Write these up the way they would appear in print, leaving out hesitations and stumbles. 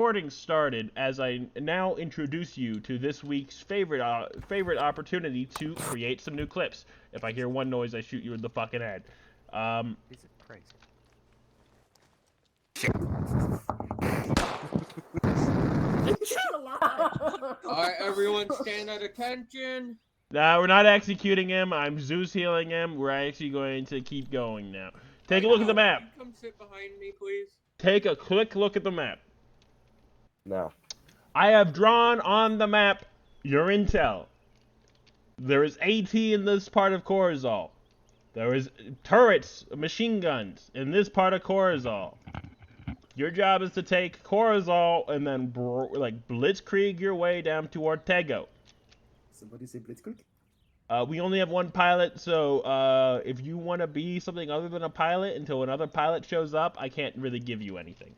Recording started as I now introduce you to this week's favorite opportunity to create some new clips. If I hear one noise, I shoot you in the fucking head. Piece of crazy. Alright, everyone stand at attention. We're not executing him. I'm Zeus healing him. We're actually going to keep going now. Take a look at the map. Can you come sit behind me, please? Take a quick look at the map. No. I have drawn on the map your intel. There is AT in this part of Corazal. There is turrets, machine guns in this part of Corazal. Your job is to take Corazal and then blitzkrieg your way down to Ortego. Somebody say Blitzkrieg? We only have one pilot, so if you want to be something other than a pilot until another pilot shows up, I can't really give you anything.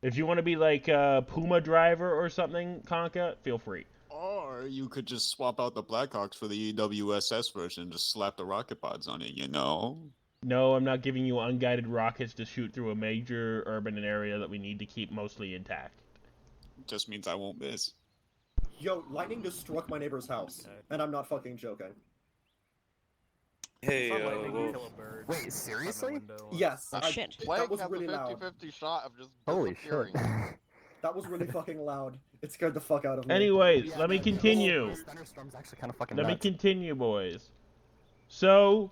If you want to be like a Puma driver or something, Conka, feel free. Or you could just swap out the Blackhawks for the EWSS version and just slap the rocket pods on it, you know? No, I'm not giving you unguided rockets to shoot through a major urban area that we need to keep mostly intact. Just means I won't miss. Yo, lightning just struck my neighbor's house, and I'm not fucking joking. Hey, Wait, seriously? Yes, Oh, shit. that was really loud. 50-50 shot of just Holy shit. That was really fucking loud. It scared the fuck out of me. Anyways, let me continue. Thunderstorm's actually kind of fucking Let me nuts. continue, boys. So,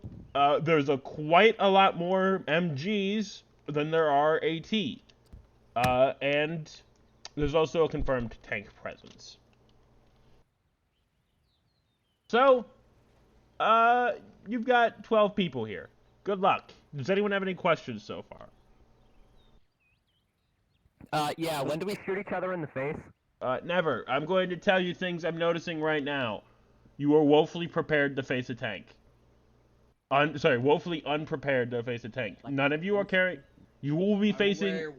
there's quite a lot more MGs than there are AT. And there's also a confirmed tank presence. So, you've got 12 people here. Good luck. Does anyone have any questions so far? Yeah, when do we shoot each other in the face? Never. I'm going to tell you things I'm noticing right now. You are woefully prepared to face a tank. Woefully unprepared to face a tank. None of you are carrying... You will be facing...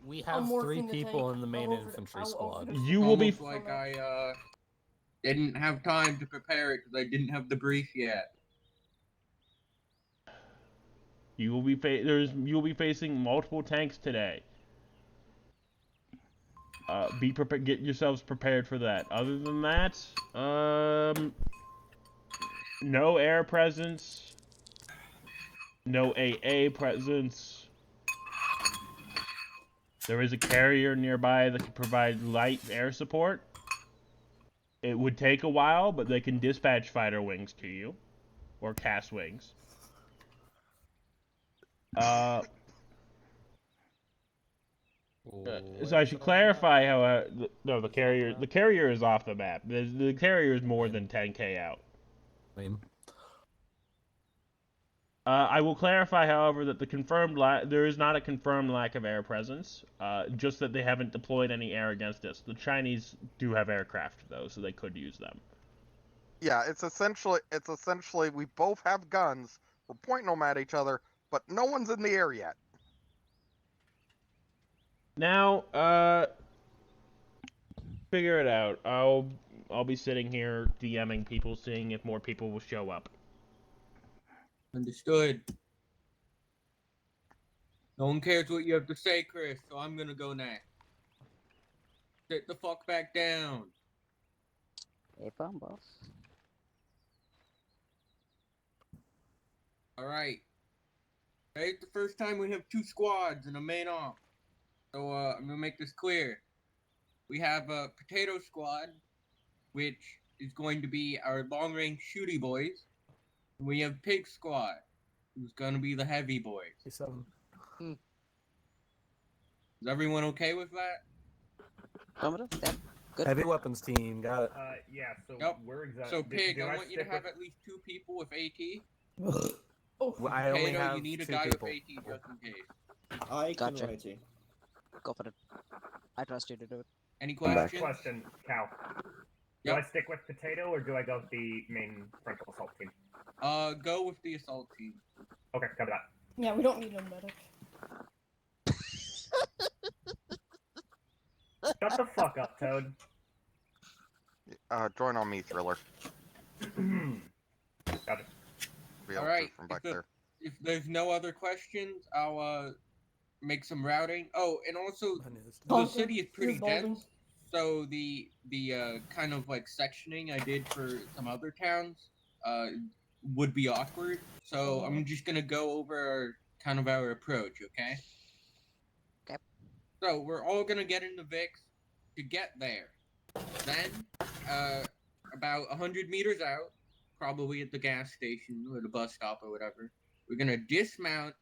We have 3 people in the main infantry squad. You will be... like I, didn't have time to prepare it because I didn't have the brief yet. You will be you'll be facing multiple tanks today. Be prepared. Get yourselves prepared for that. Other than that, no air presence, no AA presence. There is a carrier nearby that can provide light air support. It would take a while, but they can dispatch fighter wings to you, or cast wings. So I should clarify how no, the carrier is off the map. The carrier is more than 10k out. I will clarify, however, that there is not a confirmed lack of air presence. Just that they haven't deployed any air against us. The Chinese do have aircraft though, so they could use them. Yeah, it's essentially we both have guns. We're pointing them at each other, but no one's in the air yet. Now, figure it out. I'll be sitting here DMing people, seeing if more people will show up. Understood. No one cares what you have to say, Chris, so I'm gonna go next. Sit the fuck back down. Hey, boss. Alright. Today's the first time we have 2 squads and a main op. So, I'm gonna make this clear. We have a potato squad, which is going to be our long-range shooty boys. And we have pig squad, who's gonna be the heavy boys. Is everyone okay with that? Good. Heavy weapons team, got it. Yeah, so Yep. we're exactly. So, Pig, I want you to have at least 2 people with AT. Well, I only Potato, have you need a 2 guy people. with AT just in case. I can Gotcha. run AT. Go for it. I trust you to do it. Any Quick questions? question, Cal. Do I stick with Potato or do I go with the main frontal assault team? Go with the assault team. Okay, copy that. Yeah, we don't need a medic. Shut the fuck up, Toad. Join on me, Thriller. Got it. Be able to Alright, from back if there. there's no other questions, I'll make some routing. Oh, and also the Tonka, city is pretty you're balding. dense, so the kind of like sectioning I did for some other towns would be awkward. So I'm just gonna go over kind of our approach, okay? Okay. So we're all gonna get in the VIX to get there. Then, about 100 meters out, probably at the gas station or the bus stop or whatever, we're gonna dismount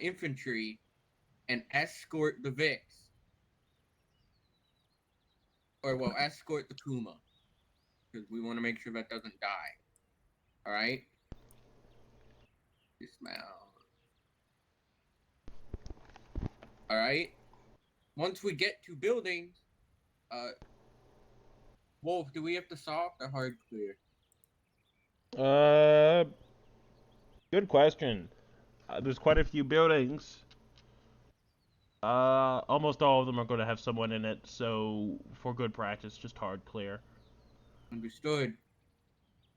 infantry and escort the VIX. Or, well, escort the Puma. Because we want to make sure that doesn't die. Alright? Dismount. Alright? Once we get to buildings, Wolf, do we have to soft or hard clear? Good question. There's quite a few buildings. Almost all of them are going to have someone in it, so for good practice, just hard clear. Understood.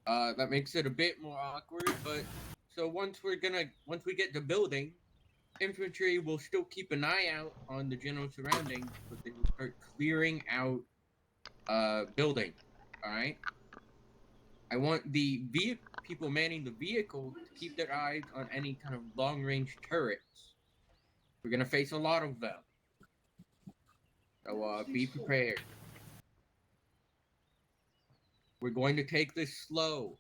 That makes it a bit more awkward, but so once we get to building, infantry will still keep an eye out on the general surroundings, but they will start clearing out building. Alright? I want the people manning the vehicle to keep their eyes on any kind of long-range turrets. We're gonna face a lot of them. So be prepared. We're going to take this slow.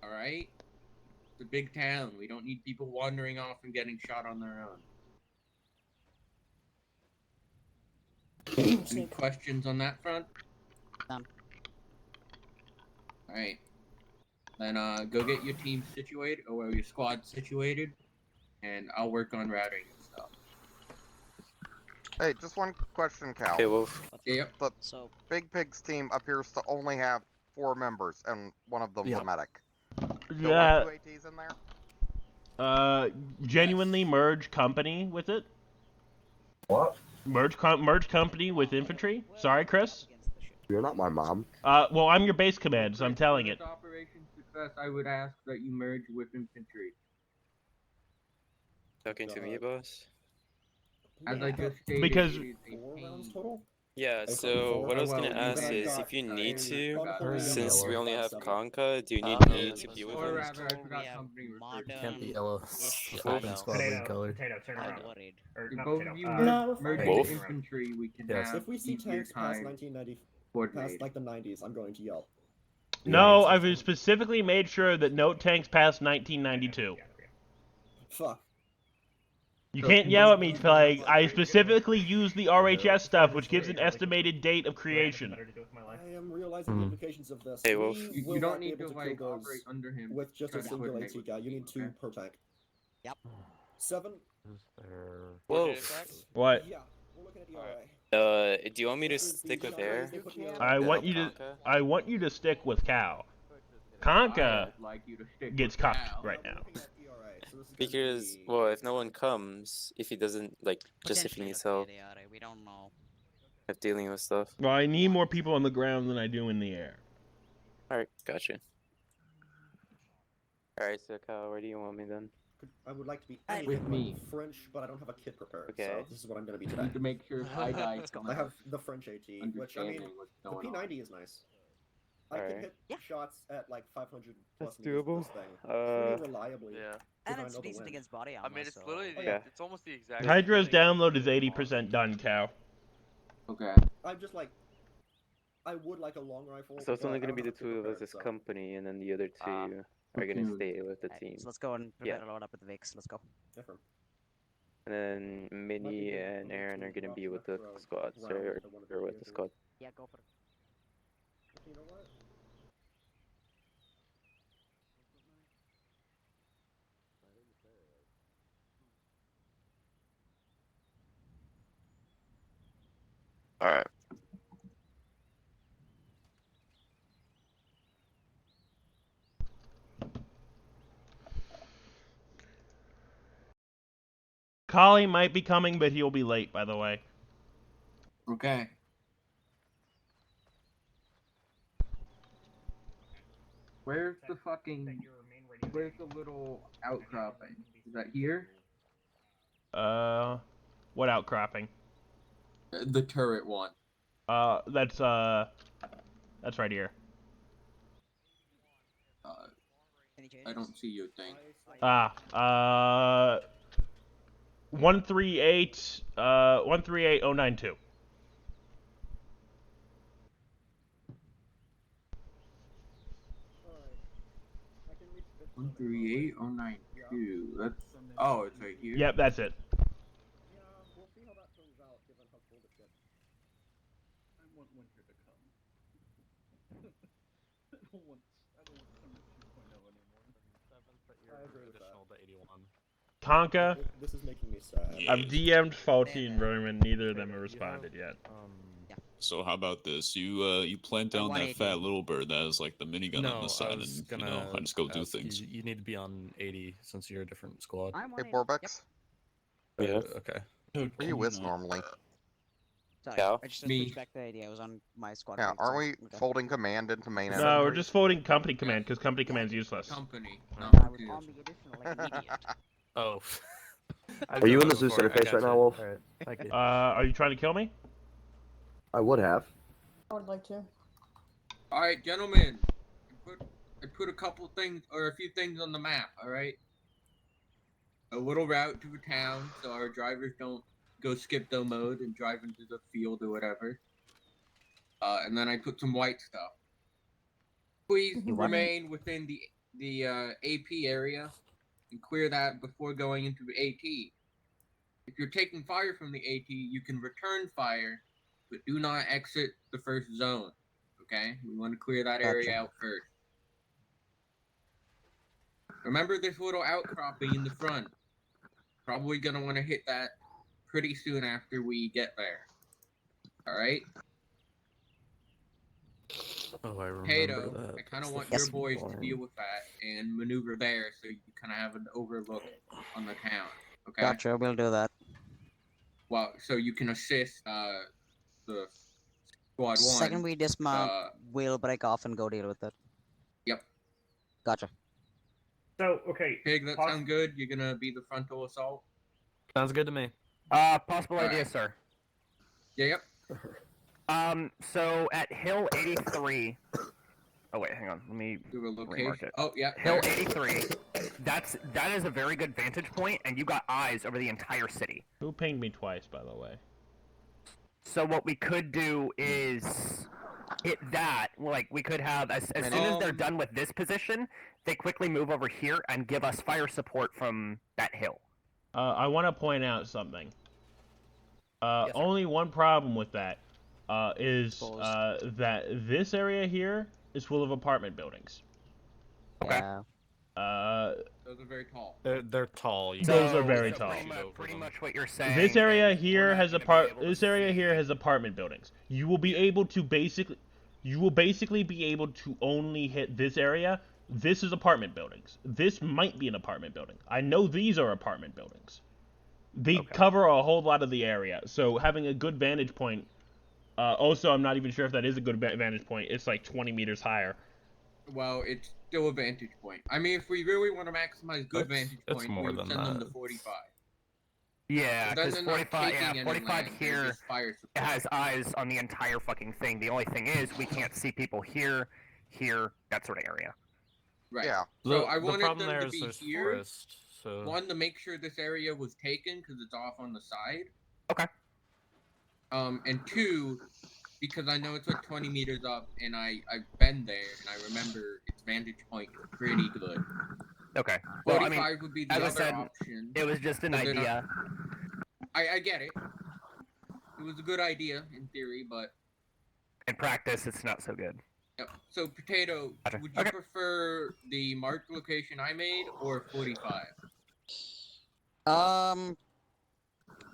Alright? It's a big town. We don't need people wandering off and getting shot on their own. Any questions on that front? None. Alright. Then go get your team situated, or your squad situated, and I'll work on routing and stuff. Hey, just one question, Cal. Okay, Wolf. Yep. The So, Big Pig's team appears to only have 4 members, and one of them's Yeah. a medic. Do Yeah, UATs in there? genuinely merge company with it. What? Merge company with infantry. Sorry, Chris. You're not my mom. Well, I'm your base command, so I'm telling it. For Operation Success, I would ask that you merge with infantry. Talking to me, boss? As I just stated, Because- it is a 4 rounds pain. total? Yeah, Okay, so four. what I was Well, gonna you ask guys is got if you that need to, Tonka, since we yellow. only have 5-7. Conka, do you need Uh, me to be with Or him? rather, I forgot we have company referred to. Can't be yellow. Ish. Wolf? Open squad lead color. Potato, turn I'm around. worried. Or If not both potato. of you No, merge we're with Wolf? the infantry, we can Yes. have If we see easier tanks past time 1990, past coordinating. like the 90s, I'm going to yell. No, I've specifically made sure that no tanks past 1992. Fuck. You So can't can yell you- at me, like, I specifically use the RHS stuff, which gives an estimated date of creation. I am realizing the implications of this. Hey, Wolf. We You will don't not be need to able to like kill those operate under him. with just Try a to single coordinate AT with guy. the You need 2 team, okay? per tank. Yep. 7? Wolf, What? Yeah. We're looking at ERA. do you want me to stick with air? I to want help you to. Conka? I want you to stick with Cal. Conka I'd like you to stick gets with cuffed Cal. right now. Because, well, if no one comes, if he doesn't, like, just if he needs help, We don't know. of dealing with stuff. Well, I need more people on the ground than I do in the air. Alright, gotcha. Alright, so Kyle, where do you want me then? I would like to be With anything me. but French, but I don't have a kit prepared. Okay. So this is what I'm going to be I today. need to make sure if I die. Let's go. I have the French AT, which I mean, understanding what's the going on. P90 is nice. I can Alright. hit Yeah. shots at like 500 plus That's meters with doable. this thing. Pretty reliably. Yeah. And if I it's know the decent wind. against body armor. I mean, it's so... literally Yeah. it's almost the exact. Hydra's same thing. download is 80% done, Cal. Okay. I'm just like, I would like a long rifle. So it's but only I gonna don't be have the a kit two of us prepared, as so- company, and then the other two Ah. are gonna Okay. stay with the Alright, team. so let's go and prepare Yeah. to load up with the VIX. Let's go. Different. And then Might be Minnie good and for Aaron two are gonna drops be with the after a squad, round or, with one of or with the theaters. squad. Yeah, go for it. You know what? Alright. Kali might be coming, but he'll be late, by the way. Okay. Where's the fucking? Where's the little outcropping? Is that here? What outcropping? The turret one. That's right here. I don't see your thing. 138,092. 138092. That's it's right here. Yep, that's it. Yeah, we'll see how that turns out, given how cold it gets. I want winter to come. I don't want summer 2.0 anymore. I agree with that. To 81. Tonka, This is making me sad. I've DM'd Faulty and Roman. Neither of them have responded yet. So how about this? You plant down that fat little bird that has like the minigun on the side, and I just go do things. You need to be on 80 since you're a different squad. Hey, Borbex. Yeah. Okay. Who are you with normally? Sorry, Yeah. I just Me. switched back the idea. I was on my squad. Yeah, lead, aren't so- we okay. folding command into main No, enemy? we're just folding company command because company command's useless. Company. No, I was it on is. the additional like an idiot. Oh. Are you in the Zeus interface right now, Wolf? Alright, thank you. Are you trying to kill me? I would have. I would like to. All right, gentlemen. I put a couple things or a few things on the map. All right. A little route to a town so our drivers don't go skip-do mode and drive into the field or whatever. And then I put some white stuff. Please remain within the AP area and clear that before going into the AT. If you're taking fire from the AT, you can return fire, but do not exit the first zone. Okay? We want to clear that area out first. Remember this little outcropping in the front. Probably gonna want to hit that pretty soon after we get there. Alright? Oh, I remember Potato, that. I kind of want Yes, your boys to Warren. deal with that and maneuver there so you kind of have an overlook on the town. Okay? Gotcha, we'll do that. Well, so you can assist the squad one. Second we dismount, we'll break off and go deal with it. Yep. Gotcha. So, okay. Pig, that sound good? You're gonna be the frontal assault? Sounds good to me. Possible All idea, right. sir. Yeah, yep. So at Hill 83. Oh wait, hang on. Let me Do a remark location. it. Oh, yeah. Hill there. 83. That is a very good vantage point, and you got eyes over the entire city. Who pinged me twice, by the way? So what we could do is hit that. Like we could have as soon as they're done with this position, they quickly move over here and give us fire support from that hill. I want to point out something. Yes, sir. Only one problem with that is that this area here is full of apartment buildings. Okay. Yeah. Those are very tall. They're tall. You Those can are very just tall. shoot Pretty over them. much what you're saying. This area is here we're not has gonna be able to this area see- here has apartment buildings. You will be able to basically be able to only hit this area. This is apartment buildings. This might be an apartment building. I know these are apartment buildings. They cover a whole lot of the area, so having a good vantage point. Also, I'm not even sure if that is a good vantage point. It's like 20 meters higher. Well, it's still a vantage point. I mean, if we really want to maximize good vantage it's points, more we would than send them to that. 45. Yeah, Then because they're not 45. taking Yeah, any 45 land, they're here. just fire It support. has eyes on the entire fucking thing. The only thing is we can't see people here, that sort of area. Right. Yeah. So I The wanted problem them there to is be there's here. forest, so One, to make sure this area was taken because it's off on the side. Okay. And two, because I know it's like 20 meters up, and I've been there, and I remember its vantage point pretty good. Okay. Well, 45 I mean, would be the as I other said, option. it was just an but they're not- idea. I get it. It was a good idea in theory, but In practice, it's not so good. yep. So, Potato, Gotcha. would you Okay. prefer the marked location I made or 45?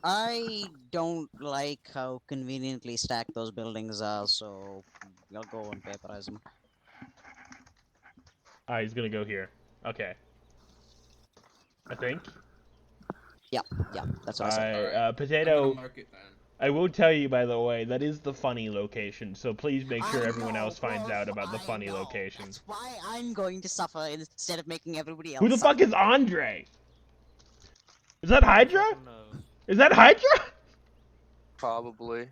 I don't like how conveniently stacked those buildings are, so I'll go and vaporize them. Alright, he's gonna go here. Okay. I think. Yeah, that's what I said. Alright, I'm gonna Potato, mark it then. I will tell you, by the way, that is the funny location, so please make sure everyone else finds out about the funny location. That's why I'm going to suffer instead of making everybody else Who the suffer. fuck is Andre? Is that Hydra? Is that Hydra? Probably.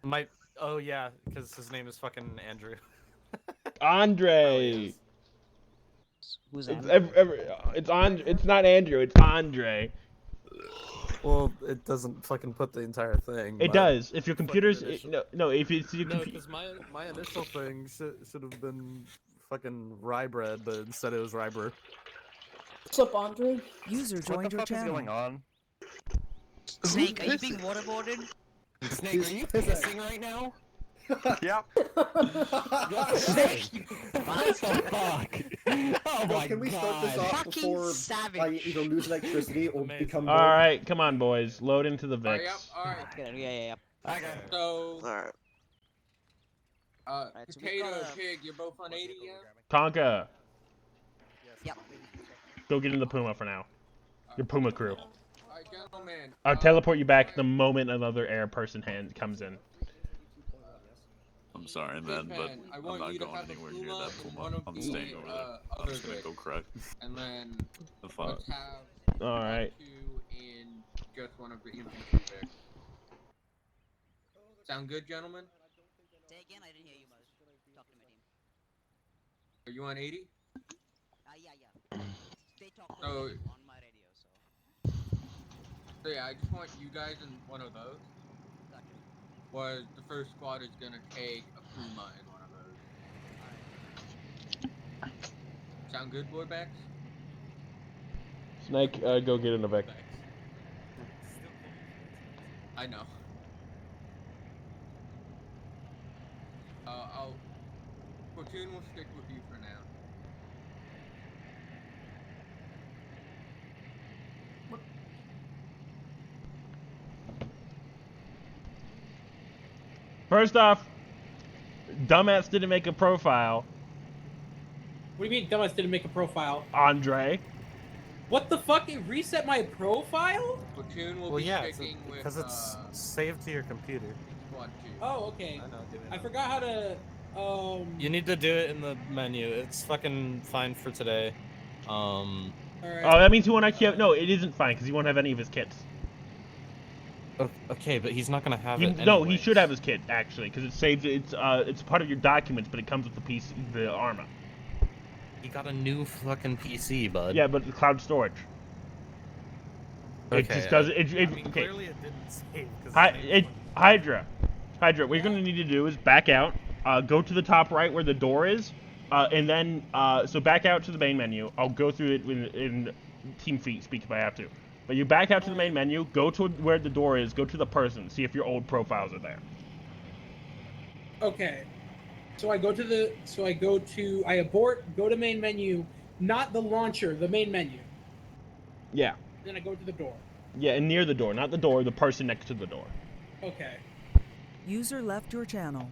Oh yeah, because his name is fucking Andrew. Andre. Who's It's Andre? It's not Andrew. It's Andre. Well, it doesn't fucking put the entire thing. It does. If your computer's no, if it's your No, because my initial thing should have been fucking rye bread, but instead it was rye bread. What's up, Andre? User joined your channel. What the fuck is going on? Snake, are you being waterboarded? Snake, are you pissing right now? Yep. Snake! What the fuck? Oh my Can we start this off Fucking before savage. I either lose electricity or become All right, come on, boys, load into the Alright, Vix. alright. Yeah. Okay. So, Alright. so we've Potato, got a- Pig, you're both on 80, yeah? Tonka, Yep. go get in the Puma for now. Your Puma crew. Alright, gentlemen. I'll teleport you back the moment another air person hand comes in. I'm sorry, man, but I I'm want not you to going have a anywhere near Puma that and Puma. one of I'm the, staying over there. I'm other just gonna Vics. go crack. And then The fuck. let's have All right. two in just one of the infantry Vics. Sound good, gentlemen? Say again, I didn't hear you, Buzz. Talk to my team. Are you on 80? Yeah. They talk So- on my radio, so. So yeah, I just want you guys in one of those. Gotcha. Was the first squad is gonna take a Puma in one of those. Sound good, boy backs? Snake, go get in the Vix. I know. Platoon will stick with you for now. First off, dumbass didn't make a profile. What do you mean, dumbass didn't make a profile? Andre. What the fuck? It reset my profile? Platoon will Well, be yeah, sticking with because it's saved to your computer. squad 2. Oh, okay. I know, I forgot how to. You need to do it in the menu. It's fucking fine for today. Alright. Oh, that means he won't actually have. No, it isn't fine because he won't have any of his kits. Okay, but he's not gonna have He, it. no, he anyways. should have his kit actually because it's saved. It's part of your documents, but it comes with the piece, the armor. He got a new fucking PC, bud. Yeah, but the cloud storage. It just does. Okay. Clearly, it didn't save. Hydra, what you're gonna need to do is back out. Go to the top right where the door is, and then so back out to the main menu. I'll go through it in team speak if I have to. But you back out to the main menu. Go to where the door is. Go to the person. See if your old profiles are there. Okay. So I go to the. I abort. Go to main menu. Not the launcher. The main menu. Yeah. Then I go to the door. Yeah, and near the door, not the door. The person next to the door. Okay. User left your channel.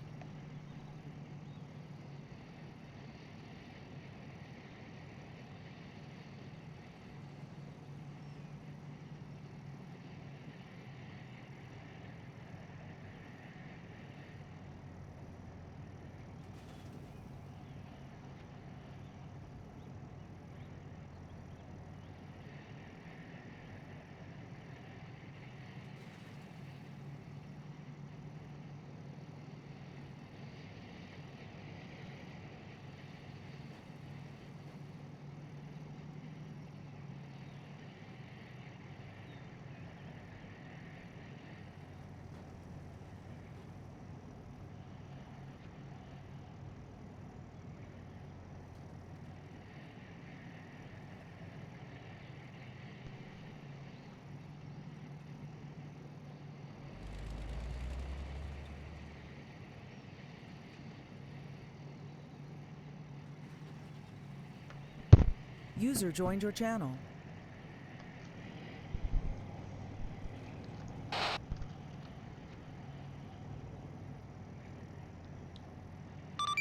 User joined your channel.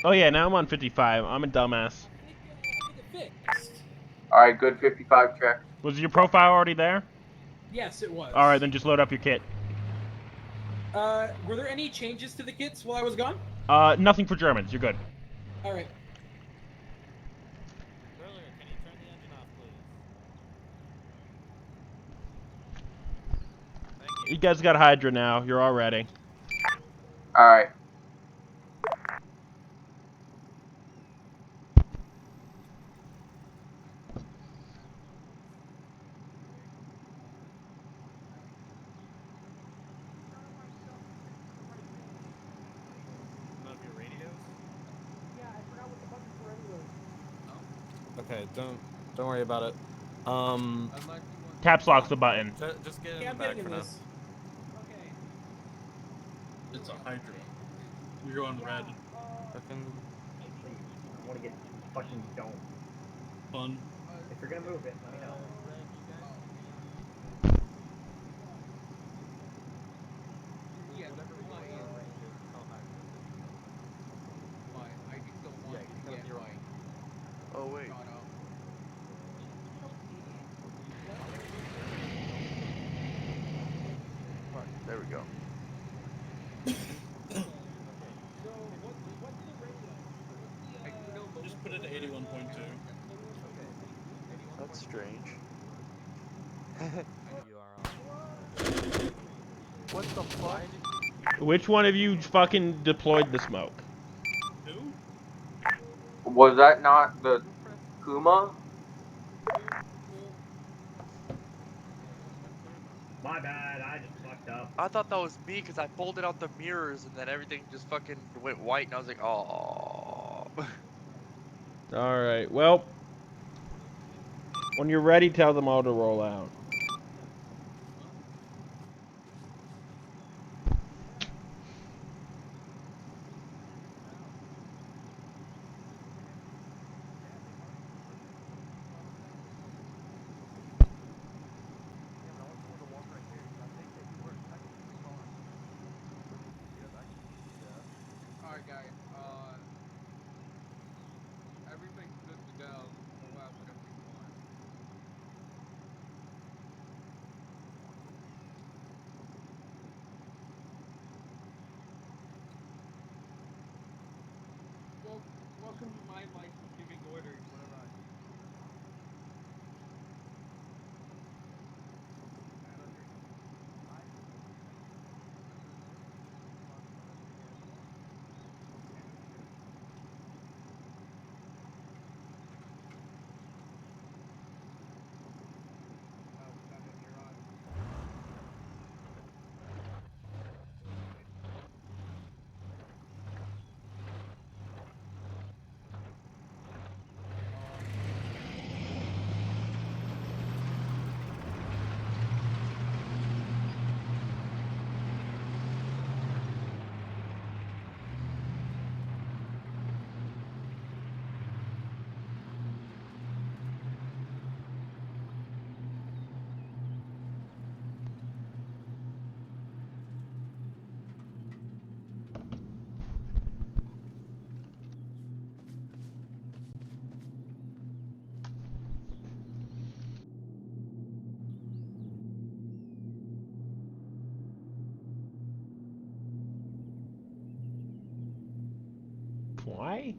Oh yeah, now I'm on 55. I'm a dumbass. Alright, good 55 check. Was your profile already there? Yes, it was. All right, then just load up your kit. Were there any changes to the kits while I was gone? Nothing for Germans. You're good. All right. guys got Hydra now. You're all ready. All right. None of your radios? Yeah, I forgot what the buttons for radios. Okay, don't worry about it. Caps lock's the button. Just get Okay, in I'm the back getting for in now. this. Okay. It's a Hydra. You're on red. Fucking I want to get fucking dome. Fun. If you're gonna move it, let me know. Yeah, whatever my range is, tell Hydra to be done. I just don't want Yeah, you he's to gonna get be like Oh wait. shot up. Fuck. There we go. So what's the radio? What's the I do know, but Just put it at 81.2. That's strange. You are on. What the fuck? Which one of you fucking deployed the smoke? Who? Was that not the Kuma? My bad, I just fucked up. I thought that was me because I folded out the mirrors and then everything just fucking went white and I was like, oh. All right. Well, when you're ready, tell them all to roll out. Alright guys, everything's good to go. Roll out whenever you want. Well, welcome to my life of giving orders. Shannon, you're on. Why?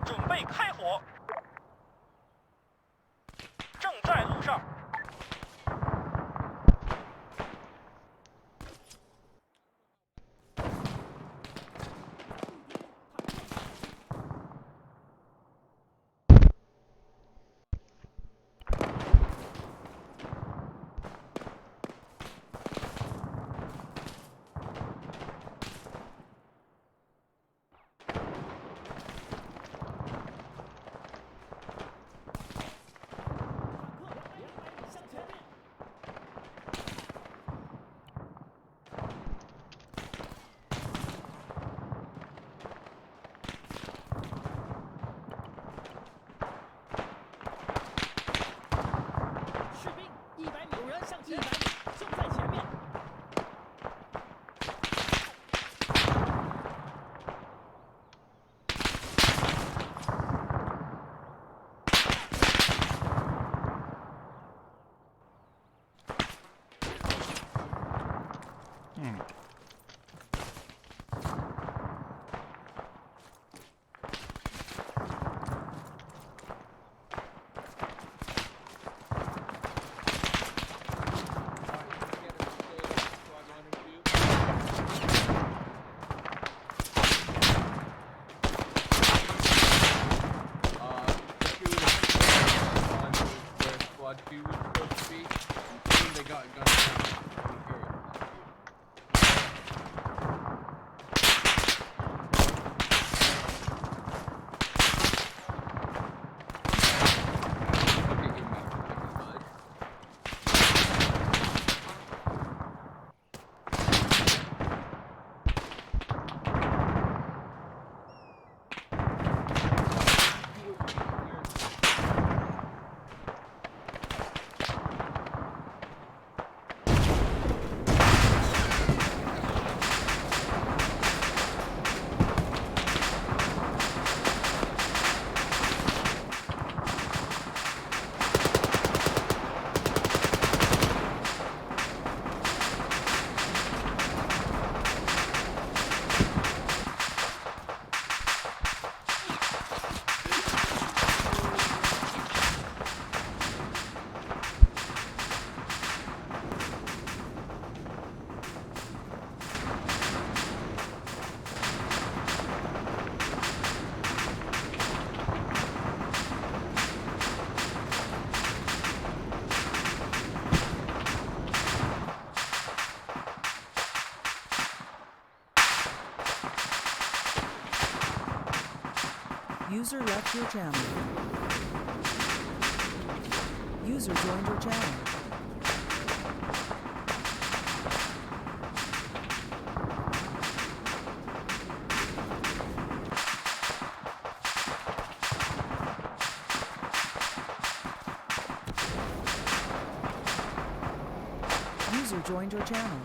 准备开火，正在路上。User left your channel. User joined your channel. User joined your channel.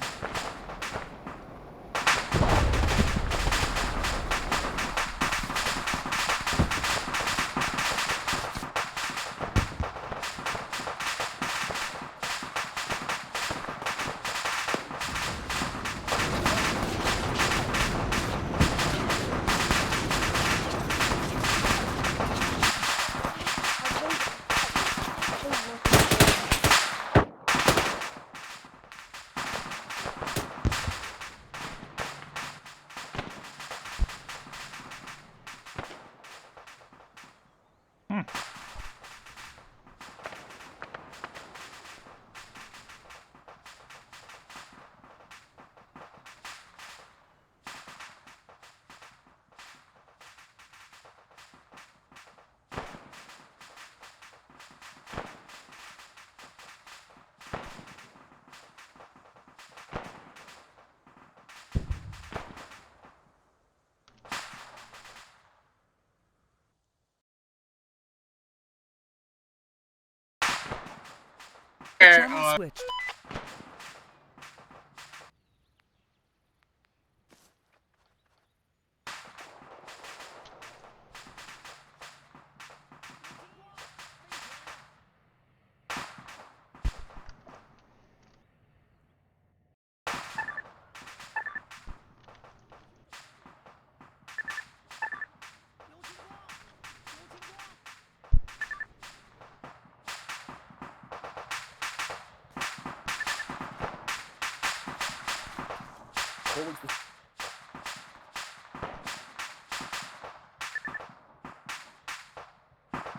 Channel switched.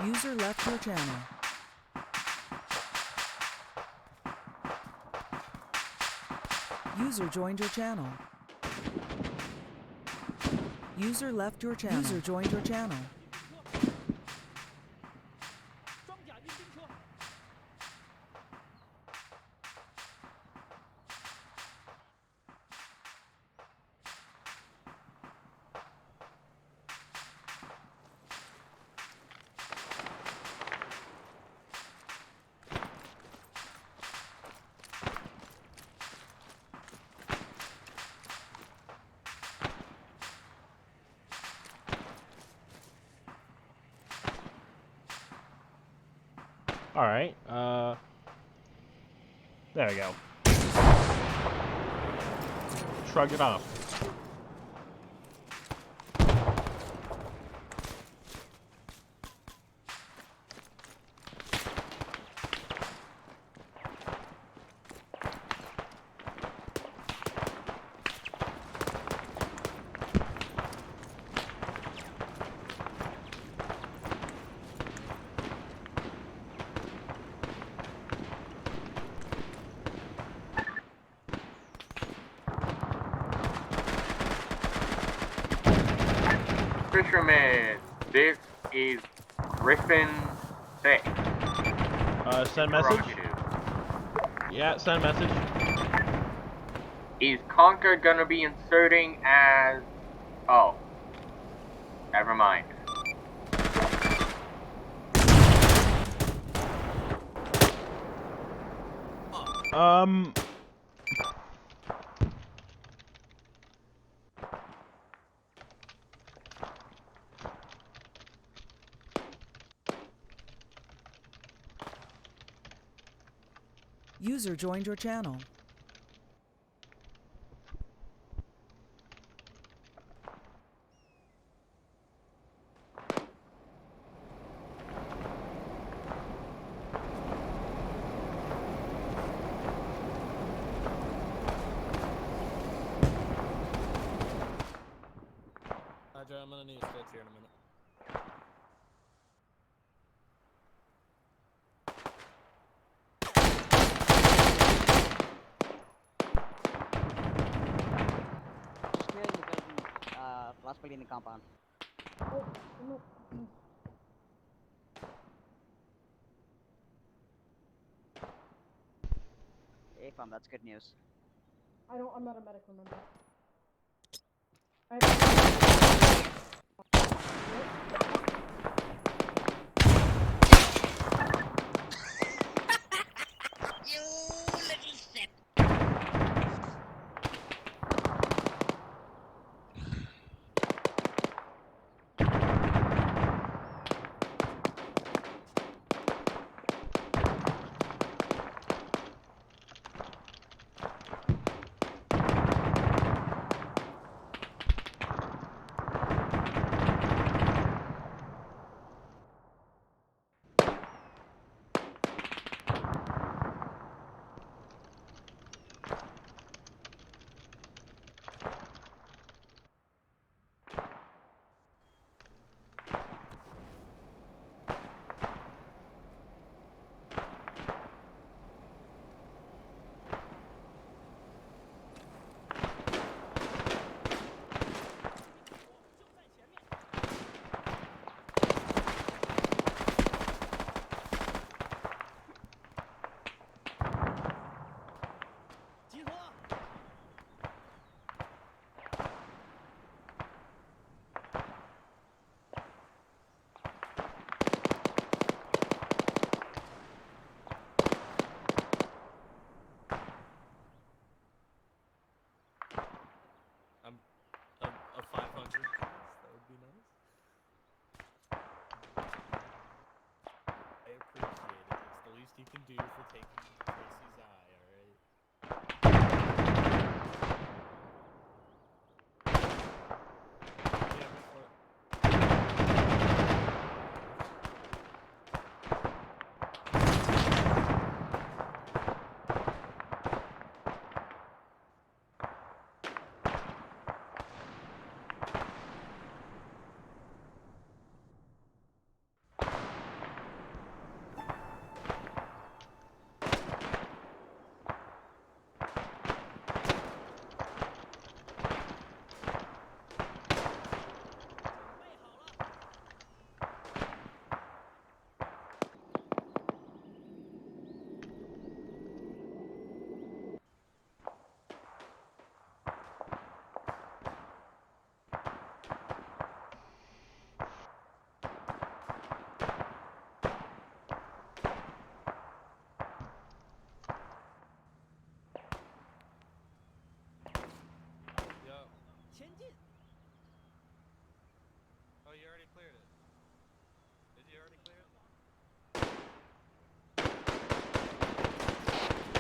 User left your channel. User joined your channel. User left your channel. User joined your channel. Alright, there we go. Shrug it off. Fisherman, this is Griffin 6. Send message? Yeah, send message. Is Conker gonna be inserting as... Oh. Never mind. User joined your channel. Roger, I'm gonna need stats here in a minute. Last building in the compound. Hey, fam, that's good news. I'm not a medic, remember. You little shit.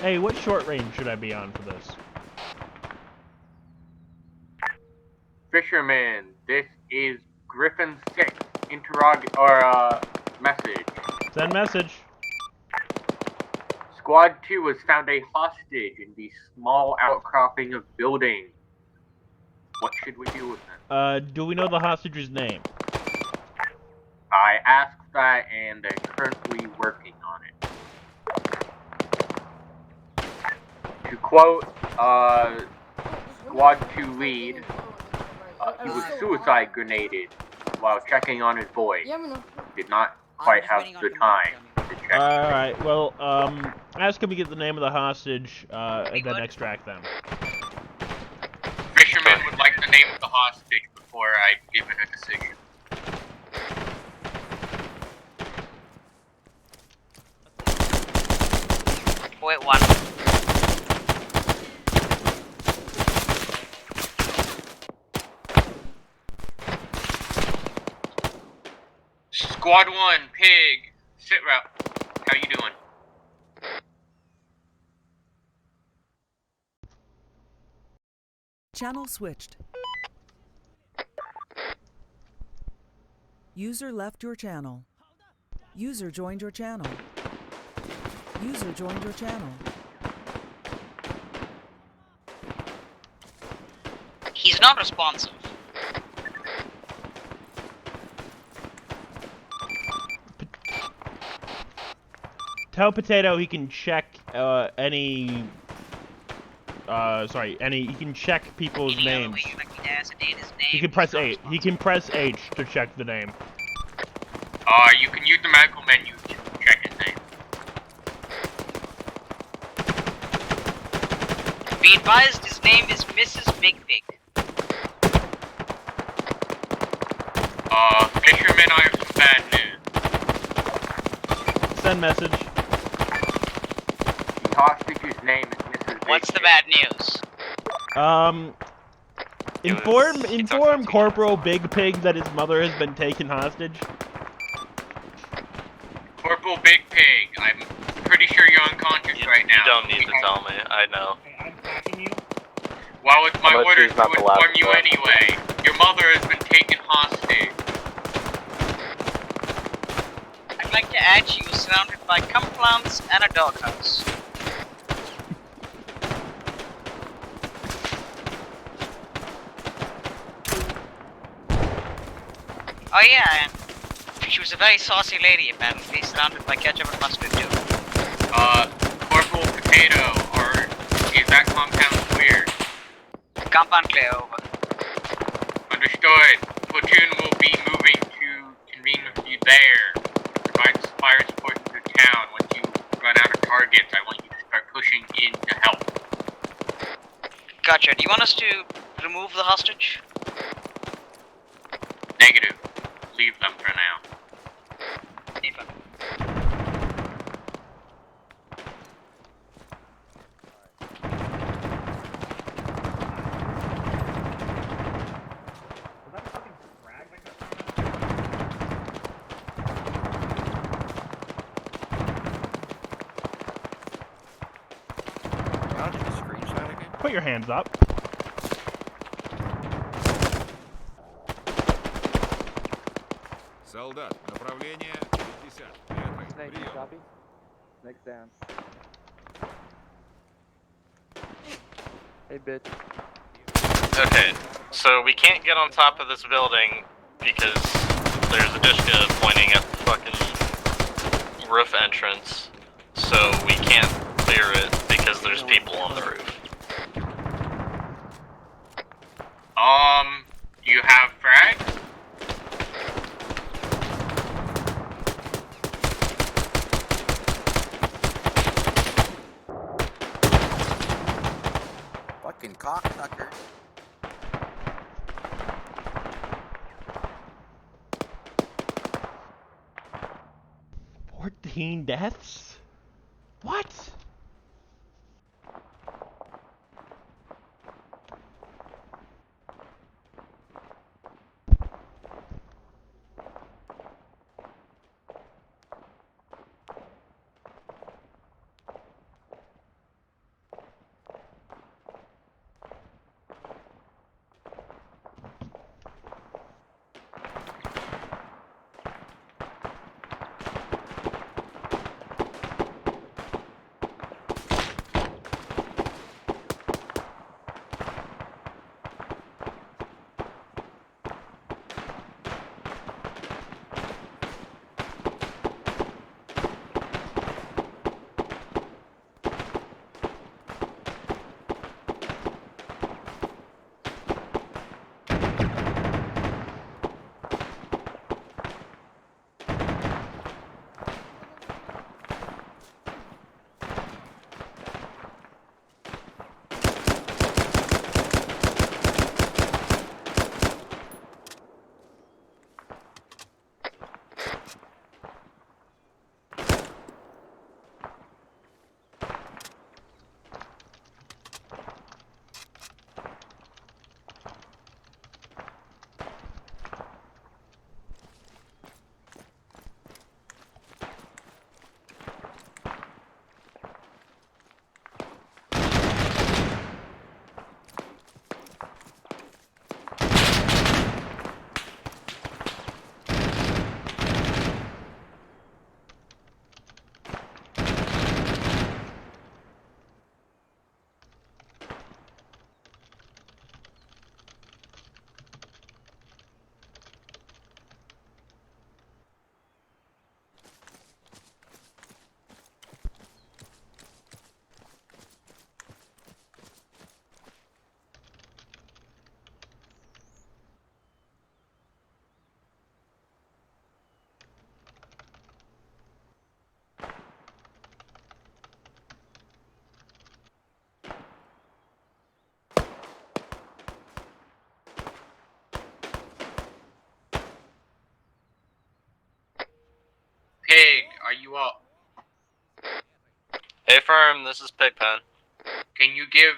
Hey, what short range should I be on for this? Fisherman, this is Griffin 6. Message. Send message. Squad 2 has found a hostage in the small outcropping of building. What should we do with them? Do we know the hostage's name? I asked that and they're currently working on it. To quote, Squad 2 lead, he was suicide grenaded while checking on his boy. Did not quite have the time to check. Alright, well, ask him to get the name of the hostage, and then extract them. Fisherman would like the name of the hostage before I give it a decision. Wait, one. Squad 1, Pig, sit rep. How you doing? Channel switched. User left your channel. User joined your channel. User joined your channel. He's not responsive. Tell Potato he can check, he can check people's names. He can press H. He can press H to check the name. You can use the medical menu to check his name. Be advised, his name is Mrs. Big Pig. Fisherman, I have some bad news. Send message. The hostage's name is Mrs. What's the bad news? Inform Corporal Big Pig that his mother has been taken hostage. Corporal Big Pig, I'm pretty sure you're unconscious right now. You don't need to tell me, I know. I'm tracking you. Well, it's my I'm gonna orders choose to not to laugh inform you at that. anyway. Your mother has been taken hostage. I'd like to add you surrounded by cum plants and a doghouse. Oh yeah, and she was a very saucy lady apparently, surrounded by ketchup and mustard too. Corporal Potato, or is that compound clear? Compound clear, over. Understood. Platoon will be moving to convene with you there. Provide fire support to the town. Once you run out of targets, I want you to start pushing in to help. Gotcha. Do you want us to remove the hostage? Negative. Leave them for now. Eva. Put your hands up. Солдат, направление 50. Прием. Next dance. Hey, bitch. Okay, so we can't get on top of this building because there's a Dishka pointing at the fucking roof entrance. So we can't clear it because there's people on the roof. You have frags? Fucking cocksucker. "14 deaths? What?" are you up? Hey firm, this is Pigpen. Can you give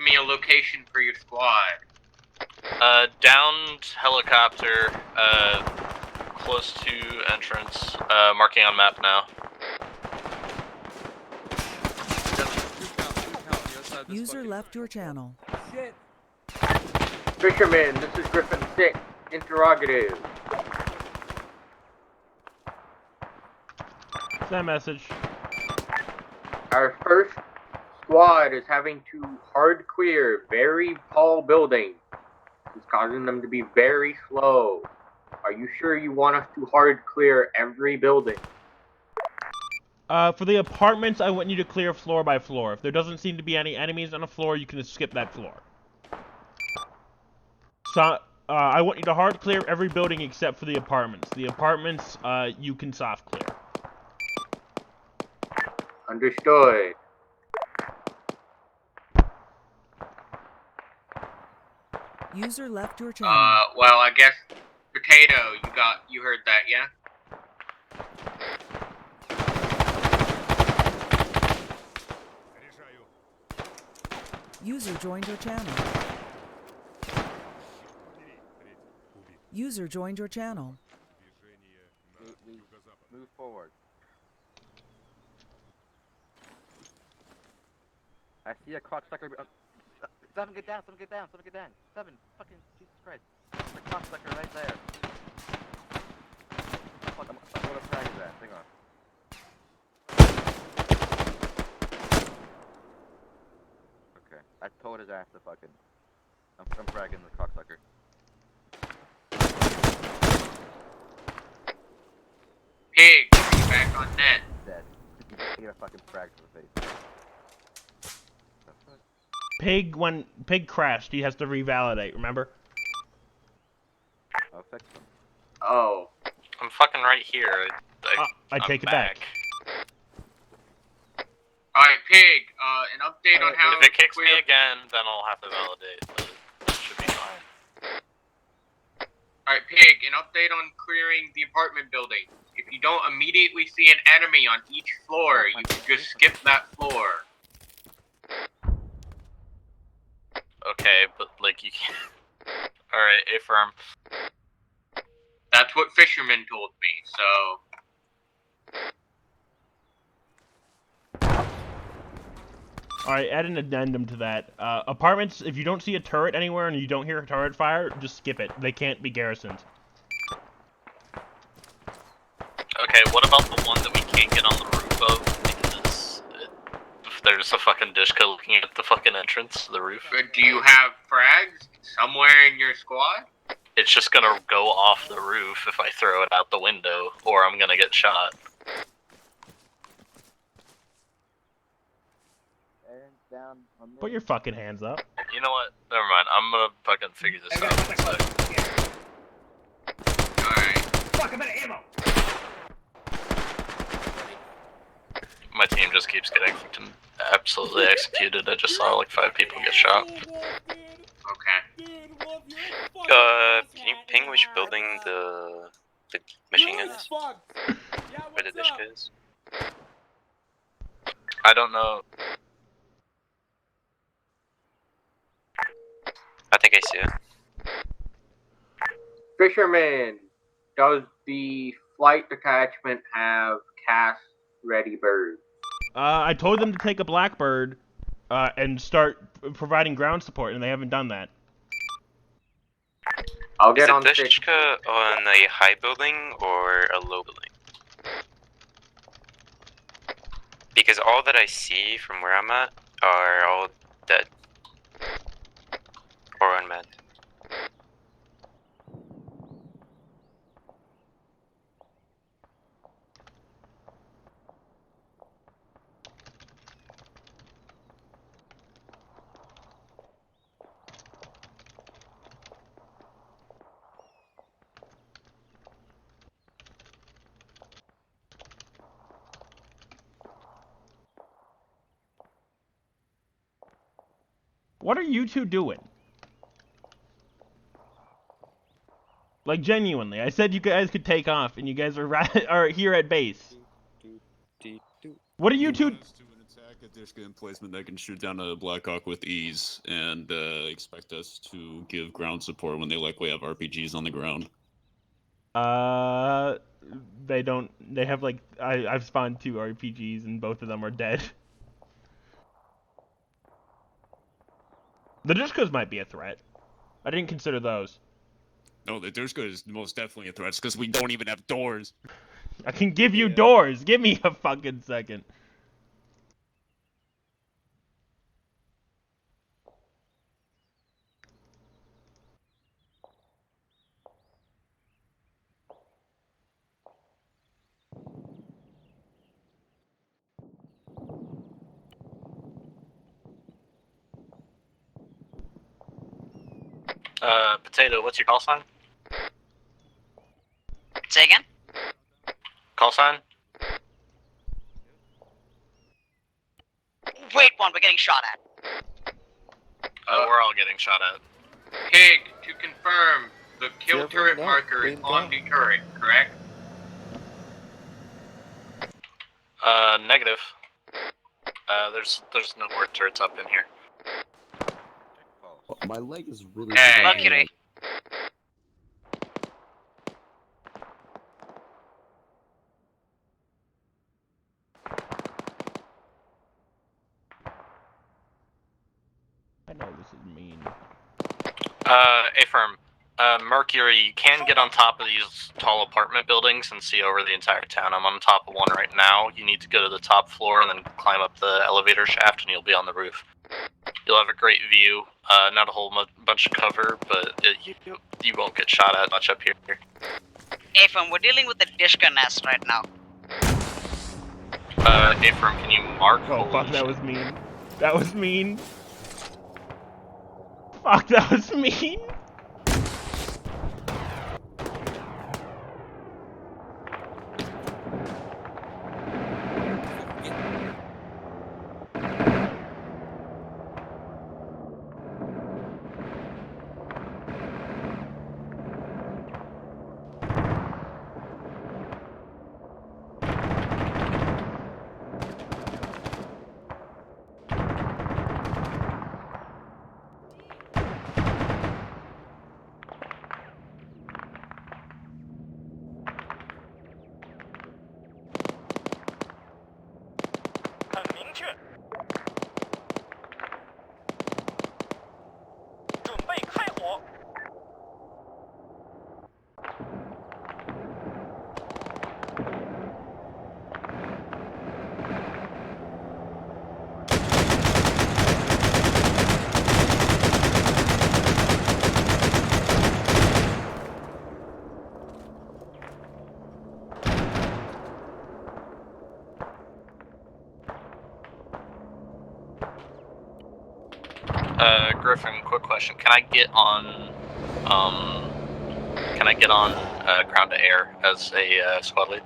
me a location for your squad? Downed helicopter, close to entrance, marking on map now. User left your channel. Shit. Fisherman, this is Griffin 6. Interrogative. Send message. Our first squad is having to hard clear very tall buildings. It's causing them to be very slow. Are you sure you want us to hard clear every building? For the apartments, I want you to clear floor by floor. If there doesn't seem to be any enemies on a floor, you can skip that floor. So, I want you to hard clear every building except for the apartments. The apartments, you can soft clear. Understood. User left your channel. Well, I guess Potato, you heard that, yeah? User joined your channel. User joined your channel. Move forward. I see a cocksucker. Seven, get down. Seven, get down. Seven, get down. Seven, fucking Jesus Christ. The cocksucker right there. Fuck, I'm gonna frag his ass. Hang on. Okay, I told his ass to fucking. I'm fragging the cocksucker. Pig, you back on net. Dead. He got a fucking frag to the face. When Pig crashed, he has to revalidate, remember? I'll fix him. Oh. I'm fucking right here. I take it back. Alright, Pig, an update on how... If it kicks me again, then I'll have to validate, but that should be fine. Alright, Pig, an update on clearing the apartment building. If you don't immediately see an enemy on each floor, you can just skip that floor. Okay, but like you can't. Alright, A firm. That's what Fisherman told me, so... Alright, add an addendum to that. Apartments, if you don't see a turret anywhere and you don't hear a turret fire, just skip it. They can't be garrisoned. Okay, what about the one that we can't get on the roof of? Because there's a fucking Dishka looking at the fucking entrance to the roof. Do you have frags somewhere in your squad? It's just gonna go off the roof if I throw it out the window, or I'm gonna get shot. Put your fucking hands up. You know what? Never mind. I'm gonna fucking figure this out. Alright. Fuck, I'm out of ammo! My team just keeps getting fucking absolutely executed. I just saw like 5 people get shot. Okay. Can you ping which building the machine gun is? Where the Dishka is? I don't know. I think I see it. Fisherman, does the flight detachment have cast-ready birds? I told them to take a Blackbird, and start providing ground support, and they haven't done that. I'll get on Is the Dishka on a high building or a low building? Because all that I see from where I'm at are all dead. Or unmanned. What are you two doing? Like, genuinely. I said you guys could take off, and you guys are here at base. What are you two... Attack a Dishka emplacement that can shoot down a Blackhawk with ease, and expect us to give ground support when they likely have RPGs on the ground. They don't... They have, like... I've spawned 2 RPGs, and both of them are dead. The Dishkas might be a threat. I didn't consider those. No, the Dishka is most definitely a threat, because we don't even have doors. I can give you doors! Give me a fucking second. Potato, what's your call sign? Say again? Call sign? Wait, one, we're getting shot at. We're all getting shot at. Pig, to confirm, the kill turret marker is on the turret, correct? Negative. There's no more turrets up in here. My leg is really... Mercury. I know this is mean. A-firm. Mercury, you can get on top of these tall apartment buildings and see over the entire town. I'm on top of one right now. You need to go to the top floor and then climb up the elevator shaft and you'll be on the roof. You'll have a great view. Not a whole bunch of cover, but you won't get shot at much up here. A-firm, we're dealing with the Dishka nest right now. A-firm, can you mark? Oh, fuck, that was mean. That was mean. Fuck, that was mean. Griffin, quick question. Can I get on ground to air as a squad lead?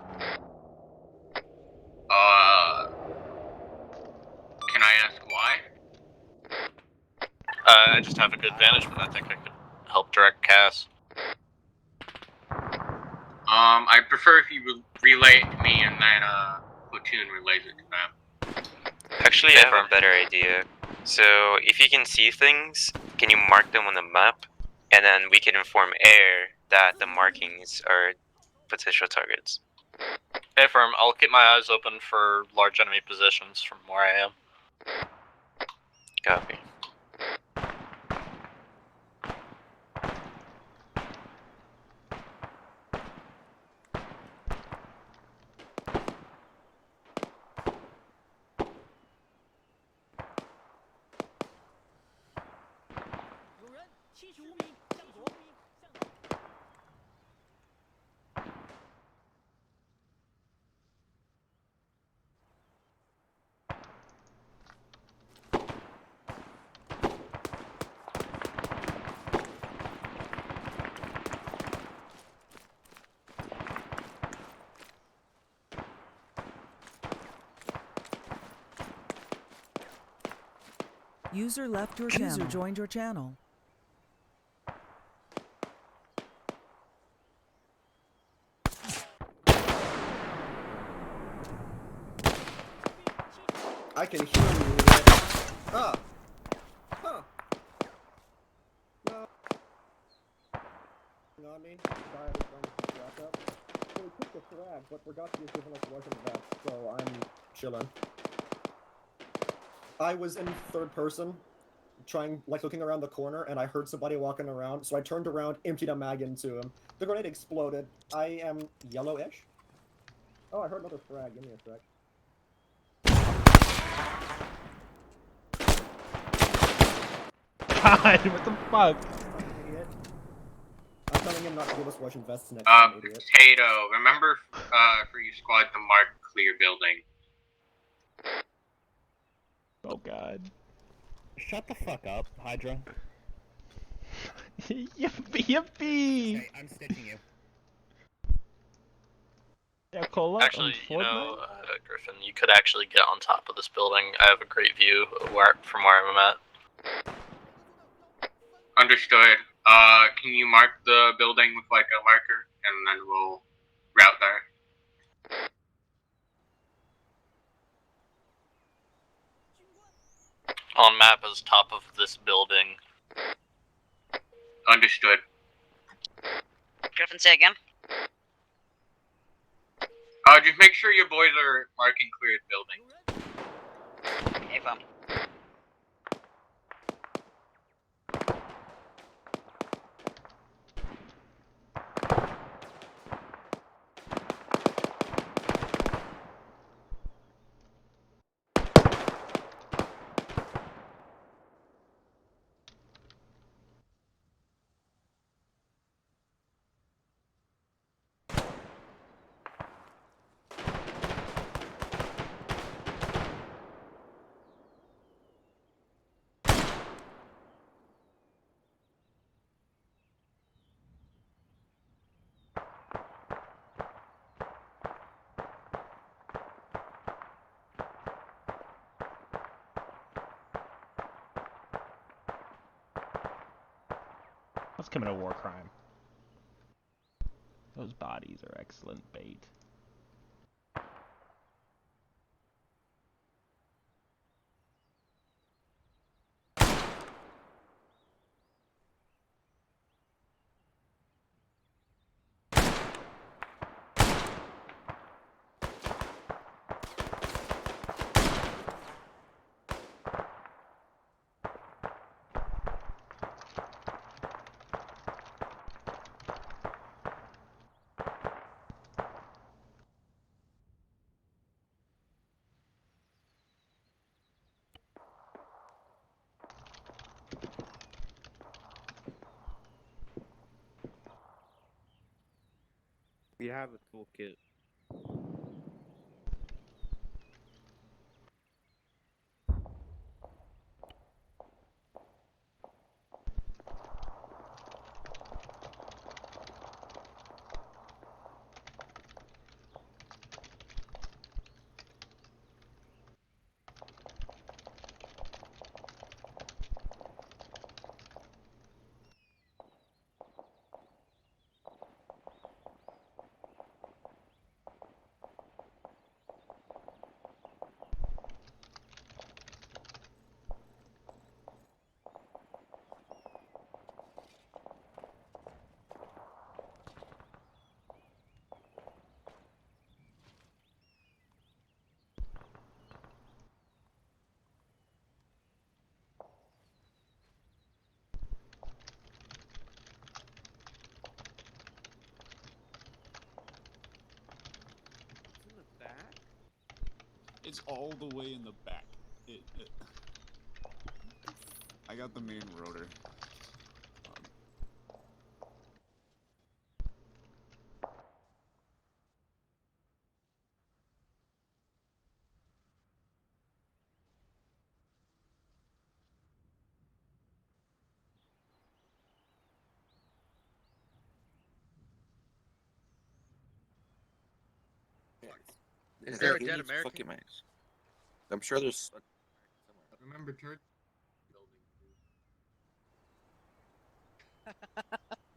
Can I ask why? I just have a good vantage, but I think I could help direct Cass. I prefer if you relay it to me and then platoon relays it to them. Actually, I have a better idea. So, if you can see things, can you mark them on the map? And then we can inform air that the markings are potential targets. Hey, firm, I'll keep my eyes open for large enemy positions from where I am. Copy. User left your channel. User joined your channel. I can hear you, idiot. Ah. Huh. No. On me. The guy I was trying to distract up. So we took the frag, but forgot to use different Russian vest, so I'm chilling. I was in third person, looking around the corner, and I heard somebody walking around, so I turned around, emptied a mag into him. The grenade exploded. I am yellowish. Oh, I heard another frag. Give me a sec. God, what the fuck? Idiot. I'm telling him not to give us Russian vests next time, idiot. Potato, remember for your squad to mark clear building. Oh god. Shut the fuck up, Hydra. Yippee! Okay, I'm stitching you. Yeah, Cola. Actually, you know, Griffin, you could actually get on top of this building. I have a great view of from where I'm at. Understood. Can you mark the building with like a marker, and then we'll route there. On map is top of this building. Understood. Griffin, say again. Just make sure your boys are marking cleared building. Okay, fine. Let's commit a war crime. Those bodies are excellent bait. We have a toolkit. It's all the way in the back. I got the main rotor. Is there a dead American? I'm sure there's. Remember church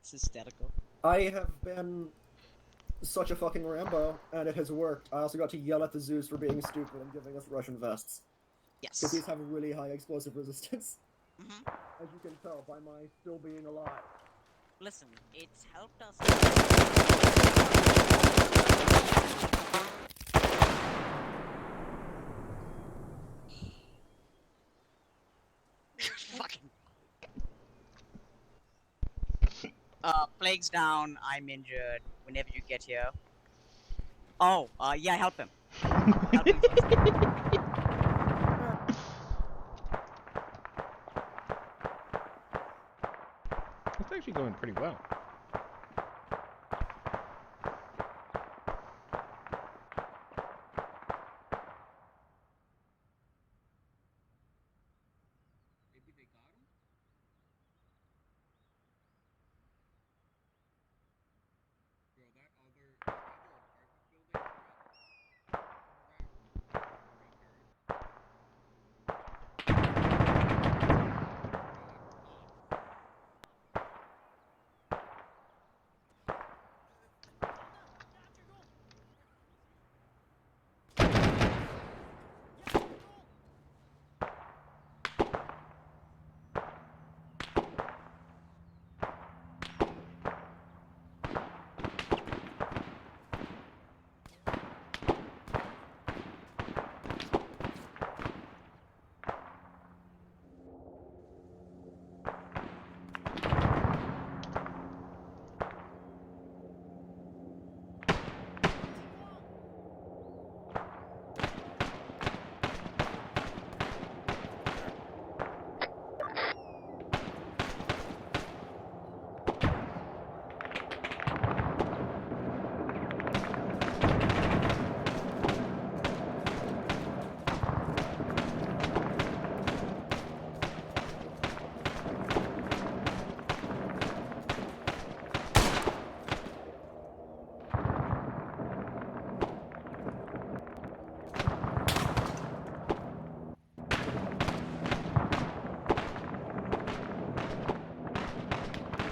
It's hysterical. I have been such a fucking Rambo, and it has worked. I also got to yell at the Zeus for being stupid and giving us Russian vests. Yes. Because these have really high explosive resistance. Mm-hmm. As you can tell by my still being alive. Listen, it's helped us. Fucking. Plague's down. I'm injured. Whenever you get here. Oh, yeah, help him. Help him first. It's actually going pretty well. Maybe they got him? Bro, that other apartment building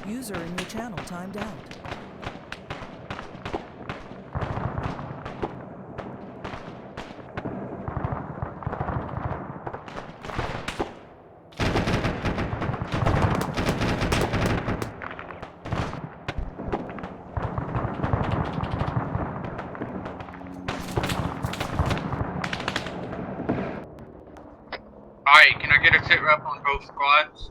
User in your channel timed out. Alright, can I get a sit rep on both squads?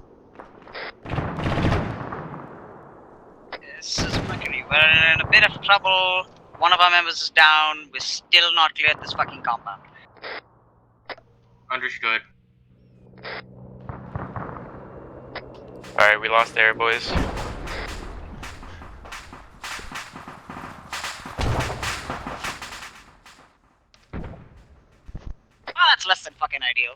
This is Mercury. We're in a bit of trouble. One of our members is down. We're still not cleared this fucking compound. Understood. Alright, we lost air, boys. Oh, that's less than fucking ideal.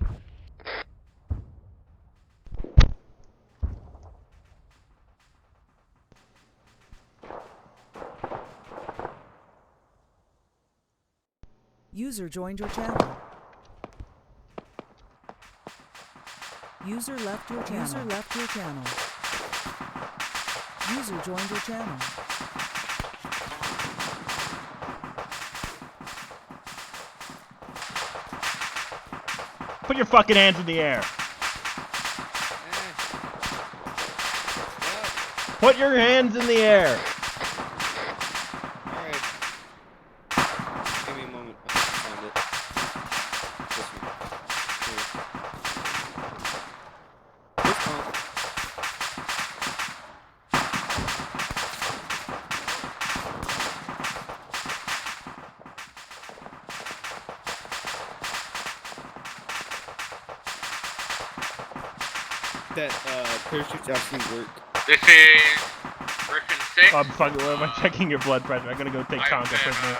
User joined your channel. User left your channel. User left your channel. User joined your channel. Put your fucking hands in the air. Put your hands in the air. Alright. Give me a moment. I'll find it. This one. Here. This pump. That parachutes actually work. This is Griffin 6. I'm fucking. I'm checking your blood pressure. I'm gonna go take Tonka prisoner.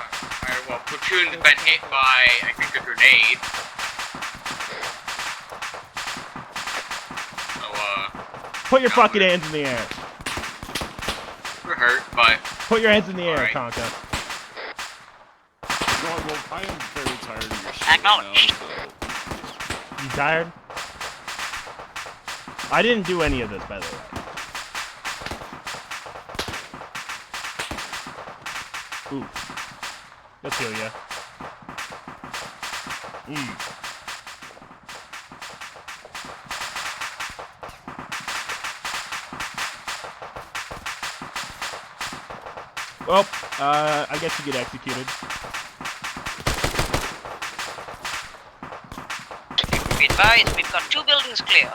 Well, platoon's been hit by, I think, a grenade. So, Put your fucking hands in the air. we're hurt, but... Put your hands in the air, Alright. Tonka. Well, I am very tired of your shit Acknowledged. now, so... You tired? I didn't do any of this, by the way. Ooh. Let's heal ya. Well, I guess you get executed. Be advised, we've got 2 buildings clear.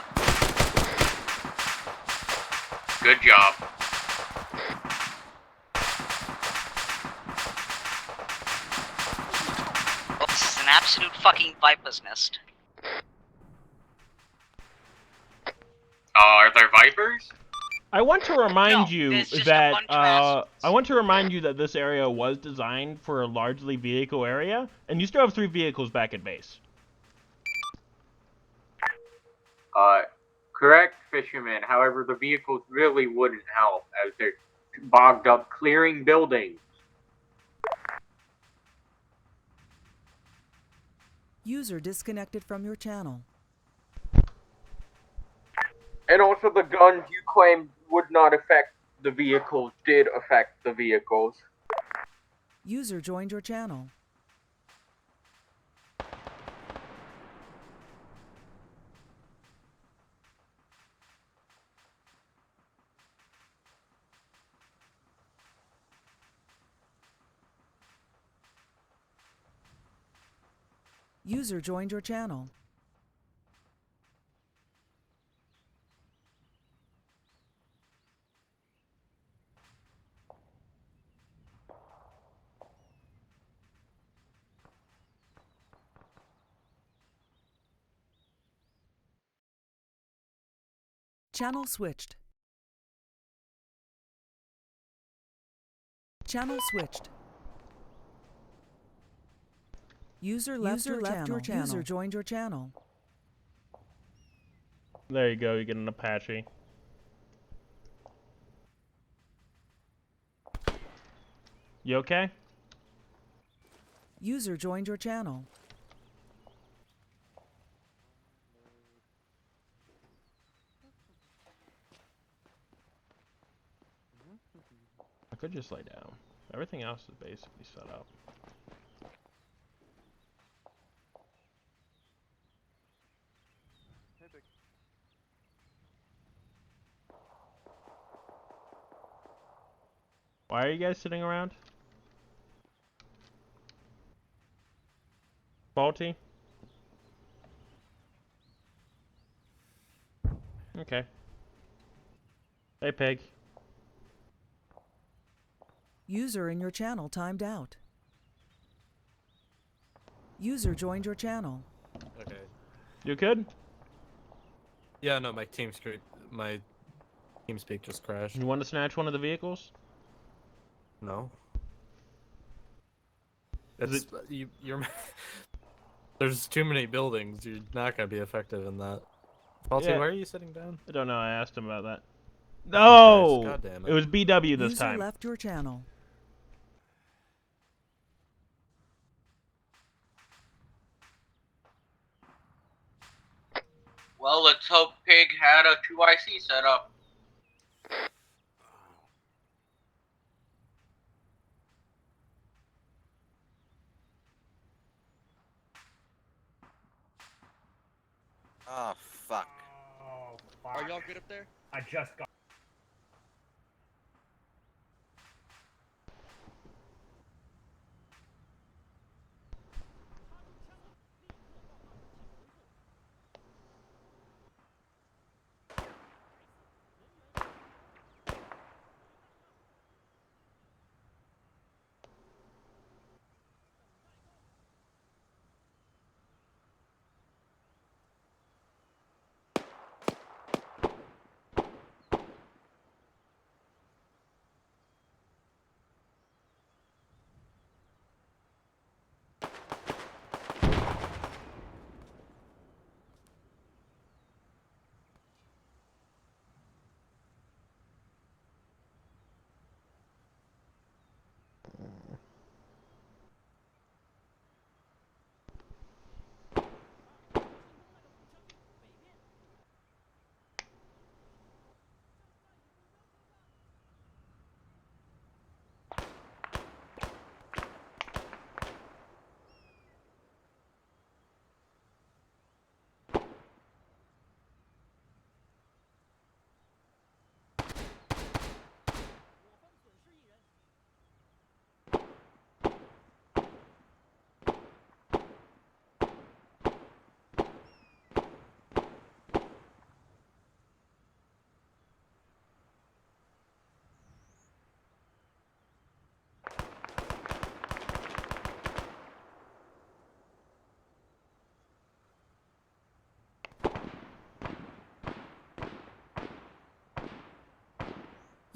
Good job. Oh, this is an absolute fucking viper's nest. Are there vipers? I want to remind you there's just a that bunch of I want to remind you that this area was designed for a largely vehicle area, and you still have 3 vehicles back at base. Correct, fisherman. However, the vehicles really wouldn't help as they're bogged up clearing buildings. User disconnected from your channel. And also the guns you claimed would not affect the vehicles did affect the vehicles. User joined your channel. User joined your channel. Channel switched. Channel switched. User left your channel. User joined your channel. There you go, you get an Apache. You okay? User joined your channel. I could just lay down. Everything else is basically set up. Why are you guys sitting around? Faulty? Okay. Hey, Pig. User in your channel timed out. User joined your channel. Okay. You good? Yeah, no, my TeamSpeak just crashed. You want to snatch one of the vehicles? No. It's you're there's too many buildings. You're not gonna be effective in that. Faulty, Yeah. why are you sitting down? I don't know. I asked him about that. No! God damn it. It was BW this User time. left your channel. Well, let's hope Pig had a 2IC set up. Oh, fuck. Oh, fuck. Are y'all good up there? I just got.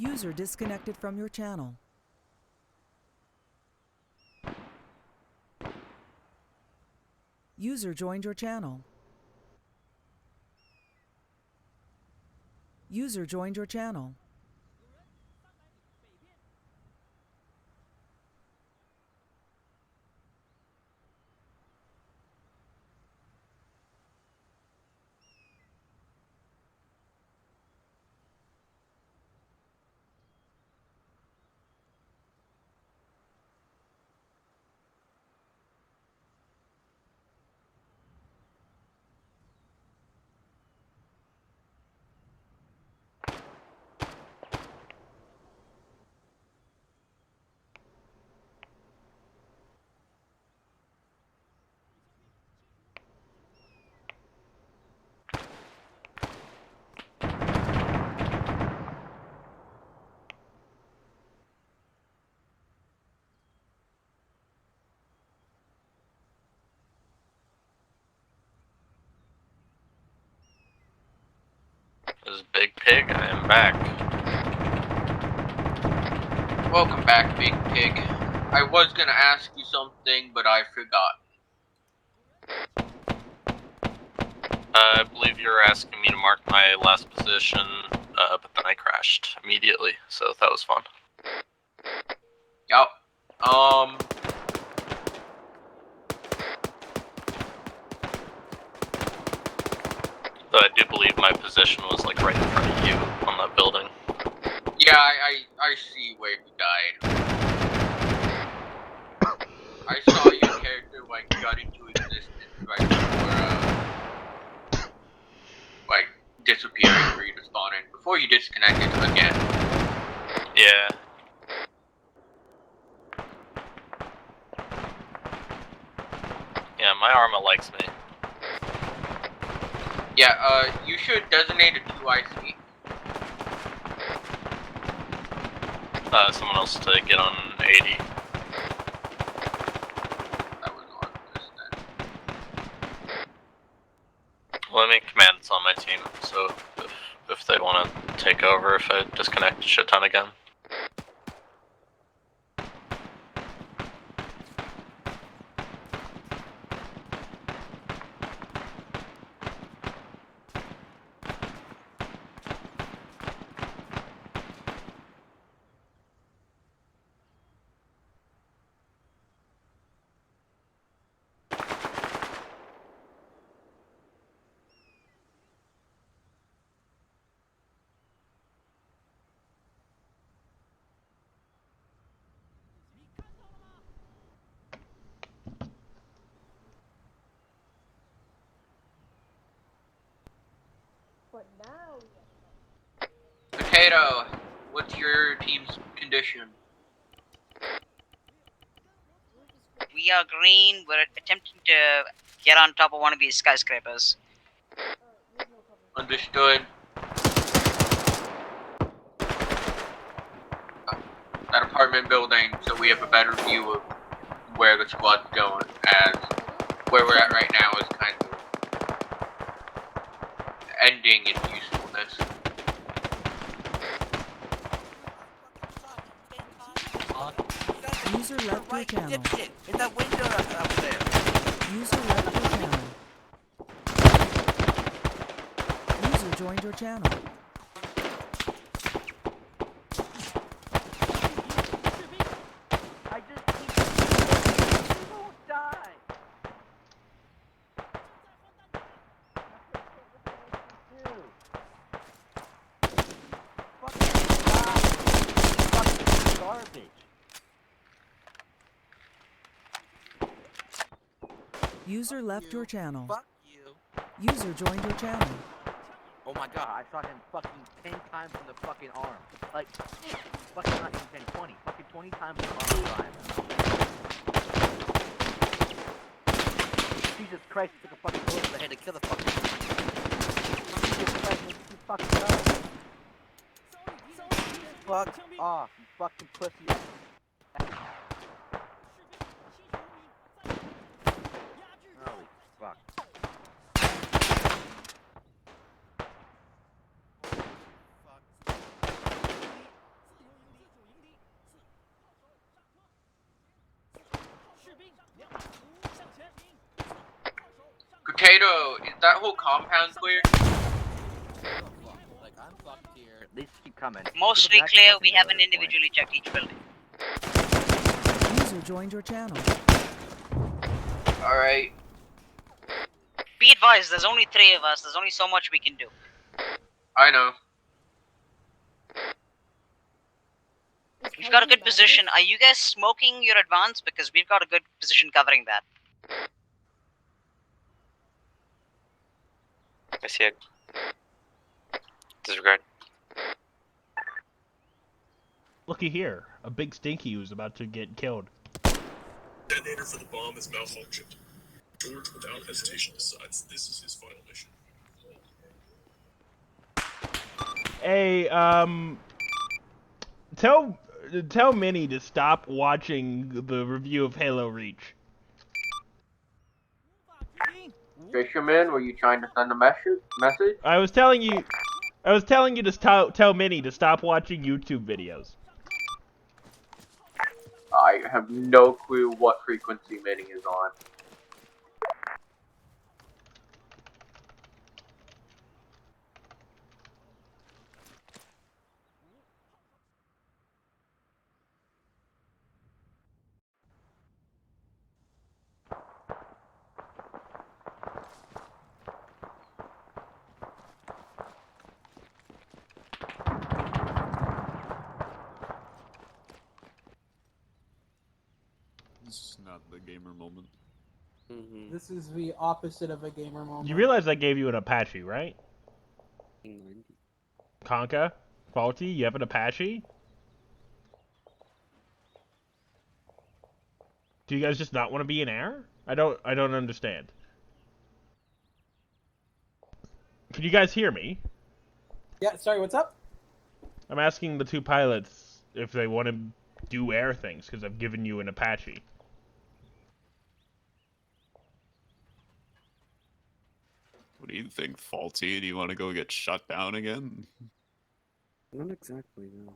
User disconnected from your channel. User joined your channel. User joined your channel. This is Big Pig, I am back. Welcome back, Big Pig. I was gonna ask you something, but I forgot. I believe you were asking me to mark my last position, but then I crashed immediately, so that was fun. Yup. Though I do believe my position was like right in front of you on that building. Yeah, I see where you died. I saw your character like got into existence right before like disappearing for you to spawn in before you disconnected again. Yeah. Yeah, my Arma likes me. Yeah, you should designate a 2IC. Someone else to get on 80. That was on this then. Well, I mean, Command's on my team, so if they want to take over if I disconnect a shit ton again. But now Potato, what's your team's condition? We are green. We're attempting to get on top of one of these skyscrapers. Understood. That apartment building, so we have a better view of where the squad's going, as where we're at right now is kind of ending in usefulness. User left your channel. In that window up there. User left your channel. User joined your channel. I just you won't die. Fucking die. Fucking garbage. User left your channel. Fuck you. User joined your channel. Oh my god, I shot him fucking 10 times in the fucking arm. Like, fucking not even 10, 20. Fucking 20 times in the arm drive. Jesus Christ, took a fucking bullet to the head to kill the fucking... Jesus Christ, you fucking know. Fuck off, you fucking pussy. Holy fuck. Potato, is that whole compound clear? Like, I'm fucked here. They just keep coming. Mostly Look at that clear. fucking We haven't door, individually checked each building. User joined your channel. Alright. Be advised, there's only 3 of us. There's only so much we can do. I know. We've got a good position. Are you guys smoking your advance? Because we've got a good position covering that. I see it. Disregard. Looky here, a big stinky who's about to get killed. Detonator for the bomb is malfunctioned. George, without hesitation, decides this is his final mission. Hey, tell Minnie to stop watching the review of Halo Reach. Fisherman, were you trying to send a message? I was telling you to tell Minnie to stop watching YouTube videos. I have no clue what frequency Minnie is on. This is not the gamer moment. This is the opposite of a gamer moment. You realize I gave you an Apache, right? Conka? Faulty, you have an Apache? Do you guys just not want to be in air? I don't understand. Can you guys hear me? Yeah, sorry, what's up? I'm asking the 2 pilots if they want to do air things, because I've given you an Apache. What do you think, Faulty? Do you want to go get shut down again? Not exactly, no.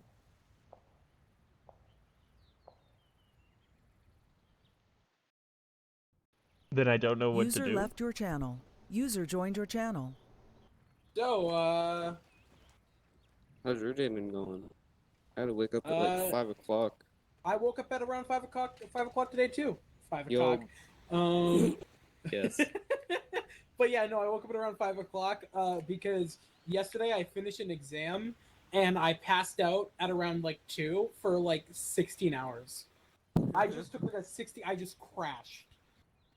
Then I don't know what to User do. left your channel. User joined your channel. So, How's your day been going? I had to wake up at like 5 o'clock. I woke up at around 5 o'clock today too. 5 Yo. o'clock. Yes. But yeah, no, I woke up at around 5 o'clock because yesterday I finished an exam and I passed out at around like 2 for like 16 hours. I just took like I just crashed.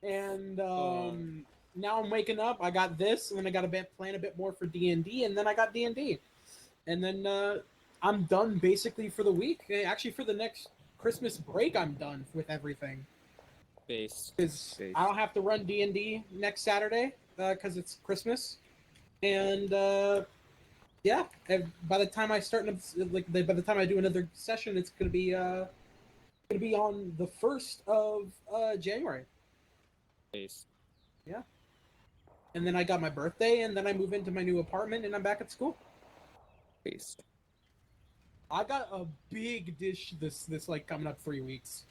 And now I'm waking up, I got this, and then I got to plan a bit more for D&D, and then I got D&D. And then I'm done basically for the week. Actually, for the next Christmas break, I'm done with everything. Because I don't have to run D&D next Saturday because it's Christmas, and yeah, by the time I start by the time I do another session, it's gonna be on the 1st of January. Yeah, and then I got my birthday, and then I move into my new apartment, and I'm back at school. I got a big dish this like coming up 3 weeks.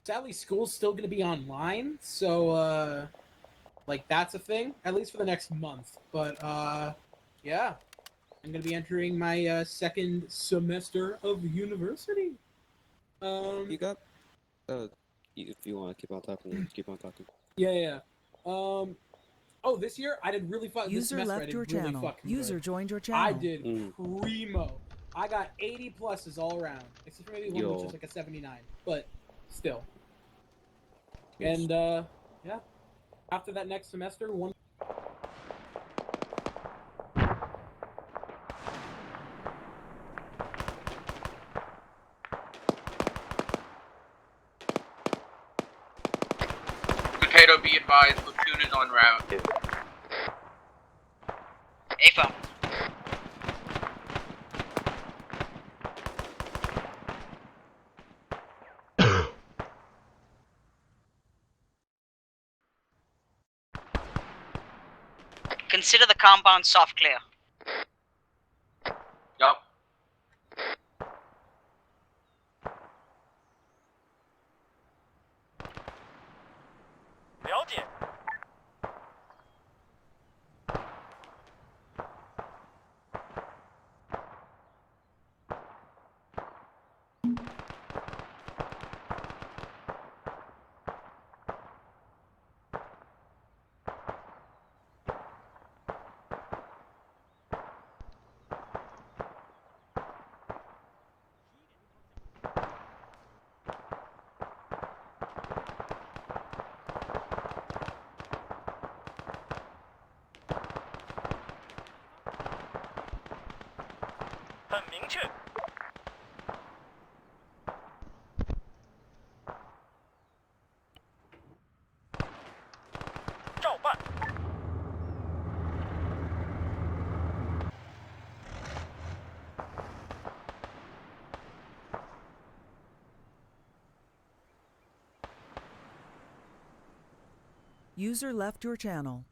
Sadly, school's still going to be online, so, like, that's a thing, at least for the next month. But, yeah, I'm going to be entering my, second semester of university. You got, if you want to keep on talking, keep on talking. Yeah. Oh, this year, I did really fucking, this User semester, I left did your really channel. fucking User good. joined your channel. I did primo. I got 80 pluses all around, except for maybe one which is like a 79, but still. And, yeah. After that next semester, one... Potato, be advised, platoon is en route. A-phone. Consider the compound soft clear. Yup. 很明确。照办。User left your channel.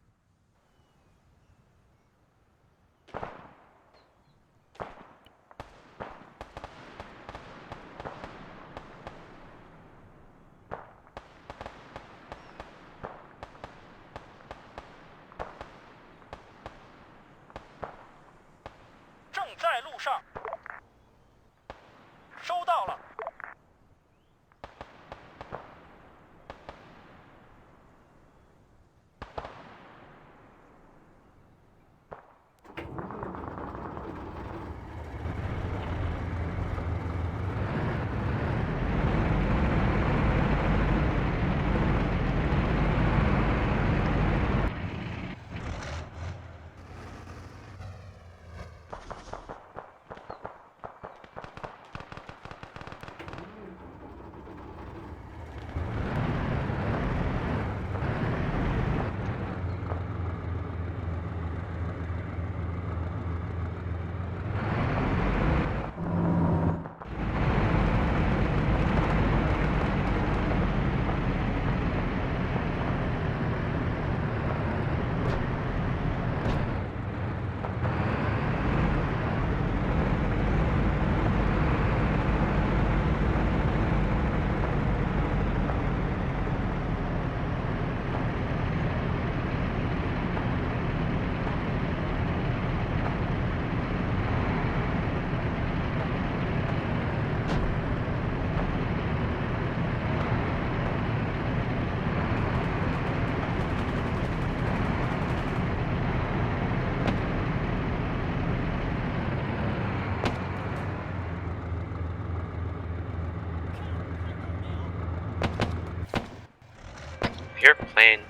Your plane.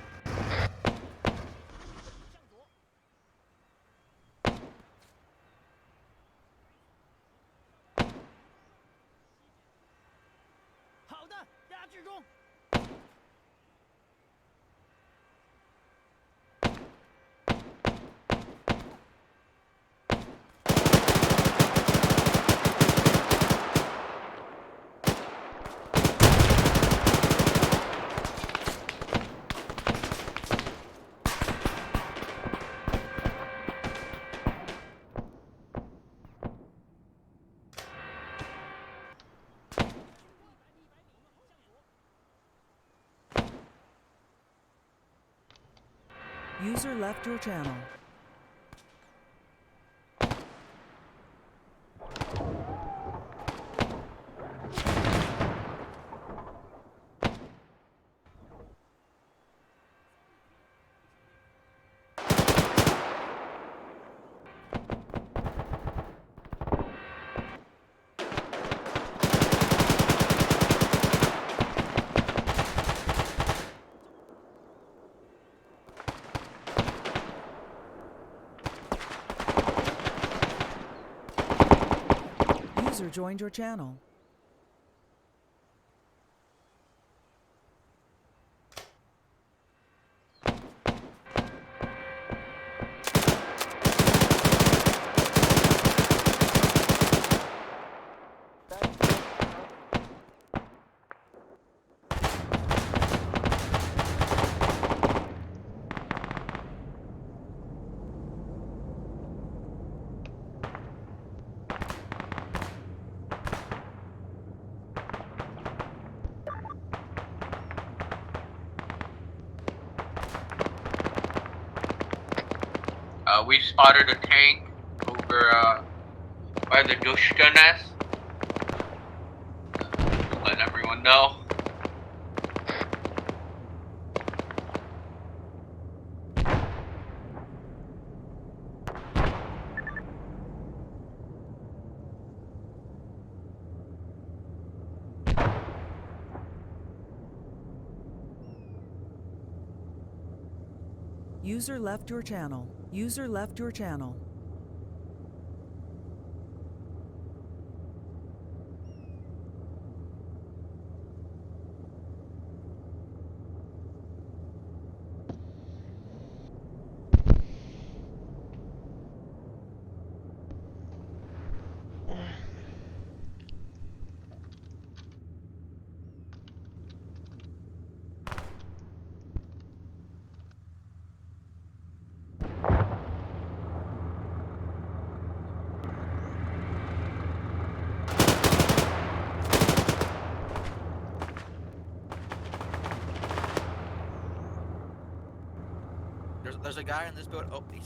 User left your channel. User joined your channel. We spotted a tank over by the Dushka nest. no. User left your channel. User left your channel. There's a guy in this boat. Oh, he's.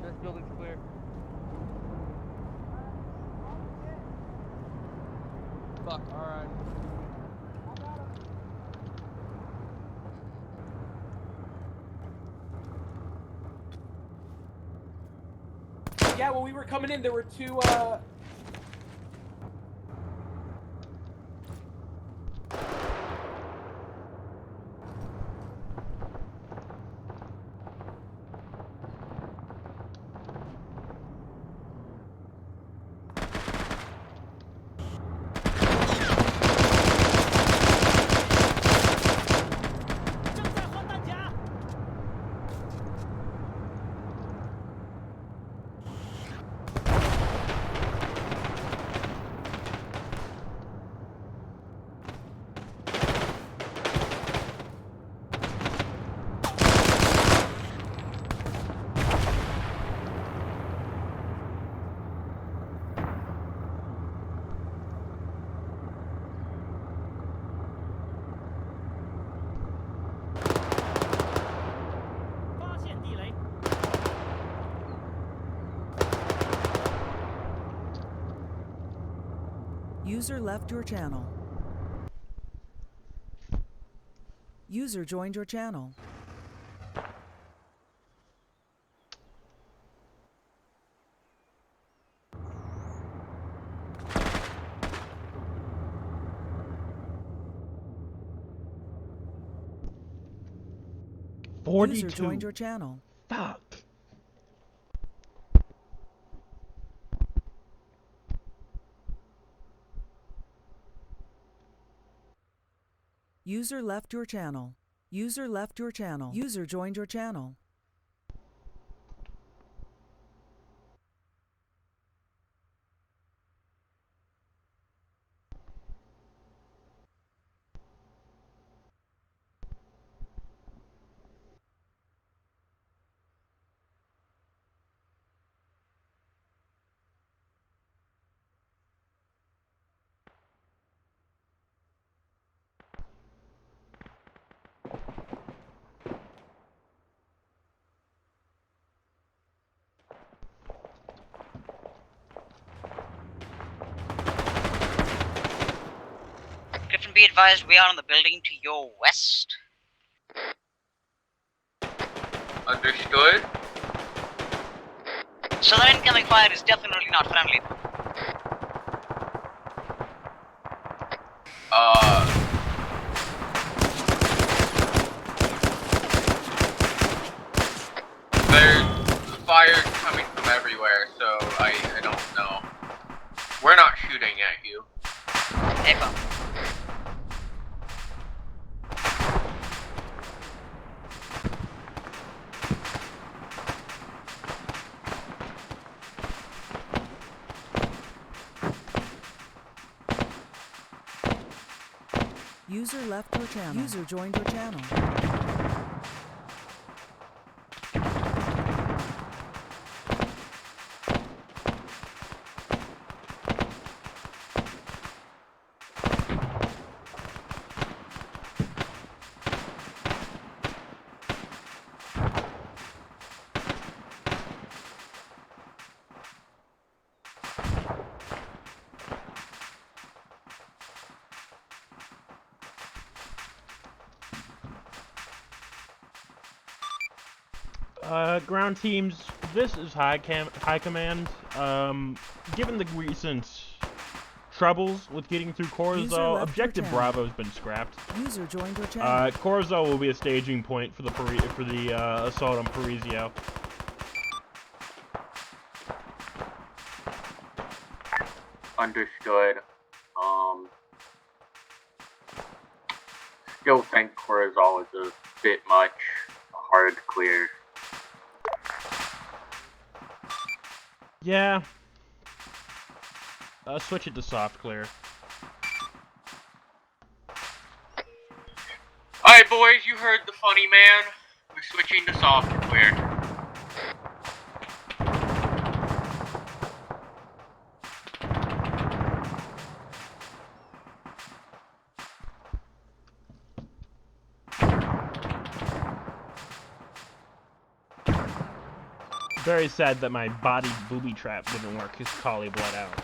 This building's clear. Fuck, alright. Yeah, when we were coming in, there were two, User left your channel. User joined your channel. User joined your channel. Fuck. User left your channel. User left your channel. User joined your channel. Captain, be advised, we are on the building to your west. Understood. So the incoming fire is definitely not friendly. There's fire coming from everywhere, so I don't know. We're not shooting at you. Echo. User left your channel. User joined your channel. Ground teams, this is High Command. Given the recent troubles with getting through Corzal, Objective Bravo has been scrapped. User joined your channel. Corzal will be a staging point for the assault on Parisio. Understood. Still think Corzal is a bit much. Hard to clear. Yeah. Switch it to soft clear. Alright boys, you heard the funny man. We're switching to soft clear. Very sad that my body booby trap didn't work. His collie bled out.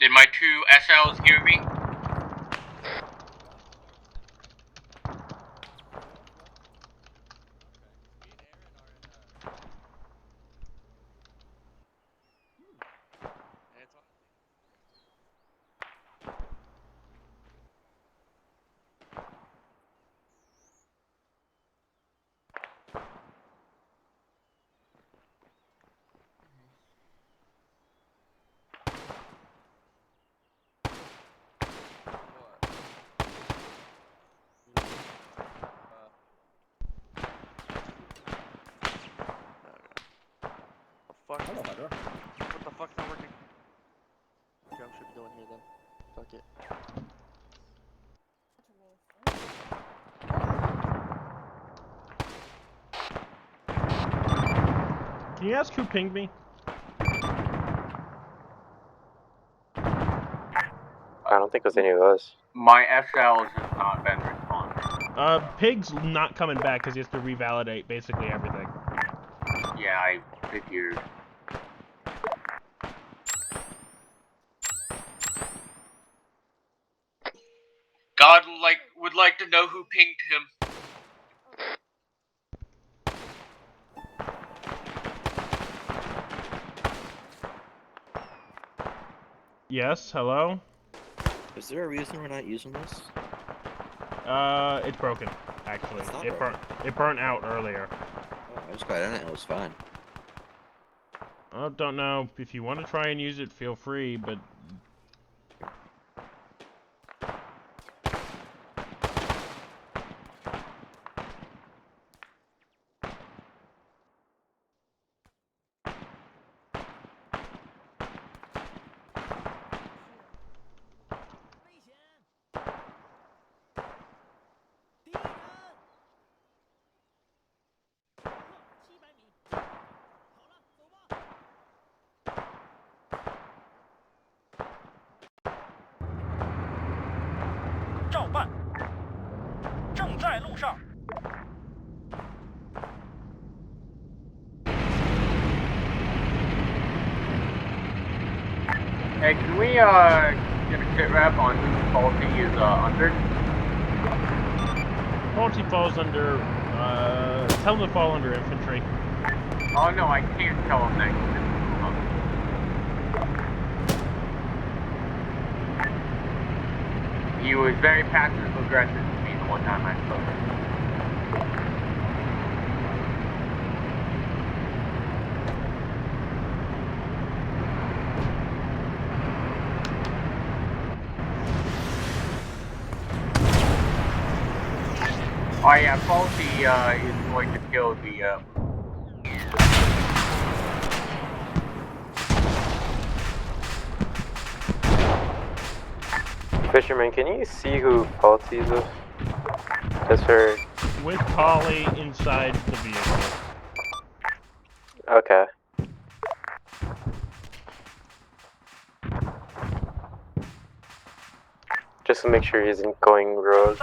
Did my two SLs hear me? Fuck. Hello, Hydra. What the fuck's not working? Okay, I should be going here then. Fuck it. Can you ask who pinged me? I don't think it was any of us. My SLs has not been responding. Pig's not coming back because he has to revalidate basically everything. Yeah, I figured. God would like to know who pinged him. Yes, hello? Is there a reason we're not using this? It's broken, actually. It's not It burnt out earlier. Oh, I was glad I didn't. It was fine. I don't know. If you want to try and use it, feel free, but... Hey, can we Get a sit rep on who Faulty is under. Faulty falls under, tell him to fall under infantry. Oh no, I can't tell him that. He was very passive aggressive to me the one time I spoke to him. Oh yeah, Faulty is going to kill the Fisherman, can you see who Faulty is with? Just her. With Polly inside the vehicle. Okay. Just to make sure he isn't going rogue.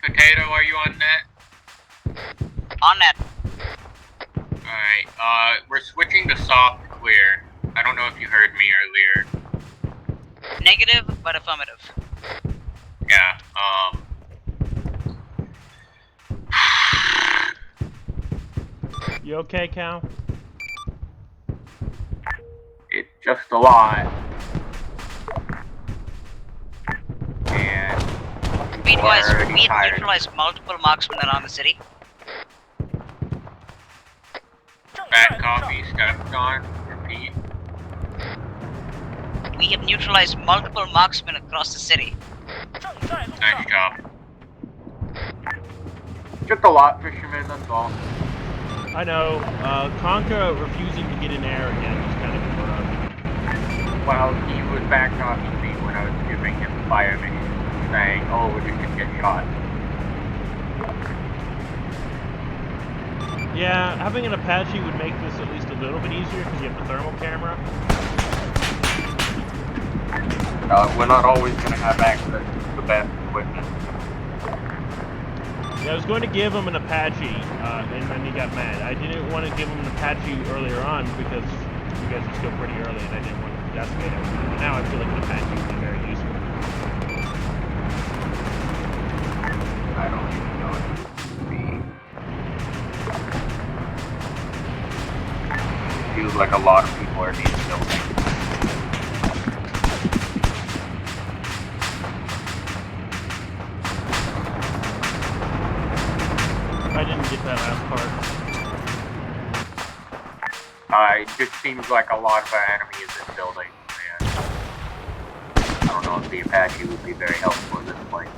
Potato, are you on net? On net. Alright, we're switching to soft clear. I don't know if you heard me earlier. Negative, but affirmative. Yeah, You okay, Cal? it's just a lot. And Speed-wise, already we have tired. neutralized multiple marksmen around the city. Bad copy, stepped on, repeat. We have neutralized multiple marksmen across the city. Nice job. Just a lot, fisherman, that's all. I know, Conka refusing to get in air again was kind of a bug. Well, he was back talking to me when I was giving him the fire mission, saying, oh, we're just gonna get shot. Yeah, having an Apache would make this at least a little bit easier because you have the thermal camera. We're not always gonna have access to the best equipment. Yeah, I was going to give him an Apache, and then he got mad. I didn't want to give him an Apache earlier on because you guys were still pretty early and I didn't want to decimate everything. But now I feel like an Apache would be very useful. I don't even know what it would be. Feels like a lot of people are being building. I didn't get that last part. It just seems like a lot of our enemy is in building, and I don't know if the Apache would be very helpful at this point.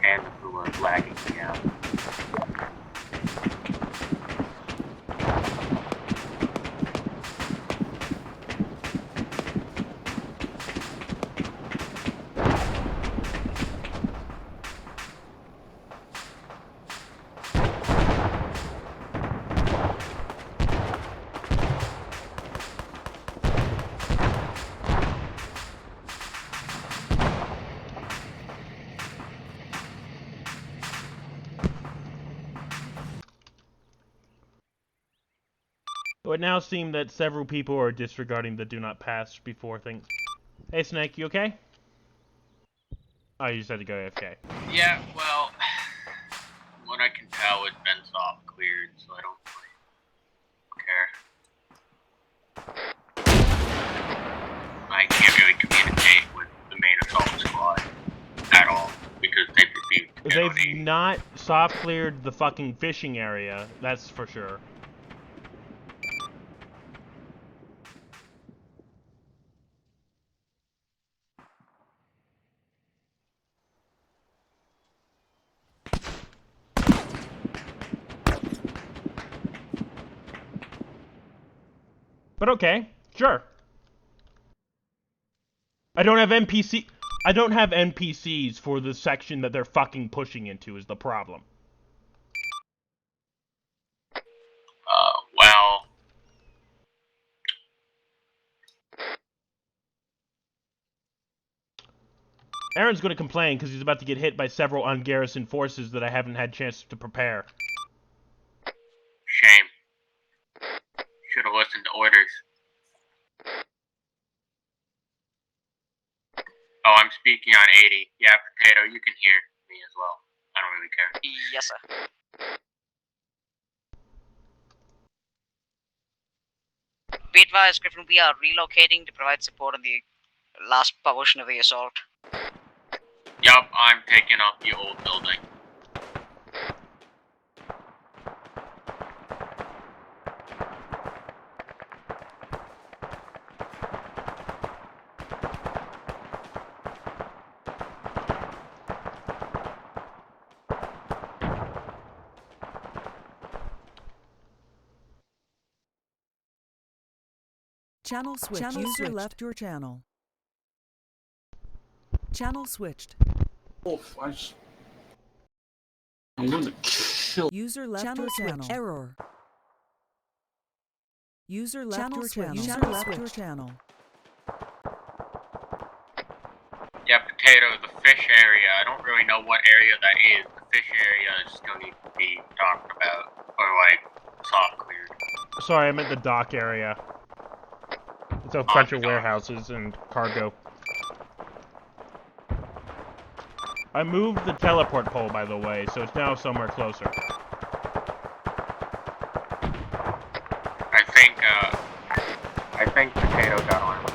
And the Puma is lagging me out. It would now seem that several people are disregarding the do not pass before things. Hey Snake, you okay? Oh, you just had to go AFK. Yeah, well, what I can tell it's been soft cleared, so I don't really care. I can't really communicate with the main assault squad at all, because they refuse to get on They've not soft cleared the fucking fishing area, that's for sure. But okay, sure. I don't have NPCs for the section that they're fucking pushing into is the problem. Well, Aaron's going to complain because he's about to get hit by several ungarrisoned forces that I haven't had chance to prepare. Shame. Should have listened to orders. Oh, I'm speaking on 80. Yeah, Potato, you can hear me as well. I don't really care. Yes, sir. Be advised, Griffin, we are relocating to provide support on the last portion of the assault. Yup, I'm taking up the old building. Channel switched. User switched. left your channel. Channel switched. Oh, I'm going to kill. User left Channel your channel. switched. Error. User left Channel your switched. channel. User User left your switched. channel. Yeah, Potato, the fish area. I don't really know what area that is. The fish area is still need to be talked about, or like soft cleared. Sorry, I meant the dock area. It's a bunch of warehouses and cargo. I moved the teleport pole, by the way, so it's now somewhere closer. I think Potato got on.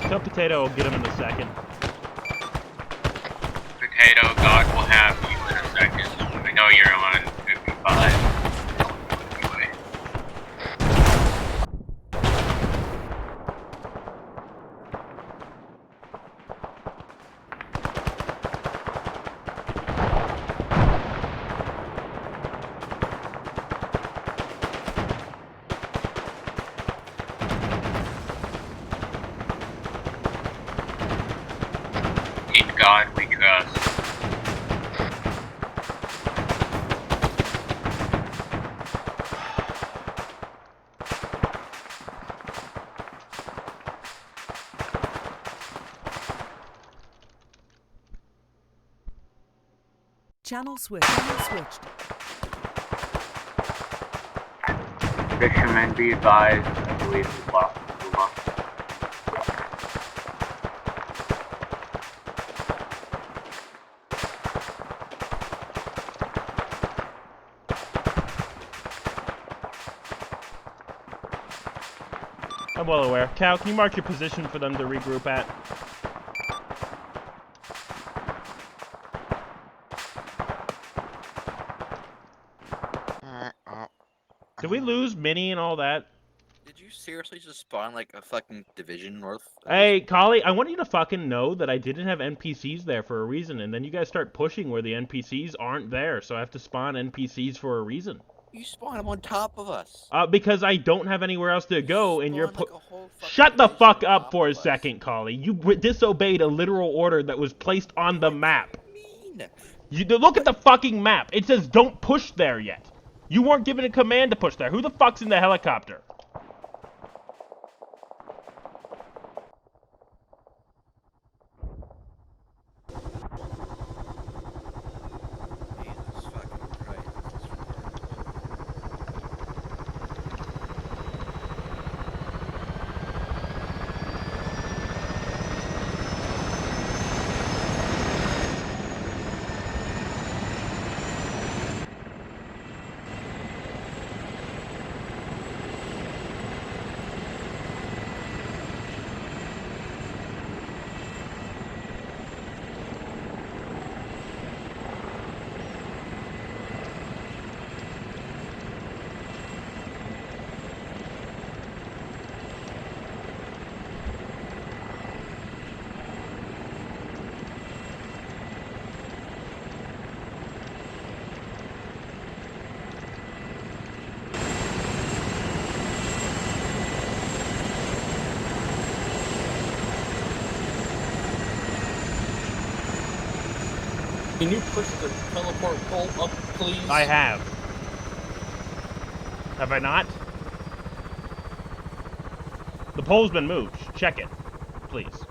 Tell Potato will get him in a second. Potato, God will have you in a second. I know you're on 55. Anyway. In God we trust. Channel switched. Channel switched. Fishermen be advised, I believe we lost Puma. I'm well aware. Cal, can you mark your position for them to regroup at? Did we lose Minnie and all that? Did you seriously just spawn like a fucking division north? Hey, Collie, I want you to fucking know that I didn't have NPCs there for a reason, and then you guys start pushing where the NPCs aren't there, so I have to spawn NPCs for a reason. You spawn them on top of us. Because I don't have anywhere else to go, and you're Like a whole Shut the fuck up for a second, Collie. You disobeyed a literal order that was placed on the map. You look at the fucking map. It says don't push there yet. You weren't given a command to push there. Who the fuck's in the helicopter? Can you push the teleport pole up, please? I have. Have I not? The pole's been moved. Check it, please.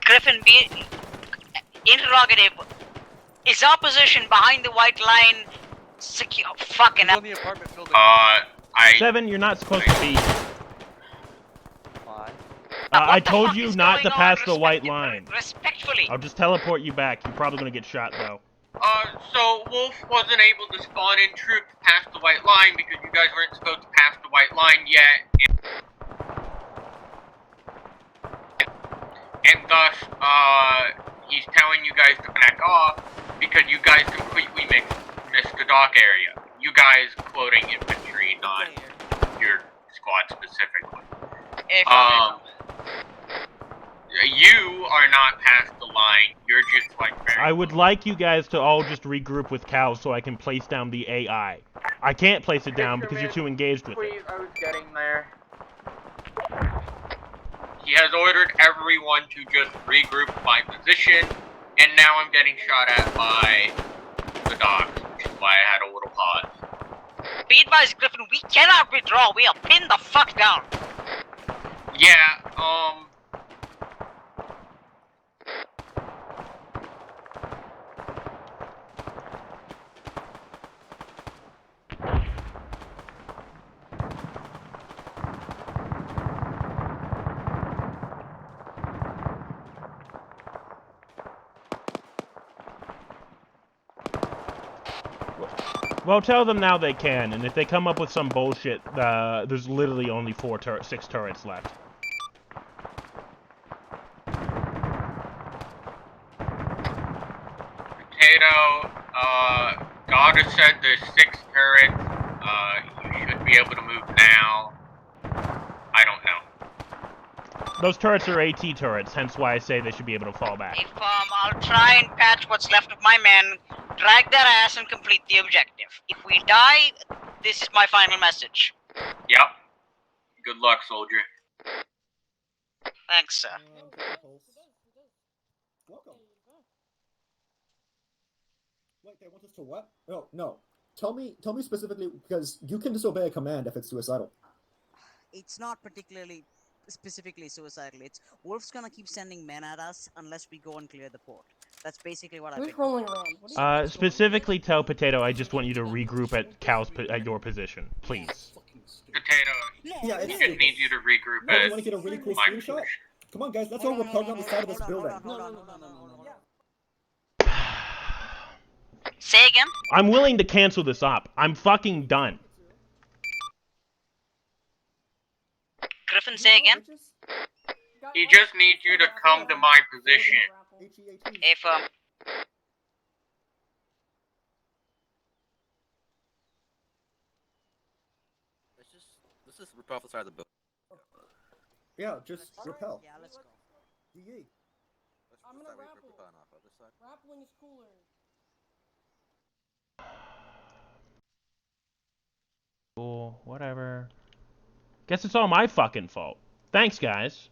Griffin, be interrogative. Is our position behind the white line secure? Fucking up. On the apartment building. Seven, you're not supposed to be here. Why? I told you not to pass the white line. Respectfully. I'll just teleport you back. You're probably gonna get shot though. So Wolf wasn't able to spawn in troops past the white line because you guys weren't supposed to pass the white line yet. And thus, he's telling you guys to back off because you guys completely missed the dock area. You guys, quoting infantry, not your squad specifically. You are not past the line. You're just like very. I would like you guys to all just regroup with Cal so I can place down the AI. I can't place it down because you're too engaged with it. Please, I was getting there. He has ordered everyone to just regroup by position, and now I'm getting shot at by the docks, which is why I had a little pause. Be advised, Griffin, we cannot withdraw. We are pinned the fuck down. Yeah, Well, tell them now they can, and if they come up with some bullshit, there's literally only 6 turrets left. Potato, God has said there's 6 turrets, you should be able to move now. I don't know. Those turrets are AT turrets, hence why I say they should be able to fall back. If, I'll try and patch what's left of my men, drag their ass and complete the objective. If we die, this is my final message. Yep. Good luck, soldier. Thanks, sir. Welcome. Wait, they want us to what? No. Tell me specifically, because you can disobey a command if it's suicidal. It's not particularly specifically suicidal. It's Wolf's gonna keep sending men at us unless we go and clear the port. That's basically what I've been rolling around? Specifically tell Potato I just want you to regroup at your position, please. Potato, Yeah, he just needs you to regroup You at want to get a really cool my screenshot? position. Come on, guys, let's all repel down the side of this building. Say again? I'm willing to cancel this op. I'm fucking done. Griffin, say again? He just needs you to come to my position. If, Let's just rip off the side of the building. Yeah, just repel. Yeah, let's go. DE. I'm gonna grapple. Grappling is cooler. Cool, whatever. Guess it's all my fucking fault. Thanks, guys.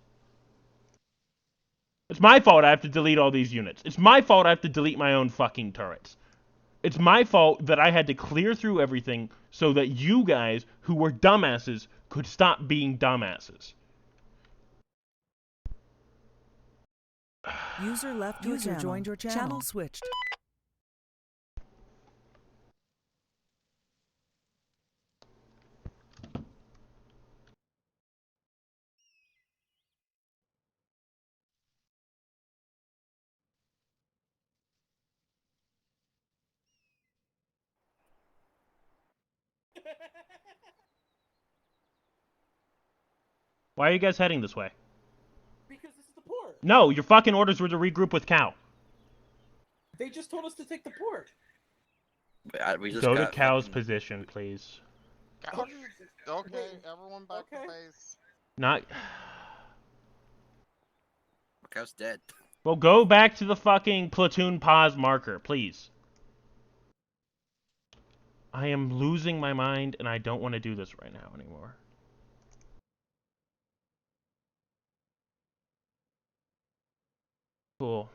It's my fault I have to delete all these units. It's my fault I have to delete my own fucking turrets. It's my fault that I had to clear through everything so that you guys, who were dumbasses, could stop being dumbasses. User left your channel. Joined your channel. Channel switched. Why are you guys heading this way? Because this is the port. No, your fucking orders were to regroup with Cal. They just told us to take the port. We just Go to got Cal's fucking- position, please. Okay, everyone back to base. Not. Cal's dead. Well, go back to the fucking platoon pause marker, please. I am losing my mind, and I don't want to do this right now anymore. Cool.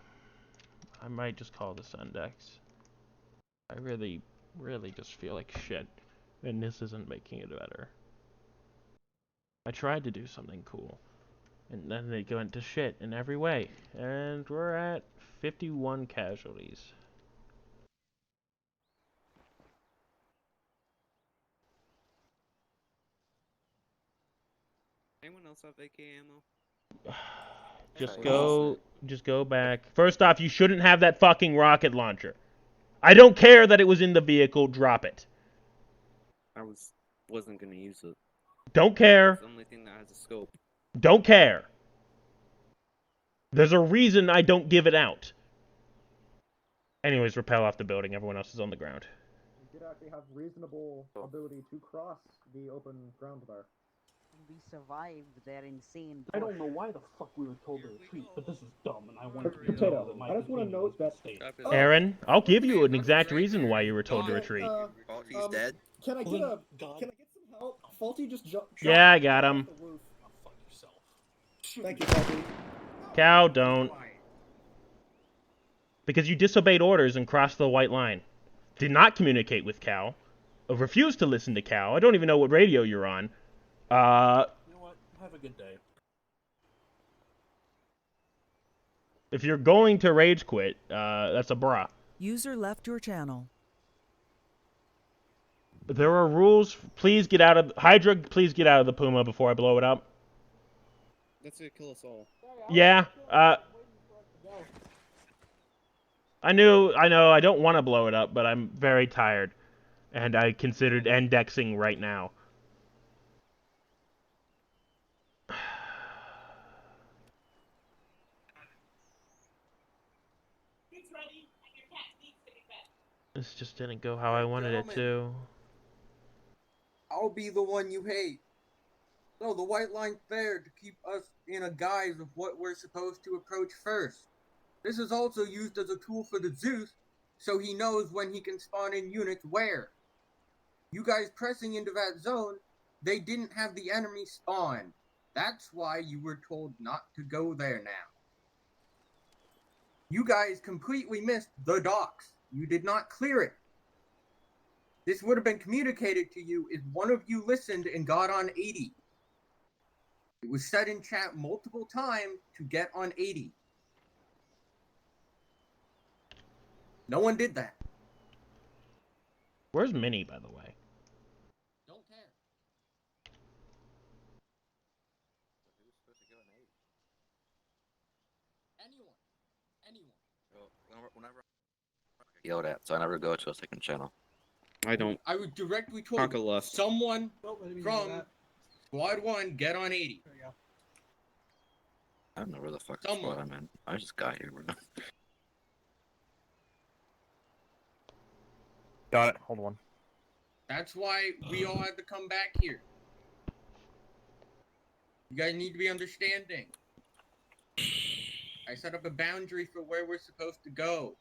I might just call this Sundex. I really just feel like shit, and this isn't making it better. I tried to do something cool, and then they went to shit in every way, and we're at 51 casualties. Anyone else have AK ammo? Just go back. First off, you shouldn't have that fucking rocket launcher. I don't care that it was in the vehicle, drop it. I wasn't gonna use it. Don't care. It's the only thing that has a scope. Don't care. There's a reason I don't give it out. Anyways, rappel off the building. Everyone else is on the ground. You did actually have reasonable ability to cross the open ground there. We survived their insane. I don't know why the fuck we were told to retreat, but this is dumb, and I want to be Potato, I just want to note that... Aaron, I'll give you an exact reason why you were told to retreat. He's dead. Can I get some help? Faulty just jumped. Yeah, I got him. Thank you, Faulty. Cal, don't. Because you disobeyed orders and crossed the white line. Did not communicate with Cal. Refused to listen to Cal. I don't even know what radio you're on. You know what? Have a good day. If you're going to rage quit, that's a bra. User left your channel. There are rules. Please get out of... Hydra, please get out of the Puma before I blow it up. That's gonna kill us all. Yeah, I know, I don't want to blow it up, but I'm very tired. And I considered indexing right now. This just didn't go how I wanted it to. I'll be the one you hate. No, the white line's there to keep us in a guise of what we're supposed to approach first. This is also used as a tool for the Zeus, so he knows when he can spawn in units where. You guys pressing into that zone, they didn't have the enemy spawn. That's why you were told not to go there now. You guys completely missed the docks. You did not clear it. This would have been communicated to you if one of you listened and got on 80. It was said in chat multiple times to get on 80. No one did that. Where's Minnie, by the way? Don't care. Whenever I yelled at, so I never go to a second channel. I don't. I was directly told Taka left. someone from Squad 1 get on 80. There you go. I don't know where the fuck squad I'm in. I just got here, bro. Got it. Hold on. That's why we all had to come back here. You guys need to be understanding. I set up a boundary for where we're supposed to go.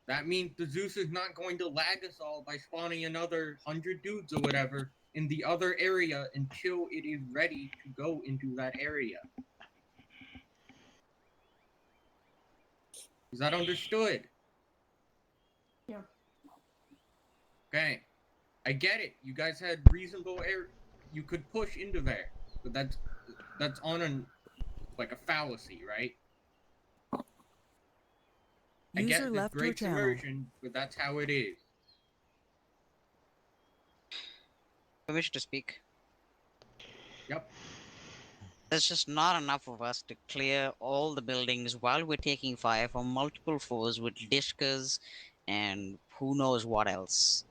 That means the Zeus is not going to lag us all by spawning another 100 dudes or whatever in the other area until it is ready to go into that area. Is that understood? Yeah. Okay, I get it. You guys had reasonable air. You could push into there, but that's on like a fallacy, right? I User get this left your great channel. subversion, but that's how it is. Permission to speak. Yep. There's just not enough of us to clear all the buildings while we're taking fire from multiple foes with dishkas and who knows what else.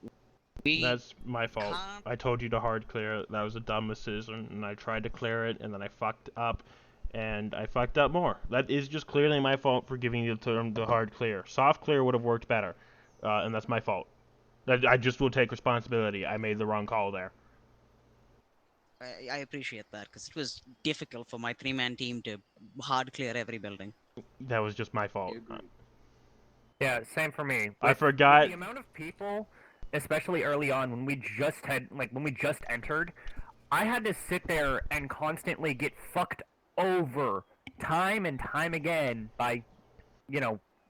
That's my fault. I told you to hard clear it. That was a dumb decision, and I tried to clear it, and then I fucked up, and I fucked up more. That is just clearly my fault for giving you the term the hard clear. Soft clear would have worked better, and that's my fault. I just will take responsibility. I made the wrong call there. I appreciate that because it was difficult for my 3-man team to hard clear every building. That was just my fault. Yeah, same for me. I forgot. With the amount of people, especially early on when we just entered, I had to sit there and constantly get fucked over time and time again by,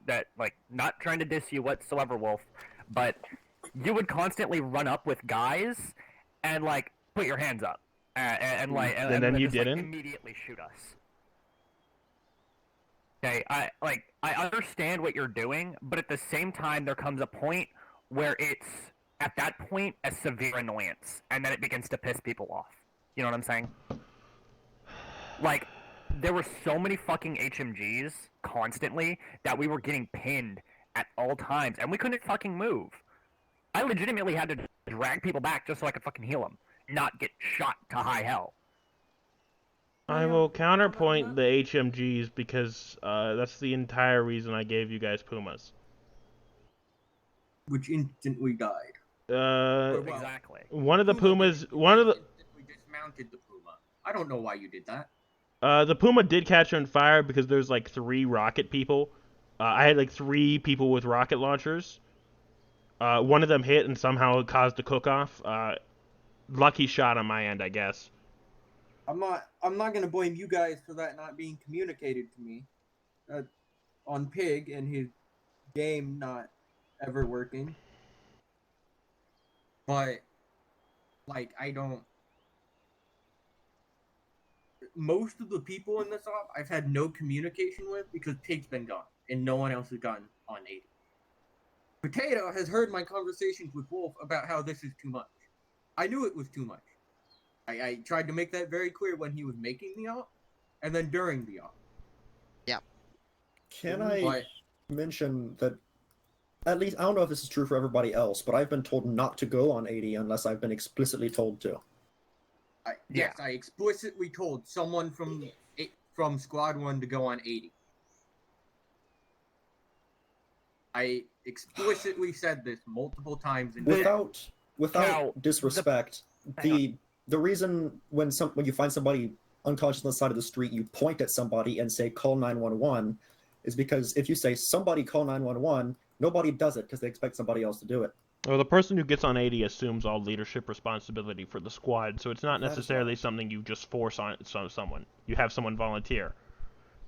that, not trying to diss you whatsoever, Wolf, but you would constantly run up with guys and, put your hands up. And then you just, didn't? immediately shoot us. Okay, I understand what you're doing, but at the same time, there comes a point where it's, at that point, a severe annoyance, and then it begins to piss people off. You know what I'm saying? There were so many fucking HMGs constantly that we were getting pinned at all times, and we couldn't fucking move. I legitimately had to drag people back just so I could fucking heal them, not get shot to high hell. I will counterpoint the HMGs because that's the entire reason I gave you guys Pumas. Which instantly died. Exactly. One of the Pumas, We dismounted the Puma. I don't know why you did that. The Puma did catch on fire because there's 3 rocket people. I had 3 people with rocket launchers. One of them hit and somehow it caused a cook-off. Lucky shot on my end, I guess. I'm not gonna blame you guys for that not being communicated to me. On Pig and his game not ever working. But I don't. Most of the people in this op I've had no communication with because Pig's been gone and no one else has gotten on 80. Potato has heard my conversations with Wolf about how this is too much. I knew it was too much. I tried to make that very clear when he was making the op, and then during the op. Yeah. Can I mention that, at least, I don't know if this is true for everybody else, but I've been told not to go on 80 unless I've been explicitly told to. Yes, I explicitly told someone from Squad 1 to go on 80. I explicitly said this multiple times. Without disrespect, the reason when you find somebody unconscious on the side of the street, you point at somebody and say call 911 is because if you say somebody call 911, nobody does it because they expect somebody else to do it. Well, the person who gets on 80 assumes all leadership responsibility for the squad, so it's not necessarily something you just force on someone. You have someone volunteer.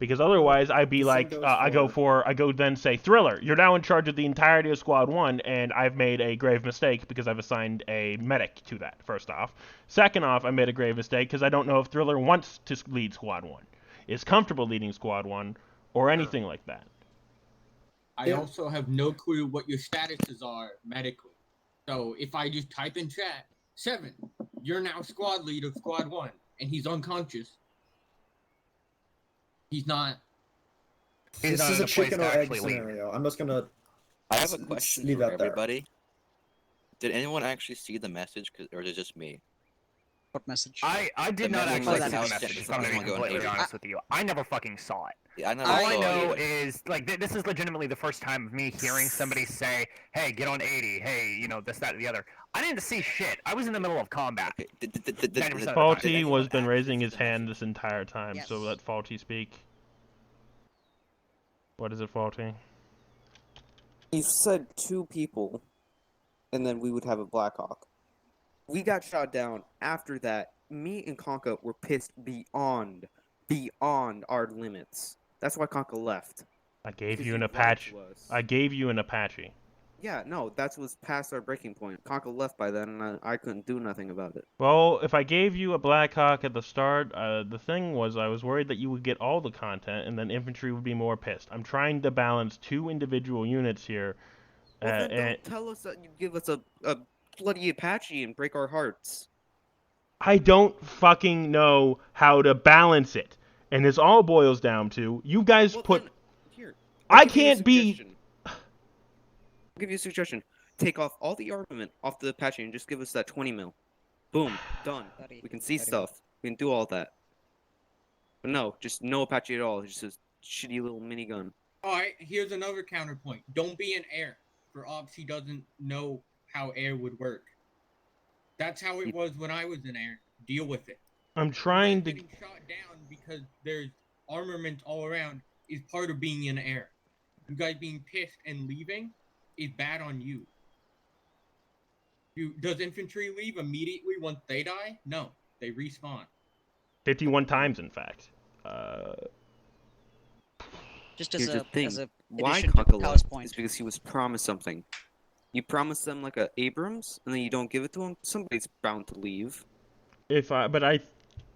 Because otherwise, I'd be I go then say, Thriller, you're now in charge of the entirety of Squad 1, and I've made a grave mistake because I've assigned a medic to that, first off. Second off, I made a grave mistake because I don't know if Thriller wants to lead Squad 1, is comfortable leading Squad 1, or anything like that. I also have no clue what your statuses are medically. So if I just type in chat, 7, you're now squad lead of Squad 1, and he's unconscious. He's not. This is a chicken or egg scenario. I'm just gonna. I have a question leave for that there. everybody. Did anyone actually see the message, or is it just me? What message? I did not actually see the message, if I'm going to be completely honest with you. I never fucking saw it. Yeah, All I know is, this is legitimately the first time of me hearing somebody say, hey, get on 80, hey, this, that, and the other. I didn't see shit. I was in the middle of combat. Faulty was been raising his hand this entire time, so let Faulty speak. What is it, Faulty? He said 2 people, and then we would have a Blackhawk. We got shot down. After that, me and Conka were pissed beyond our limits. That's why Conka left. I gave you an Apache. I gave you an Apache. Yeah, no, that was past our breaking point. Conka left by then, and I couldn't do nothing about it. Well, if I gave you a Blackhawk at the start, the thing was I was worried that you would get all the content, and then infantry would be more pissed. I'm trying to balance two individual units here, Well, then and don't tell us that you give us a bloody Apache and break our hearts. I don't fucking know how to balance it. And this all boils down to you guys Well, put. then, here, I give you a can't be. suggestion. I'll give you a suggestion. Take off all the armament off the Apache and just give us that 20 mil. Boom, done. We can see stuff. We can do all that. But no, just no Apache at all. Just a shitty little minigun. Alright, here's another counterpoint. Don't be in air. For Ops, he doesn't know how air would work. That's how it was when I was in air. Deal with it. I'm trying to. Getting shot down because there's armament all around is part of being in air. You guys being pissed and leaving is bad on you. Does infantry leave immediately once they die? No, they respawn. 51 times, in fact. Just Here's as the a thing. as a Why addition to Conka Kaw's left point. is because he was promised something. You promise them like a Abrams, and then you don't give it to him. Somebody's bound to leave. But I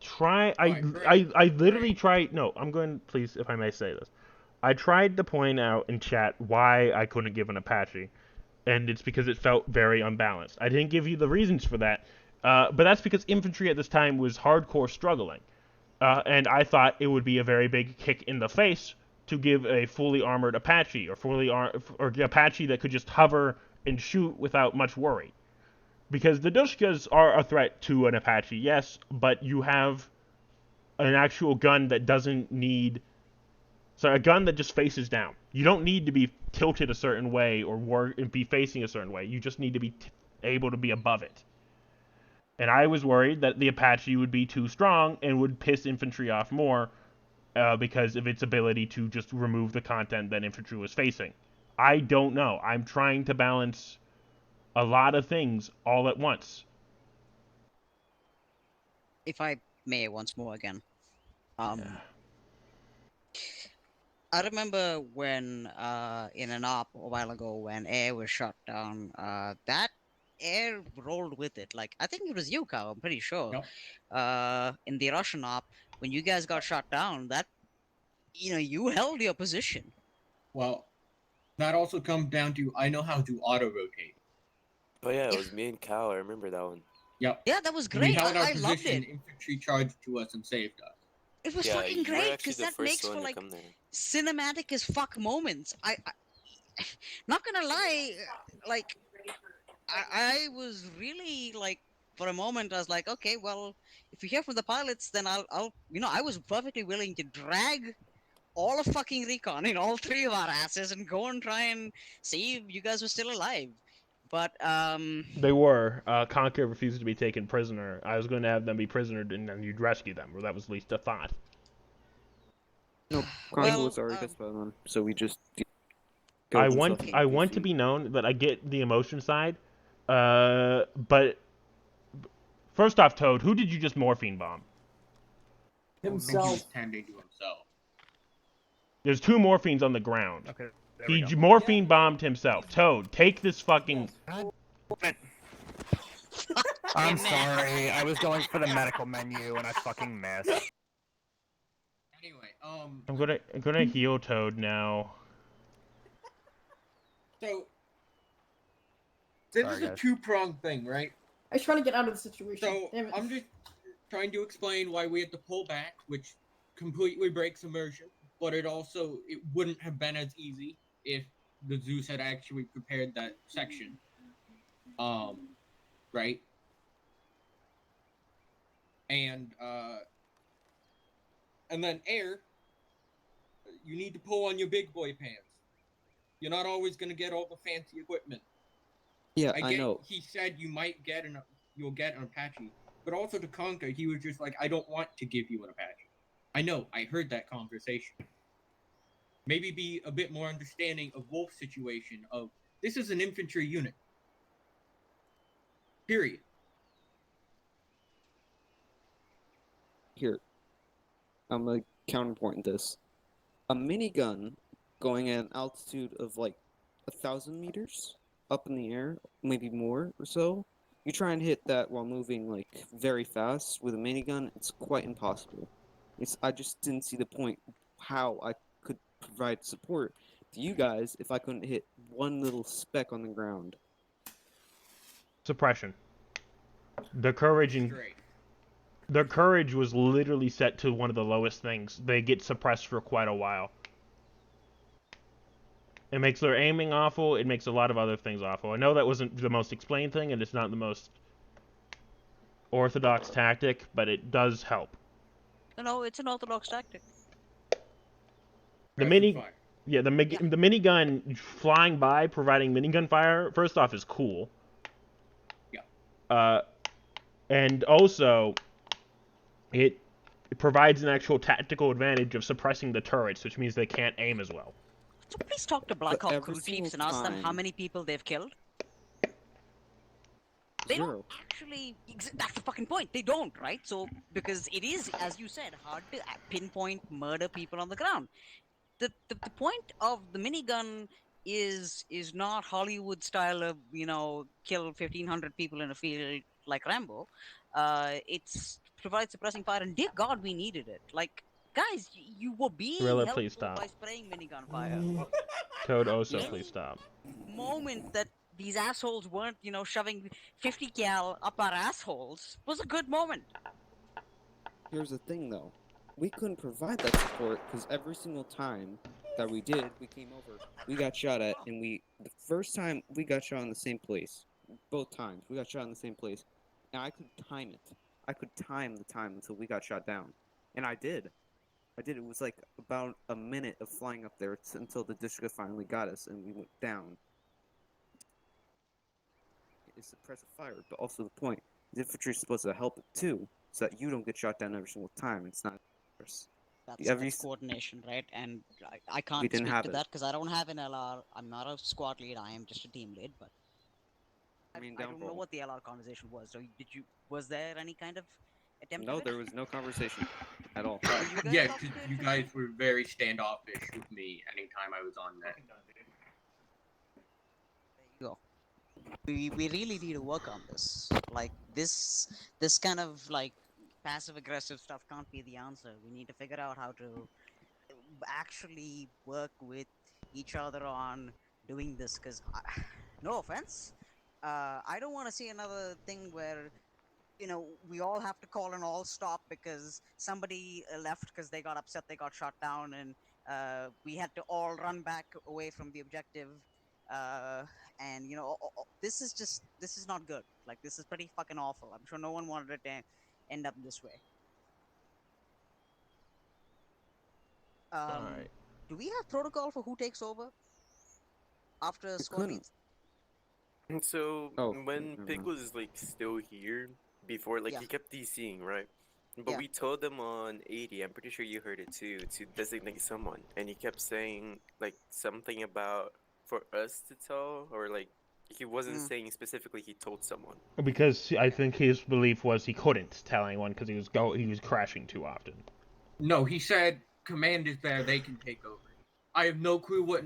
try. I literally try. No, I'm going. Please, if I may say this, I tried to point out in chat why I couldn't give an Apache, and it's because it felt very unbalanced. I didn't give you the reasons for that, but that's because infantry at this time was hardcore struggling, and I thought it would be a very big kick in the face to give a fully armored Apache or Apache that could just hover and shoot without much worry. Because the Dushkas are a threat to an Apache, yes, but you have an actual gun that doesn't need... So a gun that just faces down. You don't need to be tilted a certain way or be facing a certain way. You just need to be able to be above it. And I was worried that the Apache would be too strong and would piss infantry off more because of its ability to just remove the content that infantry was facing. I don't know. I'm trying to balance a lot of things all at once. If I may once more again. I remember when in an op a while ago when air was shut down, that air rolled with it. Like I think it was you, Kyle, I'm pretty sure. In the Russian op, when you guys got shot down, that you held your position. Well, that also comes down to I know how to auto rotate. Oh yeah, it was me and Cal. I remember that one. Yep. Yeah, that was We great. held our I loved position. it. Infantry charged to us and saved us. It was fucking great because that makes for like cinematic as fuck moments. I not gonna lie, like I was really like for a moment I was like, okay, well, if you hear from the pilots, then I'll I was perfectly willing to drag all of fucking recon in all three of our asses and go and try and see if you guys were still alive. But They were. Conker refused to be taken prisoner. I was going to have them be prisonered and then you'd rescue them, or that was at least a thought. No, Conka was already pissed by them, so we just. I want to be known that I get the emotion side, but first off, Toad, who did you just morphine bomb? Himself. Tending to himself. There's two morphines on the ground. Okay, He morphine bombed himself. Toad, take this fucking. I'm sorry. I was going for the medical menu and I fucking missed. Anyway, I'm gonna heal Toad now. So this is a two-pronged thing, right? I was trying to get out of the situation. So Damn it. I'm just trying to explain why we had to pull back, which completely breaks immersion, but it wouldn't have been as easy if the Zeus had actually prepared that section. Right? And then air, you need to pull on your big boy pants. You're not always gonna get all the fancy equipment. Yeah, I know. He said you'll get an Apache, but also to Conker, he was just like, I don't want to give you an Apache. I know, I heard that conversation. Maybe be a bit more understanding of Wolf's situation of, this is an infantry unit. Period. Here, I'm gonna counterpoint this. A minigun going at an altitude of like 1,000 meters up in the air, maybe more or so. You try and hit that while moving like very fast with a minigun, it's quite impossible. I just didn't see the point how I could provide support to you guys if I couldn't hit one little speck on the ground. Suppression. The courage was literally set to one of the lowest things. They get suppressed for quite a while. It makes their aiming awful. It makes a lot of other things awful. I know that wasn't the most explained thing, and it's not the most orthodox tactic, but it does help. No, it's an orthodox tactic. The minigun flying by, providing minigun fire. First off, is cool. Yeah. And also, it provides an actual tactical advantage of suppressing the turrets, which means they can't aim as well. So please talk to Black Hawk crew chiefs and ask them how many people they've killed. They don't actually. That's the fucking point. They don't, right? So because it is, as you said, hard to pinpoint murder people on the ground. The point of the minigun is not Hollywood style of kill 1,500 people in a field like Rambo. It's provides suppressing fire, and dear God, we needed it. Like, guys, you were being helpful please stop. by spraying minigun fire. Toad, also, please stop. Moment that these assholes weren't, shoving 50 cal up our assholes was a good moment. Here's the thing, though. We couldn't provide that support because every single time that we did, we came over, we got shot at, and the first time we got shot in the same place. Both times, we got shot in the same place. And I could time it. I could time the time until we got shot down. And I did. It was like about a minute of flying up there until the district finally got us and we went down. It's suppressive fire, but also the point. The infantry is supposed to help it too, so that you don't get shot down every single time. It's not. That's coordination, right? And I can't speak to that because I don't have an LR. I'm not a squad lead. I am just a team lead. But I don't know what the LR conversation was. So was there any kind of attempt? No, there was no conversation at all. Yeah, you guys were very standoffish with me anytime I was on that. There you go. We really need to work on this. Like this kind of like passive aggressive stuff can't be the answer. We need to figure out how to actually work with each other on doing this. Because no offense, I don't want to see another thing where we all have to call an all stop because somebody left because they got upset, they got shot down, and we had to all run back away from the objective. And this is not good. Like, this is pretty fucking awful. I'm sure no one wanted it to end up this way. Alright. Do we have protocol for who takes over after squad meets? And so when Pig was like still here before, like he kept DCing, right? But we told them on 80, I'm pretty sure you heard it too, to designate someone, and he kept saying like something about for us to tell, or like he wasn't saying specifically he told someone. Because I think his belief was he couldn't tell anyone because he was crashing too often. No, he said command is there, they can take over. I have no clue what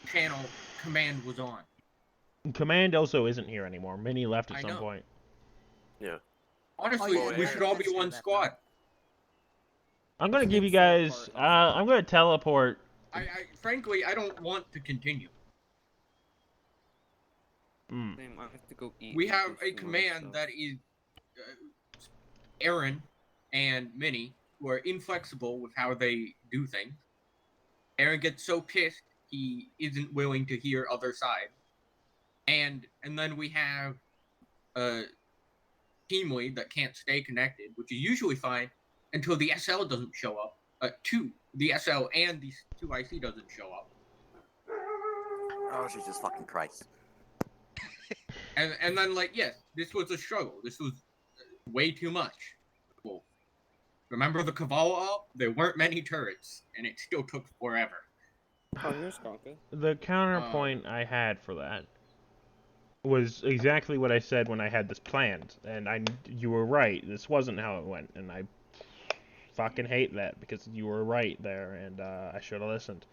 channel command was on. Command also isn't here anymore. Mini left at some point. Yeah. Honestly, we should all be one squad. I'm gonna give you guys. I'm gonna teleport. Frankly, I don't want to continue. I have to go eat. We have a command that is Aaron and Minnie, who are inflexible with how they do things. Aaron gets so pissed he isn't willing to hear other side. And then we have a team lead that can't stay connected, which is usually fine until the SL doesn't show up. The SL and the 2IC doesn't show up. Oh, Jesus fucking Christ. And then, like, yes, this was a struggle. This was way too much. Well, remember the Cavala up? There weren't many turrets, and it still took forever. The counterpoint I had for that was exactly what I said when I had this planned, and you were right. This wasn't how it went, and I fucking hate that because you were right there, and I should have listened.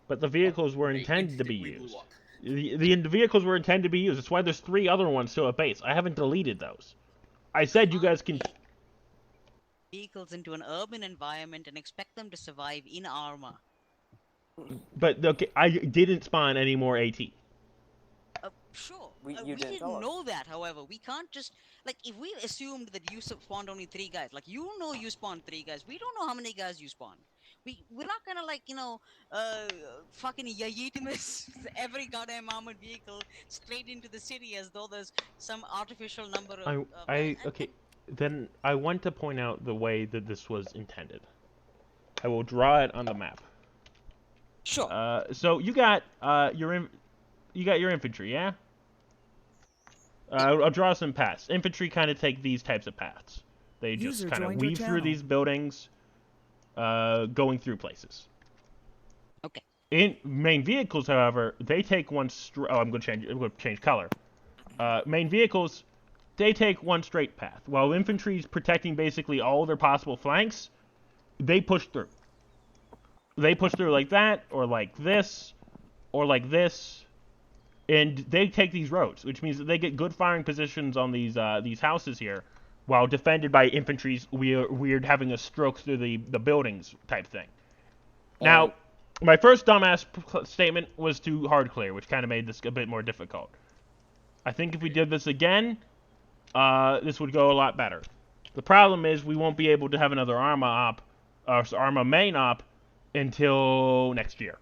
But the vehicles were intended to be used. The vehicles were intended to be used. That's why there's 3 other ones still at base. I haven't deleted those. I said you guys can... Vehicles into an urban environment and expect them to survive in armor. But, okay, I didn't spawn any more AT. Sure. You We didn't didn't tell us. know that, however. We can't just... Like, if we assumed that you spawned only 3 guys, like, you know you spawned 3 guys. We don't know how many guys you spawned. We're not gonna, like, you know, fucking Yayitimus every goddamn armored vehicle straight into the city as though there's some artificial number of... Okay, then I want to point out the way that this was intended. I will draw it on the map. Sure. So you got your infantry, yeah? I'll draw some paths. Infantry kind of take these types of paths. They just kind of weave through these buildings, going through places. Okay. In main vehicles, however, they take one. I'm going to change color. Main vehicles, they take one straight path, while infantry's protecting basically all their possible flanks. They push through. They push through like that, or like this, or like this. And they take these roads, which means that they get good firing positions on these houses here, while defended by infantry's weird having a stroke through the buildings type thing. Now, my first dumbass statement was too hard clear, which kind of made this a bit more difficult. I think if we did this again, this would go a lot better. The problem is we won't be able to have another Arma main op, until next year.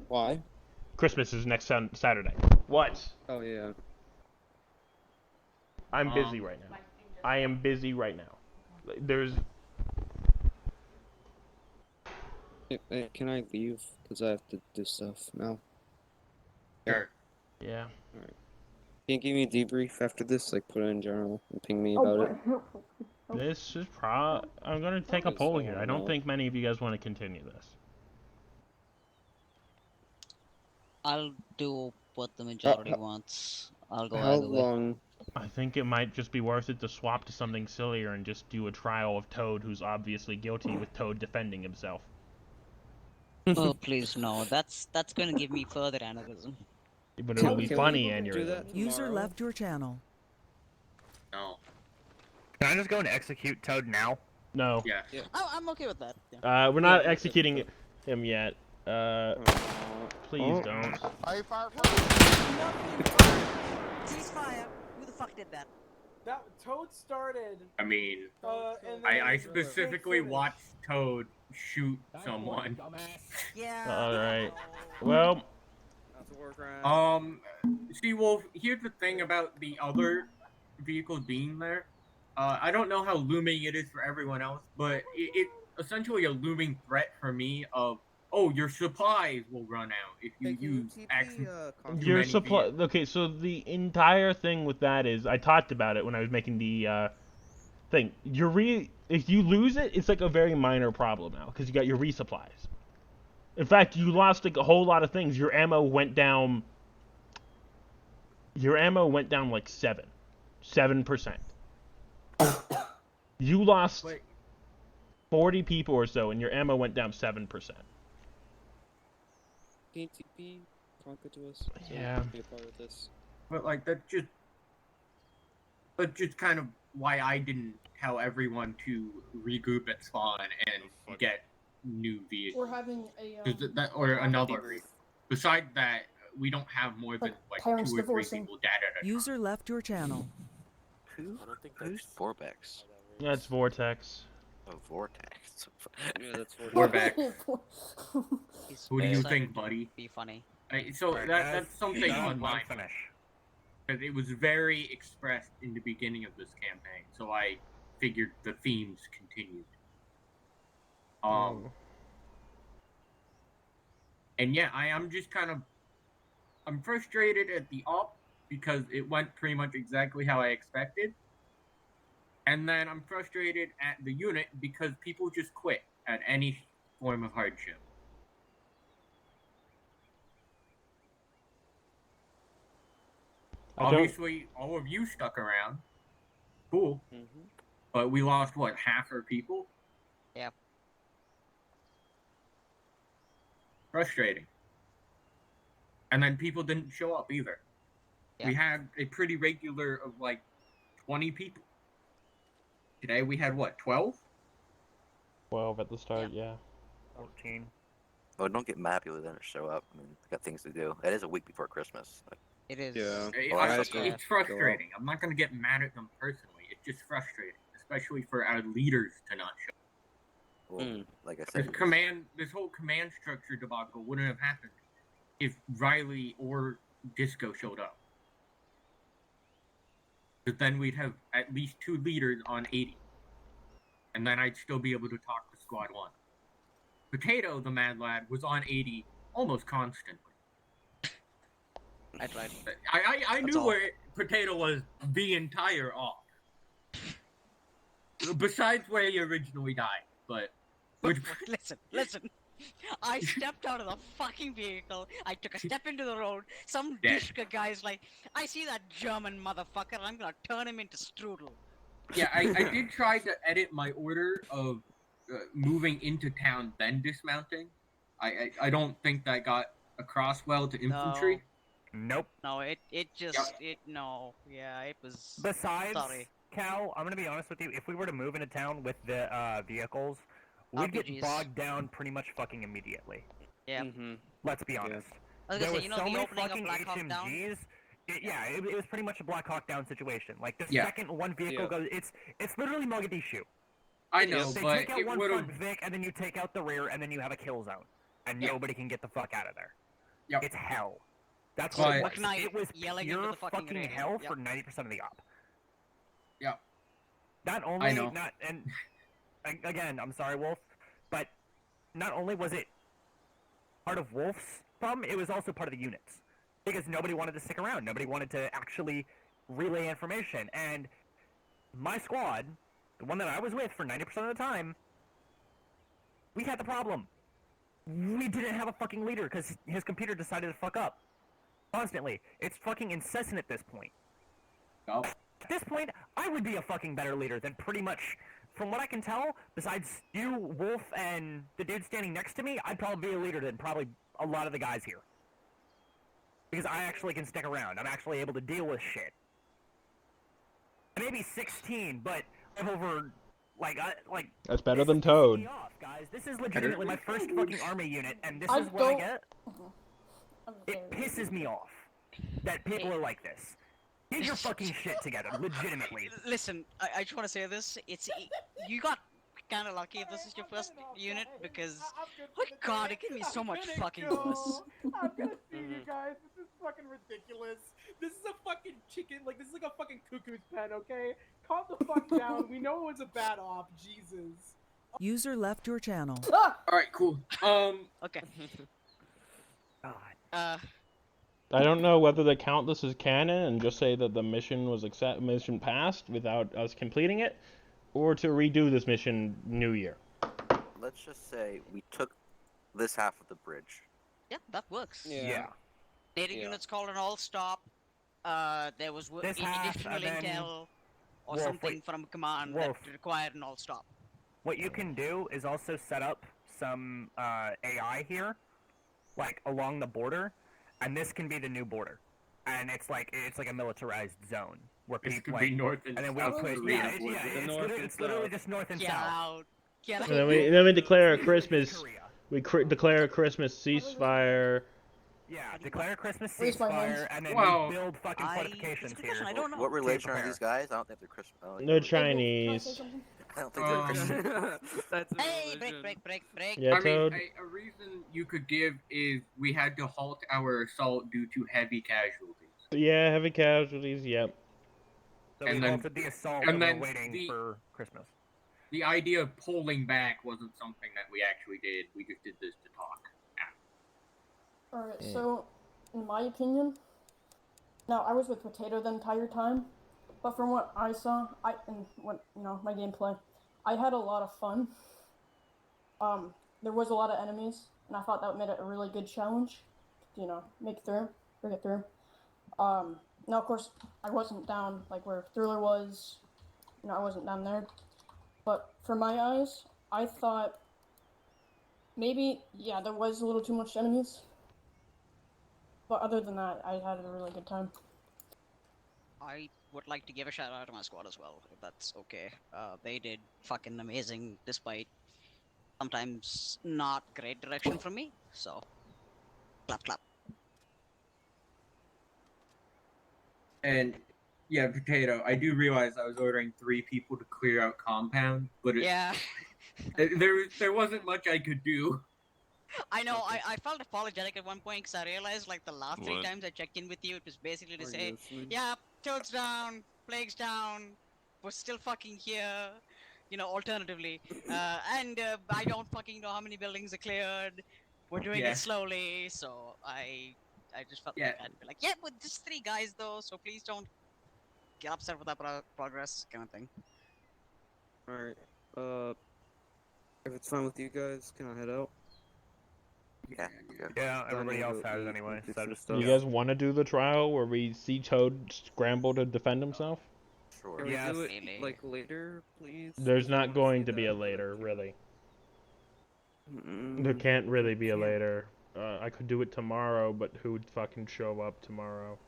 Why? Christmas is next Saturday. What? Oh, yeah. I'm busy right now. I am busy right now. There's... Hey, can I leave? Because I have to do stuff now. Sure. Yeah. Alright. Can you give me a debrief after this? Like, put it in journal and ping me about it? This is I'm gonna take a poll here. I don't think many of you guys want to continue this. I'll do what the majority wants. I'll go How either way. long? I think it might just be worth it to swap to something sillier and just do a trial of Toad, who's obviously guilty, with Toad defending himself. Oh, please no. That's going to give me further aneurysm. But it'll be funny aneurysm. User left your channel. No. Can I just go and execute Toad now? No. Yeah. Oh, I'm okay with that. Yeah. We're not executing him yet. Please don't. Ceasefire. Who the fuck did that? That Toad started. I mean, And I specifically watched Toad shoot someone. Yeah. Alright. Well. See, Wolf, here's the thing about the other vehicles being there. I don't know how looming it is for everyone else, but it's essentially a looming threat for me of, oh, your supplies will run out if you use Your supply. Okay, so the entire thing with that is, I talked about it when I was making the thing. If you lose it, it's like a very minor problem now because you got your resupplies. In fact, you lost like a whole lot of things. Your ammo went down. Your ammo went down like 7%. You lost 40 people or so, and your ammo went down 7%. TP, conquer to us. Yeah. Be a part of this. But like that's just kind of why I didn't tell everyone to regroup at spawn and get new vehicles. We're having a or another. Besides that, we don't have more than like 2 or 3 people dead at a User left your channel. I don't think that's Vorbex. That's Vortex. Oh, Vortex. Yeah, that's Vortex. He's Who do you excited think, to buddy? Be funny. So that's something on my finish. Because it was very expressed in the beginning of this campaign, so I figured the themes continued. And yeah, I'm just kind of, I'm frustrated at the op because it went pretty much exactly how I expected. And then I'm frustrated at the unit because people just quit at any form of hardship. Obviously, all of you stuck around. Cool. But we lost, what, half our people? Yeah. Frustrating. And then people didn't show up either. Yeah. We had a pretty regular of like 20 people. Today we had what, 12? 12 at the start, yeah. 14. Oh, don't get mad people that didn't show up. I mean, they got things to do. It is a week before Christmas. Like, It is. It's frustrating. I'm not going to get mad at them personally. It's just frustrating, especially for our leaders to not show up. well, like I said, This whole command structure debacle wouldn't have happened if Riley or Disco showed up. But then we'd have at least 2 leaders on 80. And then I'd still be able to talk to Squad 1. Potato, the Mad Lad, was on 80 almost constantly. I tried. I knew where Potato was the entire off. Besides where he originally died, but... Listen. I stepped out of the fucking vehicle. I took a step into the road. Some Dishka guy's like, I see that German motherfucker. I'm gonna turn him into strudel. Yeah, I did try to edit my order of moving into town then dismounting. I don't think that got across well to infantry. Nope. No, it just it was. Besides, sorry. Cal, I'm gonna be honest with you. If we were to move into town with the vehicles, we'd get RPGs. bogged down pretty much fucking immediately. Yeah. Let's be honest. I was There gonna say, was you know so the many opening of fucking Black Hawk Down? HMGs. It was pretty much a Black Hawk Down situation. Like the Yeah. second one vehicle Yeah. goes, it's literally Mogadishu. I know, They but take out it one would've- front Vic, and then you take out the rear, and then you have a kill zone, and Yeah. nobody can get the fuck out of there. Yep. It's hell. That's But- what it was. It was yelling into pure the fucking radio. hell Yep. for 90% of the op. Yeah. Not only, I know. again, I'm sorry, Wolf, but not only was it part of Wolf's problem, it was also part of the units. Because nobody wanted to stick around. Nobody wanted to actually relay information. And my squad, the one that I was with for 90% of the time, we had the problem. We didn't have a fucking leader because his computer decided to fuck up. Constantly. It's fucking incessant at this point. Oh. At this point, I would be a fucking better leader than pretty much, from what I can tell, besides you, Wolf, and the dude standing next to me, I'd probably be a leader than probably a lot of the guys here. Because I actually can stick around. I'm actually able to deal with shit. I may be 16, but I'm over, like... That's better than Toad. me off, guys. This is legitimately my first fucking army unit, and this I is what I don't- get. It pisses me off that people are like this. Get your fucking shit together, legitimately. Listen, I just want to say this. You got kind of lucky if this is your first unit because, oh god, it can be so much fucking worse. I'm gonna see you guys. This is fucking ridiculous. This is a fucking chicken. Like, this is like a fucking cuckoo's pen, okay? Calm the fuck down. We know it was a bad op. Jesus. User left your channel. Alright, cool. Okay. I don't know whether to count this as canon and just say that the mission was mission passed without us completing it, or to redo this mission New Year. let's just say we took this half of the bridge. Yeah, that works. Yeah. Data units called an all-stop. There was This half, additional and then- intel or Wolf, something wait. from command Wolf. that required an all-stop. What you can do is also set up some AI here, like along the border, and this can be the new border. And it's like a militarized zone where This people could like, be north and then south we put Korea. it's literally just north and Get south. out. Get out. And then we declare a Christmas. We declare a Christmas ceasefire. Yeah, declare a Christmas Where's my hands? ceasefire, and then Well, we build fucking it's a fortifications good here. question, I don't know. What religion are prepare. these guys? I don't think they're Christian. No Chinese. I don't think they're Christian. That's a Hey, religion. break. Yeah, I mean, Toad. a reason you could give is we had to halt our assault due to heavy casualties. Yeah, heavy casualties. Yep. So and we then- halted the assault and and we're then waiting the- for Christmas. The idea of pulling back wasn't something that we actually did. We just did this to talk. Alright, so, in my opinion, now I was with Potato the entire time, but from what I saw, and what, my gameplay, I had a lot of fun. There was a lot of enemies, and I thought that made it a really good challenge, make it through, bring it through. Now, of course, I wasn't down, like, where Thriller was, I wasn't down there, but from my eyes, I thought maybe, yeah, there was a little too much enemies. But other than that, I had a really good time. I would like to give a shout out to my squad as well, if that's okay. They did fucking amazing despite sometimes not great direction from me, so clap clap. And yeah, Potato, I do realize I was ordering 3 people to clear out compound, but Yeah. there wasn't much I could do. I know, I felt apologetic at one point because I realized like the last 3 What? times I checked in with you, it was basically to Are you say, listening? yeah, Toad's down, Plague's down, we're still fucking here, you know, alternatively. And I don't fucking know how many buildings are cleared, we're doing Yeah. it slowly, so I just felt Yeah. like I'd be like, yeah, but just 3 guys though, so please don't get upset with that progress kind of thing. Alright, if it's fine with you guys, can I head out? Yeah. Yeah, everybody I know else that has we anyway, did so some just stuff. You guys want to do the trial where we see Toad scramble to defend himself? Sure. Can we do it, Really? like, later, please? There's 'Cause I not wanna going see to be that. a later, really. Mm, There can't really be a can't. later. I could do it tomorrow, but who'd fucking show up tomorrow?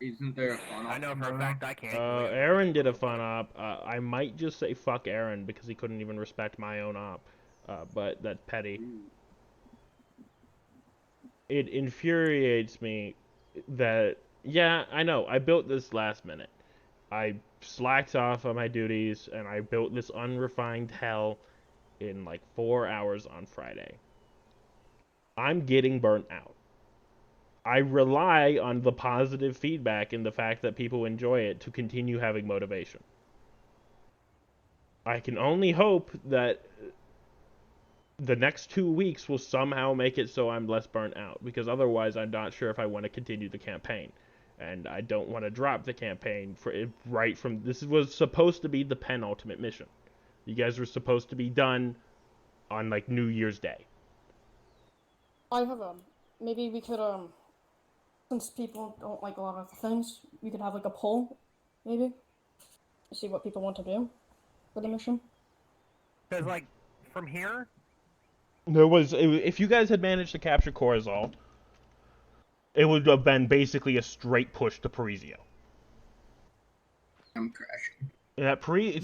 Isn't there a fun I know for a fact I can't. Aaron did a fun op. I might just say fuck Aaron because he couldn't even respect my own op. But that's petty. It infuriates me that, yeah, I know, I built this last minute. I slacked off on my duties and I built this unrefined hell in like 4 hours on Friday. I'm getting burnt out. I rely on the positive feedback and the fact that people enjoy it to continue having motivation. I can only hope that the next 2 weeks will somehow make it so I'm less burnt out, because otherwise I'm not sure if I want to continue the campaign. And I don't want to drop the campaign for it right from, this was supposed to be the penultimate mission. You guys were supposed to be done on like New Year's Day. I have maybe we could since people don't like a lot of things, we could have like a poll, maybe, see what people want to do for the mission. Because like from here, If you guys had managed to capture Corazal, it would have been basically a straight push to Parisia. I'm crashing.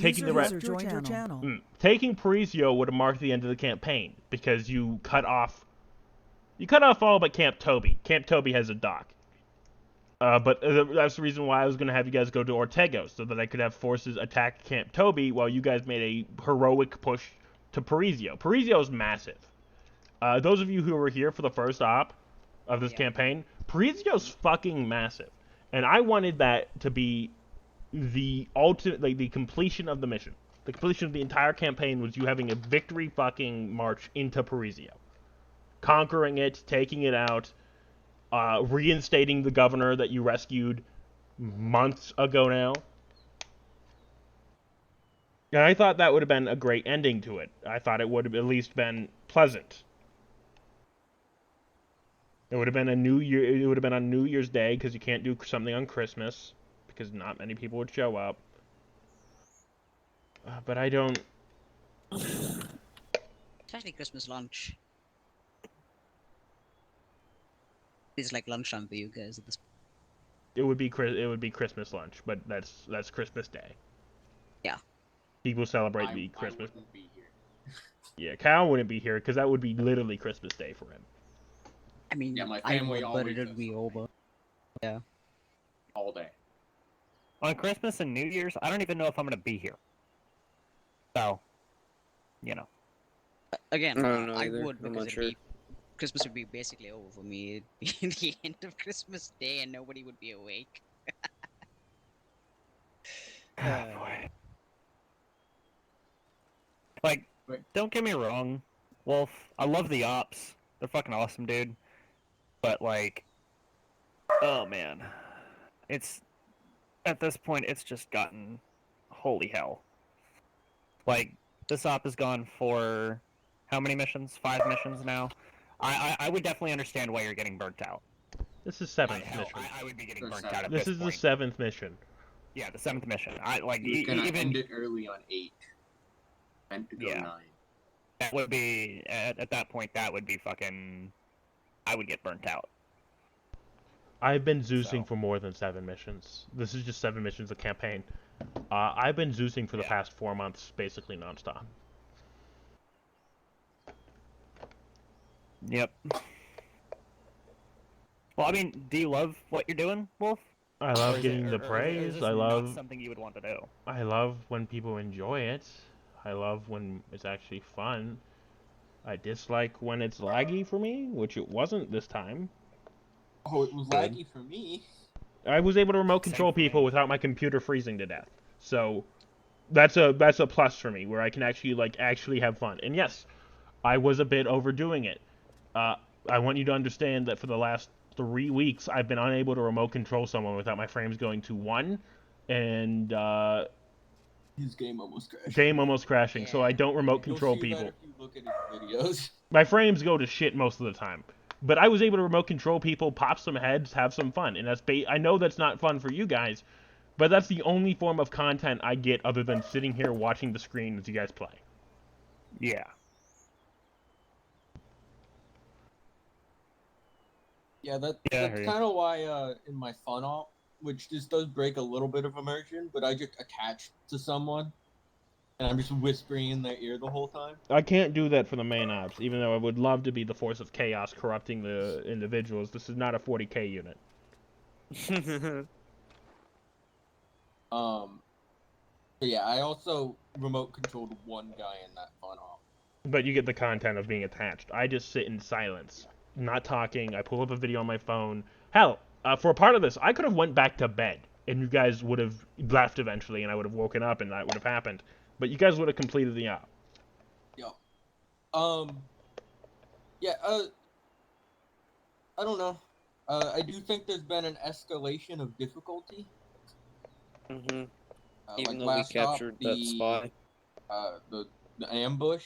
Taking the User joined your channel. taking Parisio would have marked the end of the campaign because you cut off all but Camp Toby. Camp Toby has a dock. But that's the reason why I was going to have you guys go to Ortego, so that I could have forces attack Camp Toby while you guys made a heroic push to Parisio. Parisio is massive. Those of you who were here for the first op of this campaign, Parisio's fucking massive. And I wanted that to be the ultimate, like the completion of the mission. The completion of the entire campaign was you having a victory fucking march into Parisio. Conquering it, taking it out, reinstating the governor that you rescued months ago now. And I thought that would have been a great ending to it. I thought it would have at least been pleasant. It would have been It would have been on New Year's Day because you can't do something on Christmas because not many people would show up. But I don't. Especially Christmas lunch. It's like lunchtime for you guys at this point. It would be Christmas lunch, but that's Christmas Day. Yeah. People celebrate the Christmas. Yeah, Kyle wouldn't be here because that would be literally Christmas Day for him. I mean, Yeah, my I family would, but always it'd be over. Yeah. all day. on Christmas and New Year's, I don't even know if I'm gonna be here. So, you know. Again, I don't know I either. would I'm because not sure. Christmas would be basically over for me. It'd be the end of Christmas Day and nobody would be awake. Like, don't get me wrong, Wolf. I love the ops. They're fucking awesome, dude. But like, oh man, it's at this point it's just gotten holy hell. Like, this op has gone for how many missions? 5 missions now. I would definitely understand why you're getting burnt out. This is 7th Hell, mission. I would be getting burnt out at This this is point. the 7th mission. Yeah, the 7th mission. I like You're gonna even end it early on 8. Meant to go 9. that would be at that point. That would be fucking. I would get burnt out. I've been Zeusing for more than 7 missions. This is just 7 missions of campaign. I've been Zeusing for the past 4 months, basically nonstop. Yep. Well, I mean, do you love what you're doing, Wolf? I love getting the praise. Is this I love not something you would want to do. I love when people enjoy it. I love when it's actually fun. I dislike when it's laggy for me, which it wasn't this time. Oh, it was laggy for me. I was able to remote control people without my computer freezing to death. So that's a plus for me, where I can actually have fun. And yes, I was a bit overdoing it. I want you to understand that for the last 3 weeks, I've been unable to remote control someone without my frames going to 1, and his game almost crashed. Yeah. So I don't remote control You'll see people. that if you look at his videos. My frames go to shit most of the time. But I was able to remote control people, pop some heads, have some fun. And I know that's not fun for you guys, but that's the only form of content I get other than sitting here watching the screen as you guys play. Yeah. Yeah, that's kind of why in my fun op, which this does break a little bit of immersion, but I just attach to someone, and I'm just whispering in their ear the whole time. I can't do that for the main ops, even though I would love to be the force of chaos corrupting the individuals. This is not a 40k unit. But yeah, I also remote controlled one guy in that fun op. But you get the content of being attached. I just sit in silence, not talking. I pull up a video on my phone. Hell, for a part of this, I could have went back to bed, and you guys would have left eventually, and I would have woken up, and that would have happened. But you guys would have completed the op. Yeah. Yeah, I don't know. I do think there's been an escalation of difficulty. Mm-hmm. like Even though we last op, captured that spy. The ambush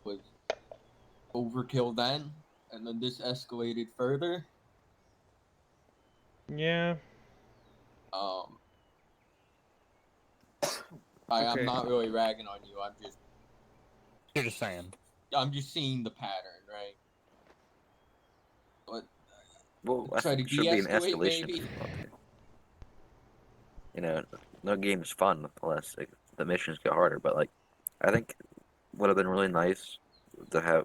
was overkill then, and then this escalated further. Yeah. I'm not really ragging on you. You're just saying. I'm just seeing the pattern, right? But Well, I try to think it should be an de-escalate, escalation. maybe. You know, no game is fun unless the missions get harder. But I think would have been really nice to have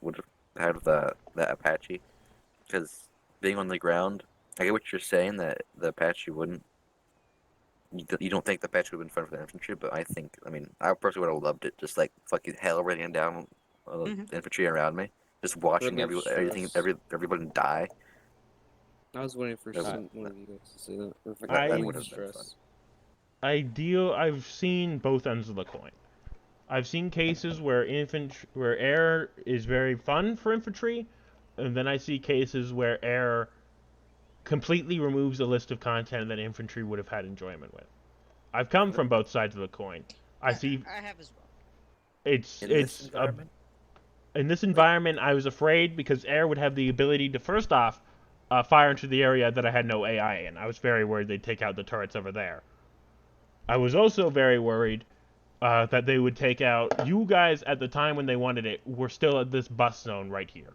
that Apache, because being on the ground, I get what you're saying that the Apache wouldn't. You don't think the Apache would have been fun for the infantry, but I personally would have loved it. Just fucking hell raining down the infantry around me, just watching everybody die. I was waiting for one of you guys to say that. I would have been fun. I've seen both ends of the coin. I've seen cases where air is very fun for infantry, and then I see cases where air completely removes a list of content that infantry would have had enjoyment with. I've come from both sides of the coin. I have as well. In this environment, I was afraid because air would have the ability to first off fire into the area that I had no AI in. I was very worried they'd take out the turrets over there. I was also very worried that they would take out... You guys, at the time when they wanted it, were still at this bus zone right here.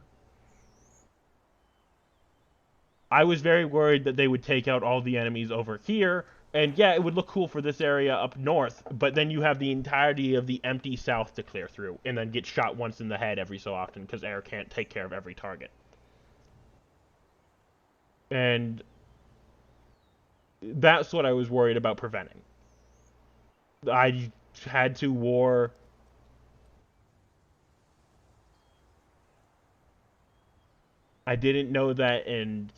I was very worried that they would take out all the enemies over here, and yeah, it would look cool for this area up north, but then you have the entirety of the empty south to clear through, and then get shot once in the head every so often, because air can't take care of every target. And that's what I was worried about preventing. I had to war... I didn't know that, and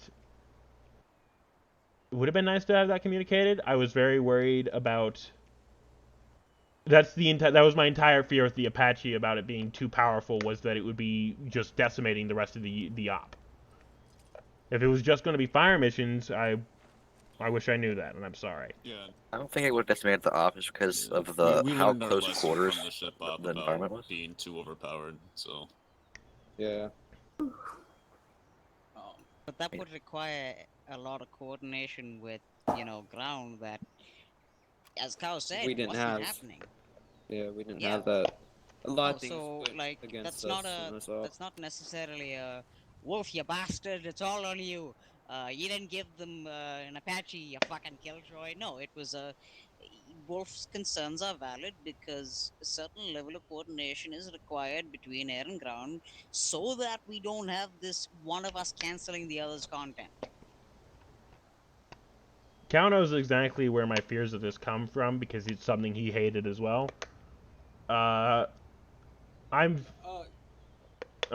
it would have been nice to have that communicated. I was very worried about... That was my entire fear with the Apache about it being too powerful, was that it would be just decimating the rest of the op. If it was just going to be fire missions, I wish I knew that, and I'm sorry. Yeah. I don't think it would have decimated the office because of how close quarters the environment was. Being too overpowered, so. Yeah. But that would require a lot of coordination with, ground that, as Kao said, we didn't wasn't have. Happening. Yeah, we didn't have that. A lot of things so, against that's us not necessarily a Wolf, you bastard, it's all on you. You didn't give them an Apache, you fucking killjoy. No, it was Wolf's concerns are valid because a certain level of coordination is required between air and ground so that we don't have this one of us canceling the other's content. Cal knows exactly where my fears of this come from because it's something he hated as well. I'm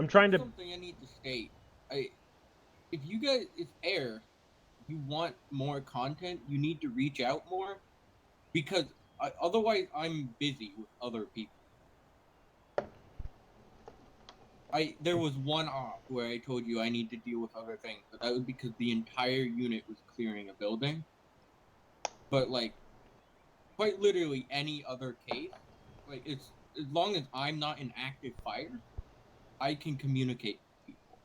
trying to. Something I need to state. If Air, you want more content, you need to reach out more, because otherwise I'm busy with other people. There was one op where I told you I need to deal with other things, but that was because the entire unit was clearing a building. But like, quite literally any other case, like it's as long as I'm not in active fire, I can communicate with people.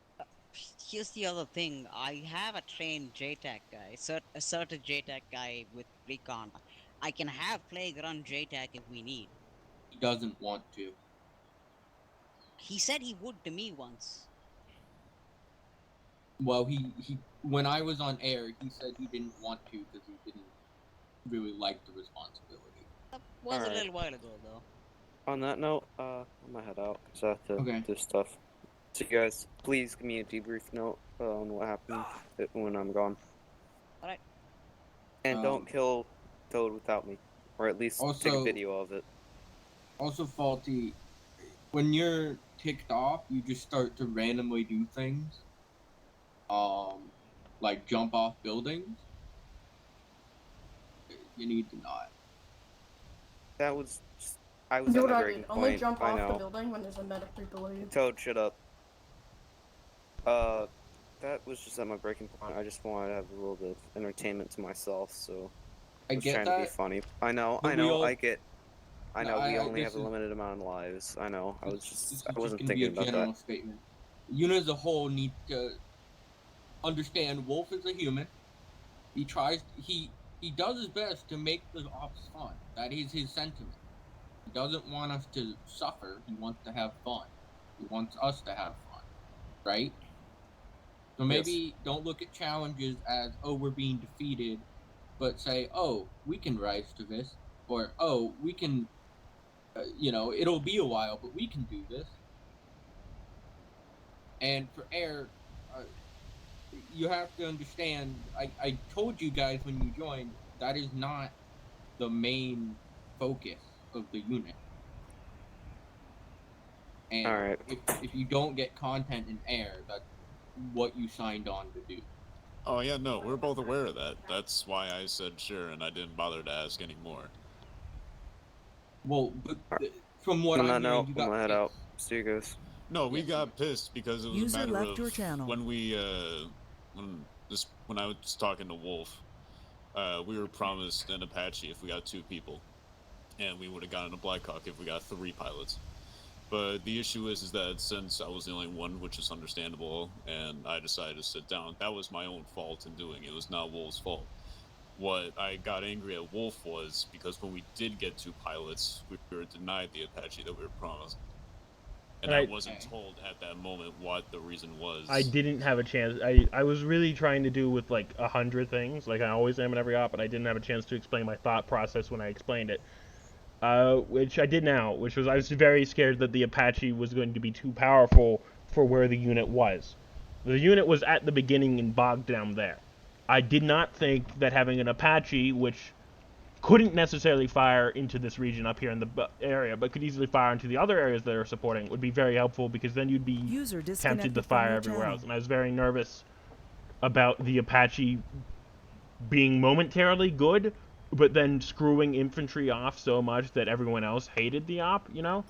Here's the other thing. I have a trained JTAC guy, a certain JTAC guy with recon. I can have Plague run JTAC if we need. He doesn't want to. He said he would to me once. Well, he when I was on air, he said he didn't want to because he didn't really like the responsibility. That was a Alright. little while ago, though. On that note, I'm gonna head out because I have to do stuff. So you guys, please give me a debrief note on what happened when I'm gone. Alright. And don't kill Toad without me, or at least take a Also- video of it. Also, Faulty, when you're ticked off, you just start to randomly do things. Like jump off buildings. You need to not. That was just, I was Do at what my I breaking did. Only point. jump I off the know. building when there's a medic right below you. Toad, shut up. That was just at my breaking point. I just wanted to have a little bit of entertainment to myself, so I was get trying to be that, funny. I know, but we all- I get. I know we only this have a is- limited amount of lives. I know. I was This just. is I wasn't just gonna be a thinking about general that. statement. The unit as a whole need to understand Wolf is a human. He tries. He does his best to make the ops fun. That is his sentiment. He doesn't want us to suffer. He wants to have fun. He wants us to have fun, right? So maybe don't look at challenges as, oh, we're being defeated, but say, oh, we can rise to this, or oh, we can, it'll be a while, but we can do this. And for Air, you have to understand, I told you guys when you joined, that is not the main focus of the unit. And Alright. if you don't get content in Air, that's what you signed on to do. Oh yeah, no, we're both aware of that. That's why I said sure, and I didn't bother to ask anymore. Well, but from what On that I'm hearing, note, you I'm got gonna head pissed. out. See you guys. No, we got pissed because it was User a matter left of your channel. when we when I was talking to Wolf, we were promised an Apache if we got 2 people, and we would have gotten a Blackhawk if we got 3 pilots. But the issue is that since I was the only one, which is understandable, and I decided to sit down, that was my own fault in doing it. It was not Wolf's fault. What I got angry at Wolf was because when we did get 2 pilots, we were denied the Apache that we were promised. And I wasn't told at that moment what the reason was. I didn't have a chance. I was really trying to do with like 100 things, like I always am in every op, but I didn't have a chance to explain my thought process when I explained it. Which I did now, which was I was very scared that the Apache was going to be too powerful for where the unit was. The unit was at the beginning and bogged down there. I did not think that having an Apache, which couldn't necessarily fire into this region up here in the area, but could easily fire into the other areas that are supporting, would be very helpful because then you'd be tempted to fire everywhere else. And I was very nervous about the Apache being momentarily good, but then screwing infantry off so much that everyone else hated the op, you know?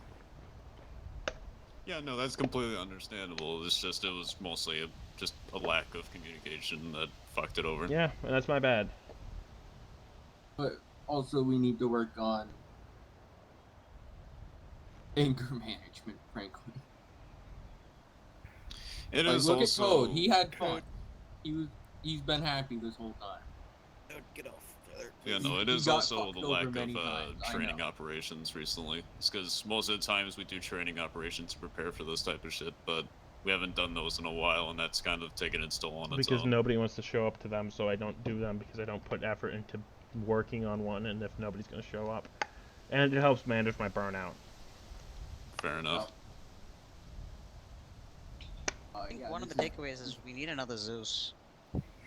Yeah, no, that's completely understandable. It's just, it was mostly just a lack of communication that fucked it over. Yeah, and that's my bad. But also, we need to work on anger management, frankly. It like, is look also... at Toad. He had fun. He's been happy this whole time. Get off. Yeah, no, it He is got also the fucked lack over of many times, I training know. operations recently. It's because most of the times we do training operations to prepare for this type of shit, but We haven't done those in a while, and that's kind of taken its toll on its Because own. nobody wants to show up to them, so I don't do them because I don't put effort into working on one, and if nobody's going to show up. And it helps manage my burnout. Fair enough. I think one of the takeaways is we need another Zeus.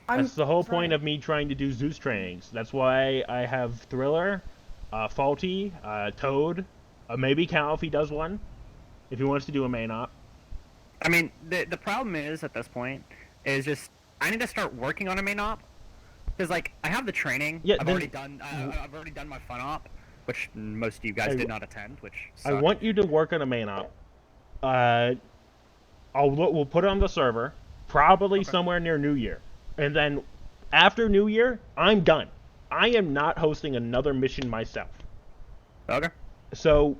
That's the whole point of me trying to do Zeus trainings. That's why I have Thriller, Faulty, Toad, maybe Cal if he does one, if he wants to do a main op. I mean, the problem is at this point is just I need to start working on a main op because like I have the training. Yeah, I've already done my fun op, which most of you guys did not attend. Which I sucked. want you to work on a main op. We'll put it on the server, probably somewhere near New Year, and then after New Year, I'm done. I am not hosting another mission myself. Okay. So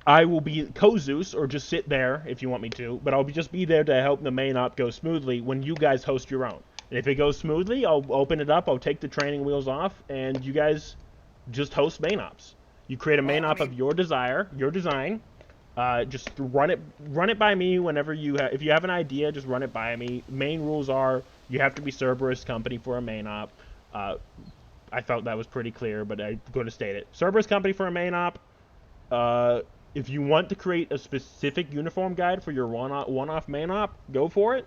I will be co-Zeus, or just sit there if you want me to, but I'll just be there to help the main op go smoothly when you guys host your own. And if it goes smoothly, I'll open it up, I'll take the training wheels off, and you guys just host main ops. You create a main op of your design. Just run it by me whenever if you have an idea, just run it by me. Main rules are you have to be Cerberus company for a main op. I felt that was pretty clear, but I'm going to state it. Cerberus company for a main op. If you want to create a specific uniform guide for your one-off main op, go for it.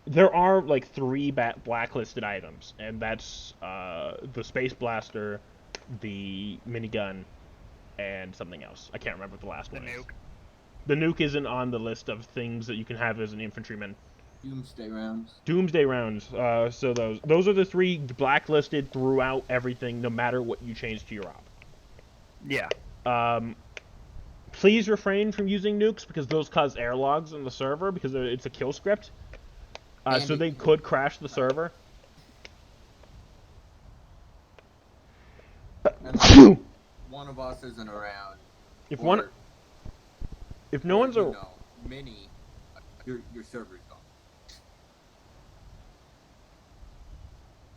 There are like 3 blacklisted items, and that's the Space Blaster, the minigun, and something else. I can't remember what the last one is. The nuke isn't on the list of things that you can have as an infantryman. Doomsday rounds. Doomsday rounds. So those are the 3 blacklisted throughout everything, no matter what you change to your op. Yeah. Please refrain from using nukes because those cause air logs on the server because it's a kill script. So they could crash the server. And one of us isn't around. If no one's around, Mini, your server's gone.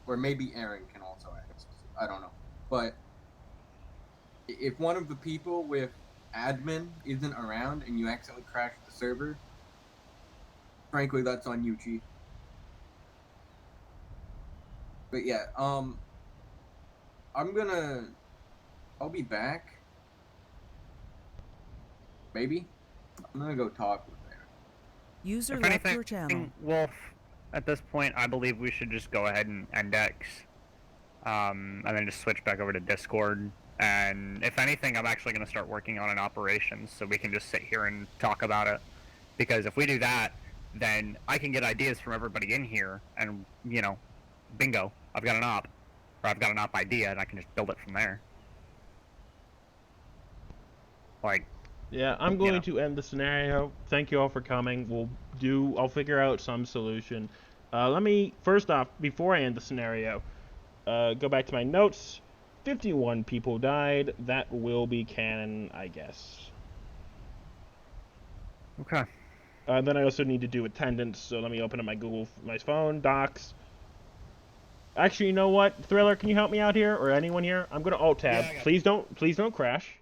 Or maybe Aaron can also access it. I don't know. But if one of the people with admin isn't around and you accidentally crash the server, frankly, that's on you, Chief. But yeah, I'll be back. Maybe. I'm gonna go talk with Aaron. User If left anything, your channel. Wolf, at this point, I believe we should just go ahead and end X, and then just switch back over to Discord. And if anything, I'm actually going to start working on an operations so we can just sit here and talk about it. Because if we do that, then I can get ideas from everybody in here, and bingo, I've got an op, or I've got an op idea, and I can just build it from there. Yeah, I'm going to end the scenario. Thank you all for coming. I'll figure out some solution. Let me, first off, before I end the scenario, go back to my notes. 51 people died. That will be canon, I guess. Okay. Then I also need to do attendance, so let me open up my phone, docs. Actually, you know what? Thriller, can you help me out here, or anyone here? I'm gonna alt tab. Yeah, please don't crash.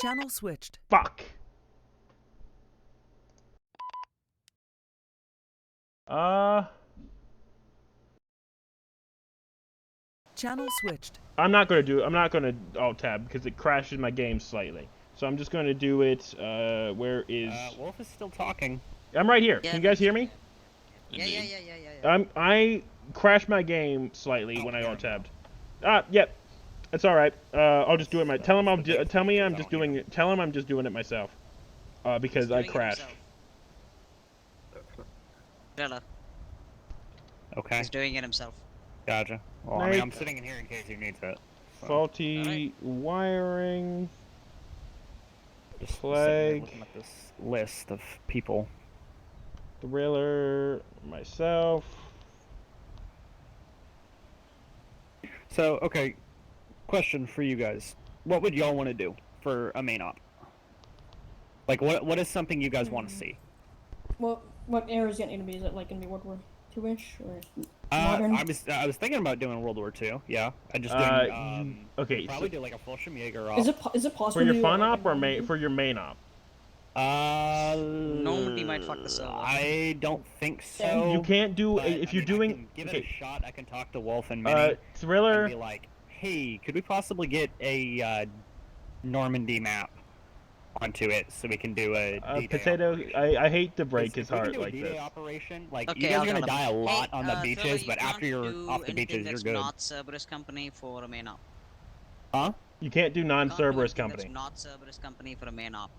Channel switched. Fuck. Channel switched. I'm not gonna alt tab because it crashes my game slightly. So I'm just gonna do it. Where is? Wolf is still talking. I'm right here. Yeah, Can you guys hear me? Yeah. I crashed my game slightly when I alt tabbed. Yep. That's all right. I'll just do it. Tell him I'm just doing it myself. Because I crashed. Hello. Okay. He's doing it himself. Gotcha. Well, I mean, I'm sitting in here in case he needs it. So. Faulty wiring. Just Flag. looking at this list of people. Thriller. Myself. So, okay. Question for you guys. What would y'all want to do for a main op? Like, what is something you guys want to see? Well, what era is it going to be? Is it like going to be World War II-ish? Or... Modern. I was thinking about doing World War II. Yeah, I just doing. Okay, probably so do like a full Shemiega op. Is it possible for your to do fun like op or for your main op? Normandy might fuck the server. I don't think so. You can't do but, if you're I doing. can give Okay. it a shot. I can talk to Wolf and Minnie. Thriller. And be like, hey, could we possibly get a Normandy map onto it so we can do a D-Day Potato. operation? I hate to break his If we can heart do a like D-Day this. operation, like Okay, you guys I'll are gonna tell die a him. lot Hey, on the beaches, Thriller, you but after can't you're do off the anything beaches, you're that's good. not Cerberus company for a main op. Huh? You can't do non-Cerberus company. That's not Cerberus company for a main op.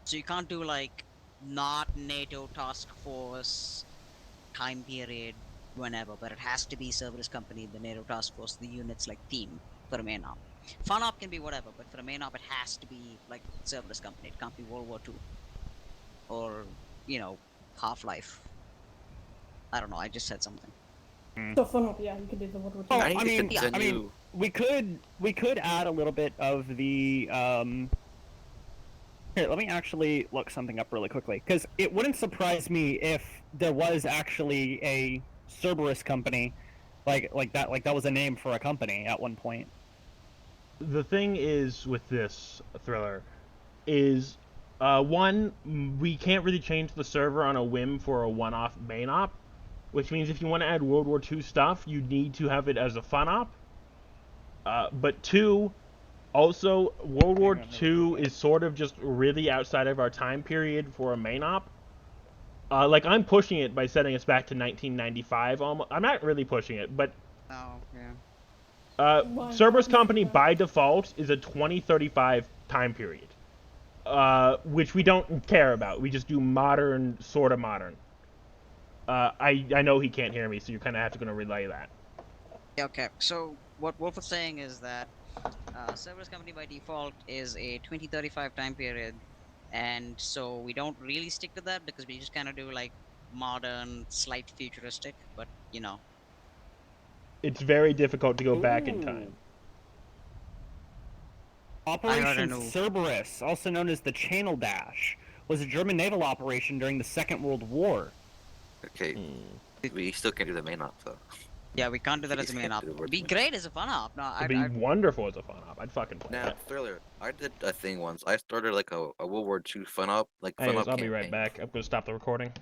So you can't do like not NATO task force time period whenever, but it has to be Cerberus company, the NATO task force, the units like team for a main op. Fun op can be whatever, but for a main op it has to be like Cerberus company. It can't be World War II or Half-Life. I don't know. I just said something. So fun up, yeah, you could do the World War II. Oh, I mean, we could add a little bit of the Here, let me actually look something up really quickly, because it wouldn't surprise me if there was actually a Cerberus company, like that was a name for a company at one point. The thing is with this Thriller is one, we can't really change the server on a whim for a one-off main op, which means if you want to add World War II stuff, you need to have it as a fun op. But two, also World War II is sort of just really outside of our time period for a main op. Like I'm pushing it by setting us back to 1995 almost. I'm not really pushing it, but Cerberus company by default is a 2035 time period, which we don't care about. We just do modern, sort of modern. I know he can't hear me, so you're kind of going to relay that. Okay, so what Wolf was saying is that Cerberus company by default is a 2035 time period, and so we don't really stick to that because we just kind of do like modern, slight futuristic, but It's very difficult to go back in time. Operation Cerberus, also known as the Channel Dash, was a German naval operation during the Second World War. Okay, we still can't do the main op though. Yeah, we can't do that as a main op. It'd be great as a fun op. No, It'd be wonderful as a fun op. I'd fucking play Now, that. Thriller, I did a thing once. I started like a World War II fun op, like fun Anyways, op I'll campaign. be right back. I'm gonna stop the recording.